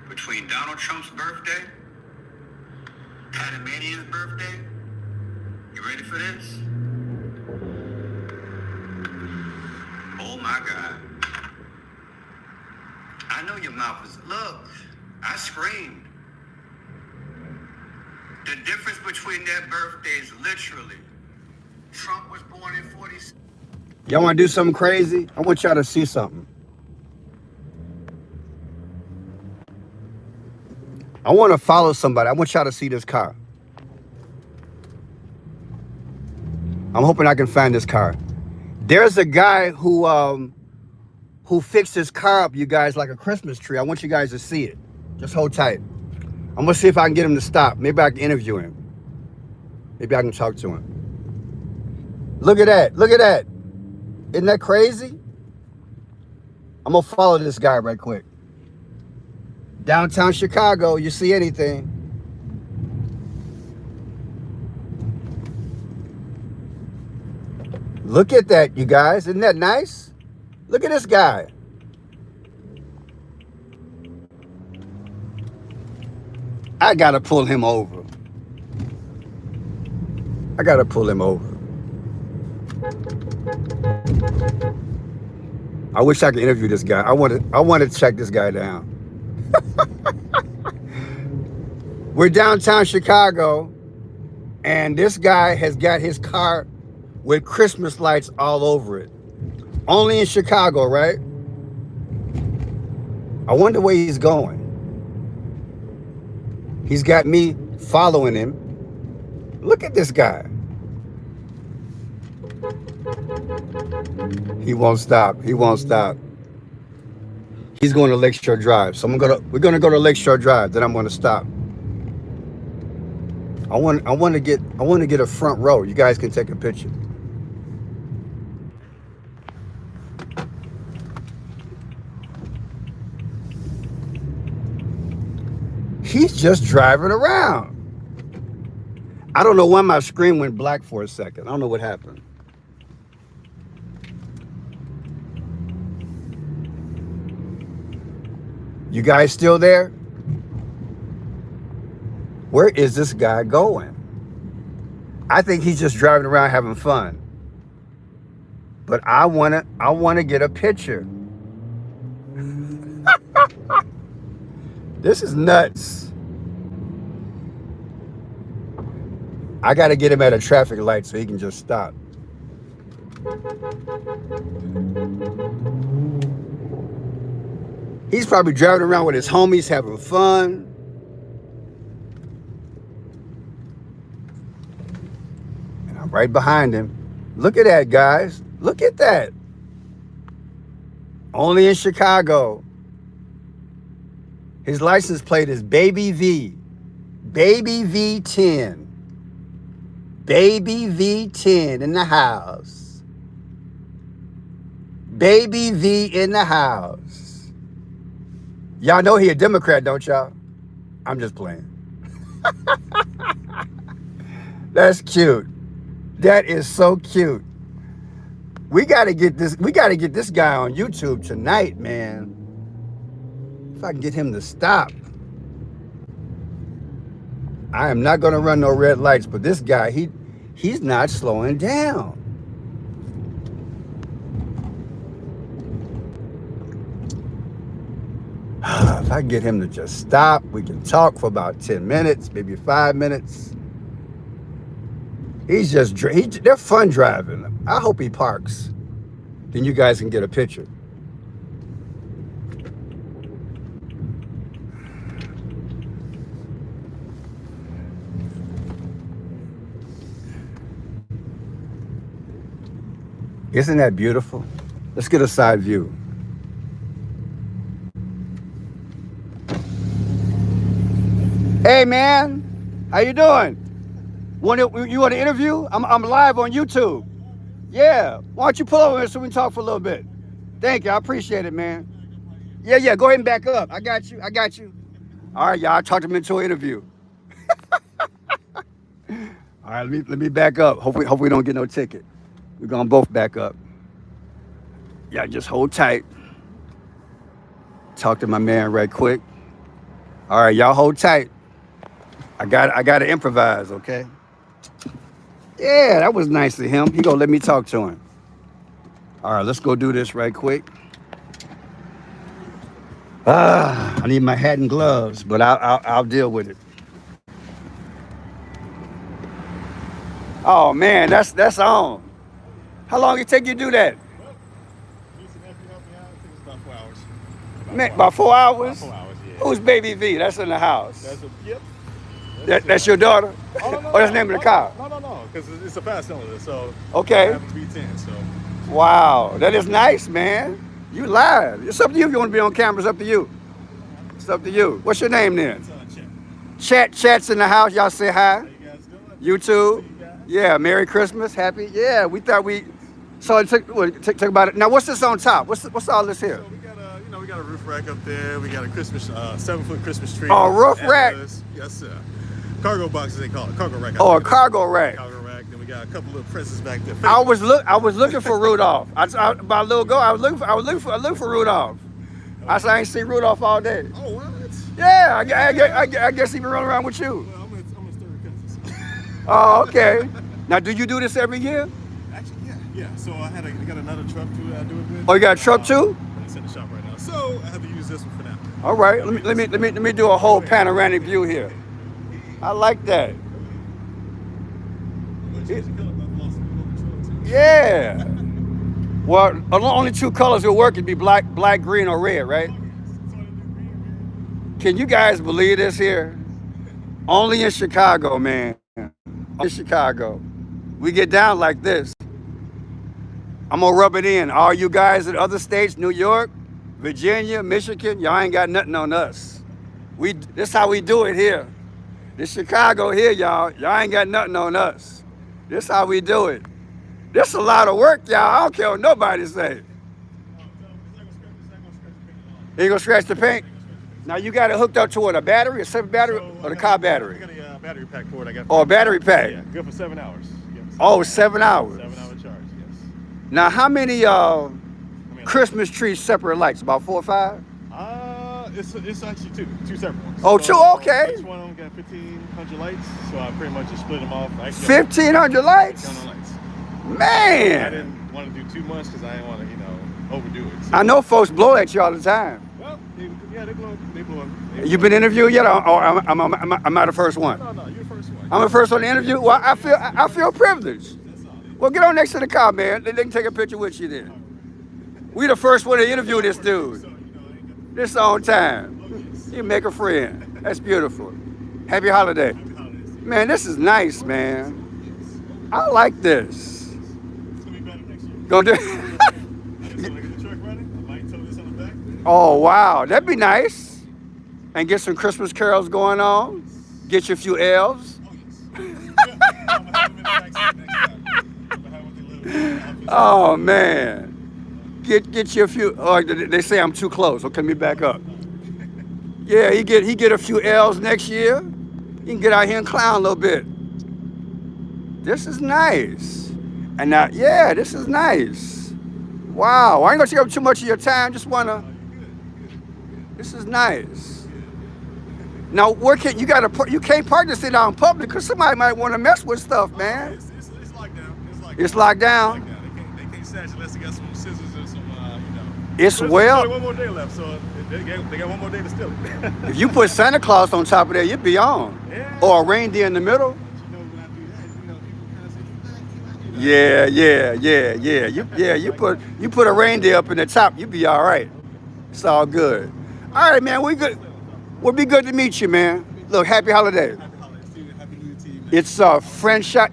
between Donald Trump's birthday, Panamanian's birthday, you ready for this? Oh my God. I know your mouth is, look, I screamed. The difference between their birthdays, literally. Trump was born in 46. Y'all want to do something crazy? I want y'all to see something. I want to follow somebody. I want y'all to see this car. I'm hoping I can find this car. There's a guy who fixed his car up, you guys, like a Christmas tree. I want you guys to see it. Just hold tight. I'm going to see if I can get him to stop. Maybe I can interview him. Maybe I can talk to him. Look at that. Look at that. Isn't that crazy? I'm going to follow this guy right quick. Downtown Chicago, you see anything? Look at that, you guys. Isn't that nice? Look at this guy. I gotta pull him over. I gotta pull him over. I wish I could interview this guy. I want to check this guy down. We're downtown Chicago, and this guy has got his car with Christmas lights all over it. Only in Chicago, right? I wonder where he's going. He's got me following him. Look at this guy. He won't stop. He won't stop. He's going to Lakeshore Drive. So we're gonna go to Lakeshore Drive. Then I'm going to stop. I want to get a front row. You guys can take a picture. He's just driving around. I don't know why my screen went black for a second. I don't know what happened. You guys still there? Where is this guy going? I think he's just driving around having fun. But I wanna get a picture. This is nuts. I gotta get him at a traffic light so he can just stop. He's probably driving around with his homies having fun. And I'm right behind him. Look at that, guys. Look at that. Only in Chicago. His license plate is Baby V. Baby V10. Baby V10 in the house. Baby V in the house. Y'all know he a Democrat, don't y'all? I'm just playing. That's cute. That is so cute. We gotta get this guy on YouTube tonight, man. If I can get him to stop. I am not gonna run no red lights, but this guy, he's not slowing down. If I get him to just stop, we can talk for about 10 minutes, maybe 5 minutes. They're fun driving. I hope he parks. Then you guys can get a picture. Isn't that beautiful? Let's get a side view. Hey man, how you doing? You want to interview? I'm live on YouTube. Yeah. Why don't you pull over here so we can talk for a little bit? Thank you. I appreciate it, man. Yeah. Go ahead and back up. I got you. All right, y'all. I talked him into an interview. All right, let me back up. Hopefully we don't get no ticket. We're gonna both back up. Yeah, just hold tight. Talk to my man right quick. All right, y'all hold tight. I gotta improvise, okay? Yeah, that was nice of him. He gonna let me talk to him. All right, let's go do this right quick. I need my hat and gloves, but I'll deal with it. Oh man, that's on. How long it take you to do that? Listen, if you help me out, it takes about 4 hours. Man, about 4 About hours? 4 hours, yeah. Who's Baby V? That's in the house. That's a, yep. That's your daughter? Oh, no, no, Oh, that's the no, name of the car? No, because it's a fast cylinder, so Okay. I have to be 10, so. Wow, that is nice, man. You live. It's up to you if you want to be on camera. It's up to you. It's up to you. What's your name then? Chat's in the house. Y'all say hi. How you guys doing? YouTube. Yeah, Merry Christmas. Happy. Yeah, we thought we. So it took about it. Now, what's this on top? What's all this here? So we got a roof rack up there. We got a Christmas 7-foot Christmas tree. Oh, roof rack. Yes, sir. Cargo boxes they call it. Cargo rack. Oh, a cargo rack. Cargo rack. Then we got a couple little presents back there. I was looking for Rudolph. About a little ago, I was looking for Rudolph. I ain't seen Rudolph all day. Oh, what? Yeah, I guess he been running around with you. Well, I'm his third cousin. So. Oh, okay. Now, do you do this every year? Actually, yeah. So I got another truck to do it with. Oh, you got a truck too? It's in the shop right now. So I have to use this one for now. All right. Let me do a whole panoramic view here. I like that. Yeah. Well, only two colors will work. It'd be black, green, or red, right? Can you guys believe this here? Only in Chicago, man. In Chicago. We get down like this. I'm gonna rub it in. All you guys in other states, New York, Virginia, Michigan, y'all ain't got nothing on us. This how we do it here. This Chicago here, y'all ain't got nothing on us. This how we do it. This a lot of work, y'all. I don't care what nobody say. Ain't gonna scratch the paint? Now you got it hooked up to what, a battery, a separate battery, or the car battery? I got a battery pack for it. Oh, a battery pack. Yeah, good for 7 hours. Oh, 7 hours. 7-hour charge, yes. Now, how many Christmas trees separate lights? About 4 or 5? It's actually two separate ones. Oh, so, two, okay. Each one of them got 1,500 lights, so I pretty much just split them off. 1,500 lights? 1,500 lights. Man! I didn't want to do too much because I didn't want to, overdo it. So. I know folks blow at you all the time. Well, they blow. You been interviewed yet, or am I the first one? No, you're the first one. I'm the first one to interview? Well, I feel privileged. Well, get on next to the car, man. They can take a picture with you then. We the first one to interview this dude. This on time. You make a friend. That's beautiful. Happy holiday. Man, this is nice, man. I like this. It's gonna be better next year. Gonna do. I just want to get the truck running. I might tow this on the back. Oh wow, that'd be nice. And get some Christmas carols going on. Get you a few elves. Oh man. Get you a few. Oh, they say I'm too close. Okay, let me back up. Yeah, he get a few L's next year. He can get out here and clown a little bit. This is nice. And now, yeah, this is nice. Wow, I ain't gonna take up too much of your time. Just wanna. This is nice. Now, where you can't park this thing out in public because somebody might want to mess with stuff, man. It's locked down. It's locked down. They can't snatch unless they got some scissors or some, It's There's well. only one more day left, so they got one more day to steal it. If you put Santa Claus on top of there, you'd be on. Yeah. Or a reindeer in the middle. When I do that, people kind of say, You put a reindeer up in the top, you be all right. It's all good. All right, man, we good. We'll be good to meet you, man. Look, happy holiday. Happy holidays to you. Happy New Year to you, man. It's French shot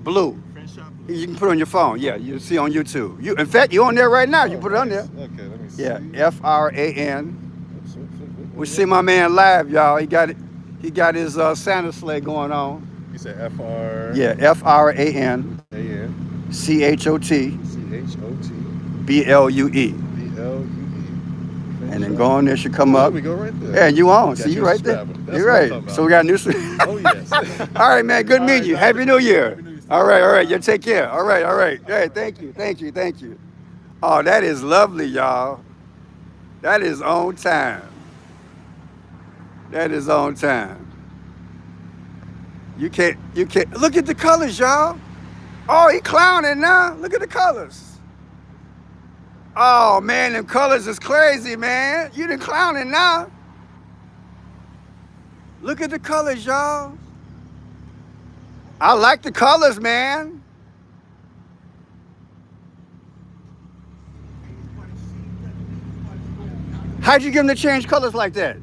blue. French shop You can put it on your phone. Yeah, you see on YouTube. In fact, you're on there right now. You Oh, put it on there. nice. Okay, let me see. Yeah, F-R-A-N. Oops, oops, oops, oops, We oops. see my man live, y'all. He got it. He got his Santa sleigh going on. You said F-R-A-N. Yeah, F-R-A-N C-H-O-T C-H-O-T B-L-U-E. B-L-U-E. And then go on there, should come Oh, up. there we go right there. Yeah, you on. Got See, you you a right there. subscriber. That's You're what I'm right. talking So we about. got a new. Oh, yes. All right, man. Good meeting you. Doc. Happy New Year. Happy New Year. All right. You take care. All right. Hey, thank you. Oh, that is lovely, y'all. That is on time. You can't. Look at the colors, y'all. Oh, he clowning now. Look at the colors. Oh, man, them colors is crazy, man. You done clowning now. Look at the colors, y'all. I like the colors, man. How'd you get him to change colors like that?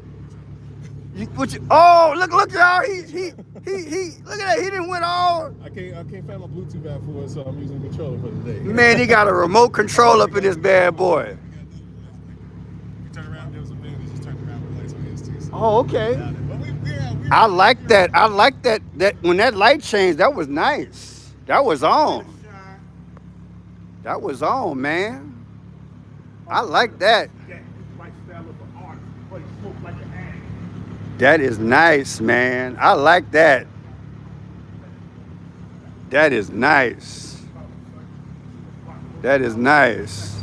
Oh, look, y'all. He, look at that. He didn't went all. I can't find my Bluetooth app for it, so I'm using the controller for today. Man, he got a remote control up in this bad boy. You turn around, there was a man that just turned around with lights on his too. So Oh, okay. but we I like that. That when that light changed, that was nice. That was on. That was on, man. I like that. That is nice, man. I like that. That is nice. That is nice.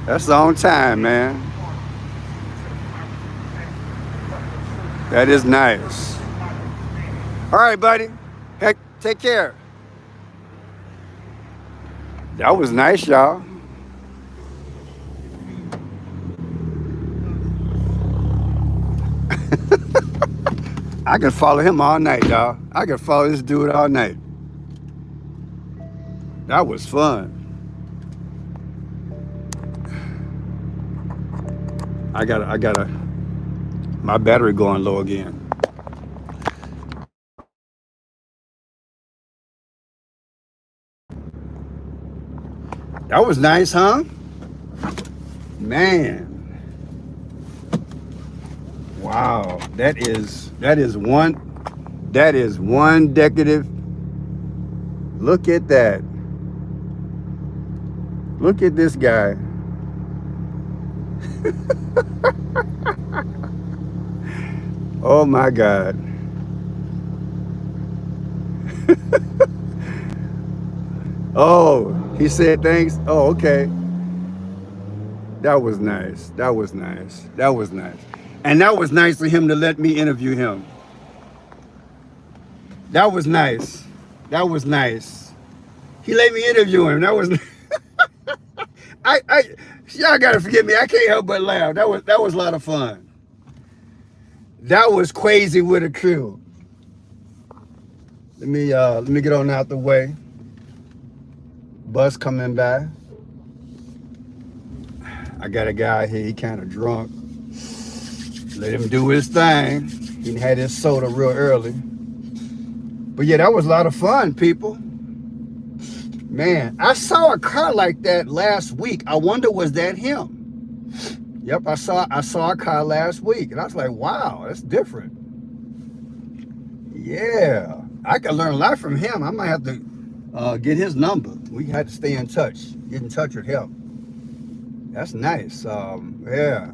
That's on time, man. That is nice. All right, buddy. Heck, take care. That was nice, y'all. I could follow him all night, y'all. I could follow this dude all night. That was fun. I gotta, my battery going low again. That was nice, huh? Man. Wow. That is one decorative. Look at that. Look at this guy. Oh my God. Oh, he said thanks. Oh, okay. That was nice. And that was nice for him to let me interview him. That was nice. He let me interview him. That was y'all gotta forgive me. I can't help but laugh. That was a lot of fun. That was crazy with a crew. Let me get on out the way. Bus coming by. I got a guy here, he kind of drunk. Let him do his thing. He had his soda real early. But yeah, that was a lot of fun, people. Man, I saw a car like that last week. I wonder, was that him? Yep, I saw a car last week. And I was like, wow, that's different. Yeah, I could learn a lot from him. I might have to get his number. We had to stay in touch, get in touch with him. That's nice. Yeah.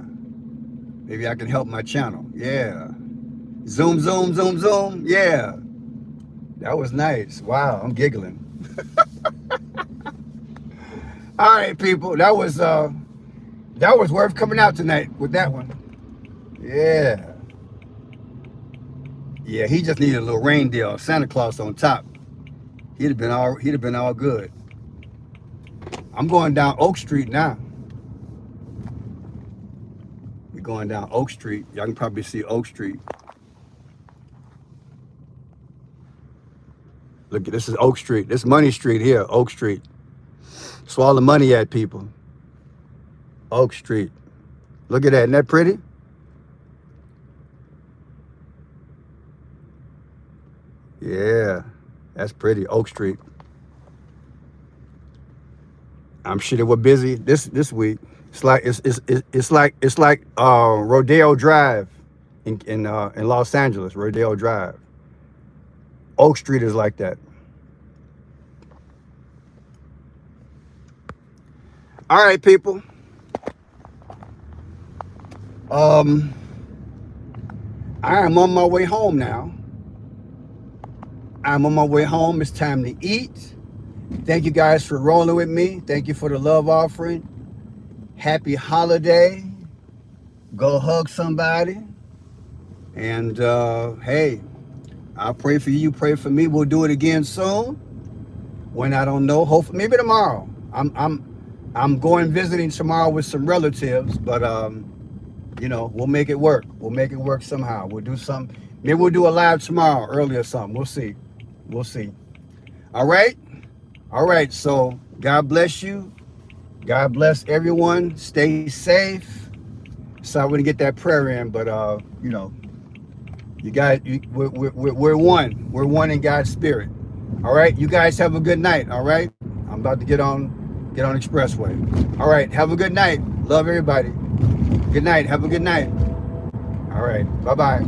Maybe I can help my channel. Yeah. Zoom. Yeah. That was nice. Wow, I'm giggling. All right, people. That was worth coming out tonight with that one. Yeah. Yeah, he just needed a little reindeer, Santa Claus on top. He'd have been all good. I'm going down Oak Street now. We're going down Oak Street. Y'all can probably see Oak Street. Look, this is Oak Street. This is Money Street here, Oak Street. That's where all the money at, people. Oak Street. Look at that. Isn't that pretty? Yeah, that's pretty. Oak Street. I'm sure they were busy this week. It's like Rodeo Drive in Los Angeles. Rodeo Drive. Oak Street is like that. All right, people. I am on my way home now. I'm on my way home. It's time to eat. Thank you guys for rolling with me. Thank you for the love offering. Happy holiday. Go hug somebody. And hey, I'll pray for you. Pray for me. We'll do it again soon. When I don't know. Hopefully, maybe tomorrow. I'm going visiting tomorrow with some relatives, but we'll make it work. We'll make it work somehow. We'll do something. Maybe we'll do a live tomorrow, early or something. We'll see. We'll see. All right. All right. So God bless you. God bless everyone. Stay safe. Sorry we didn't get that prayer in, but you guys, we're one. We're one in God's spirit. All right. You guys have a good night. All right. I'm about to get on expressway. All right. Have a good night. Love everybody. Good night. Have a good night. All right. Bye-bye.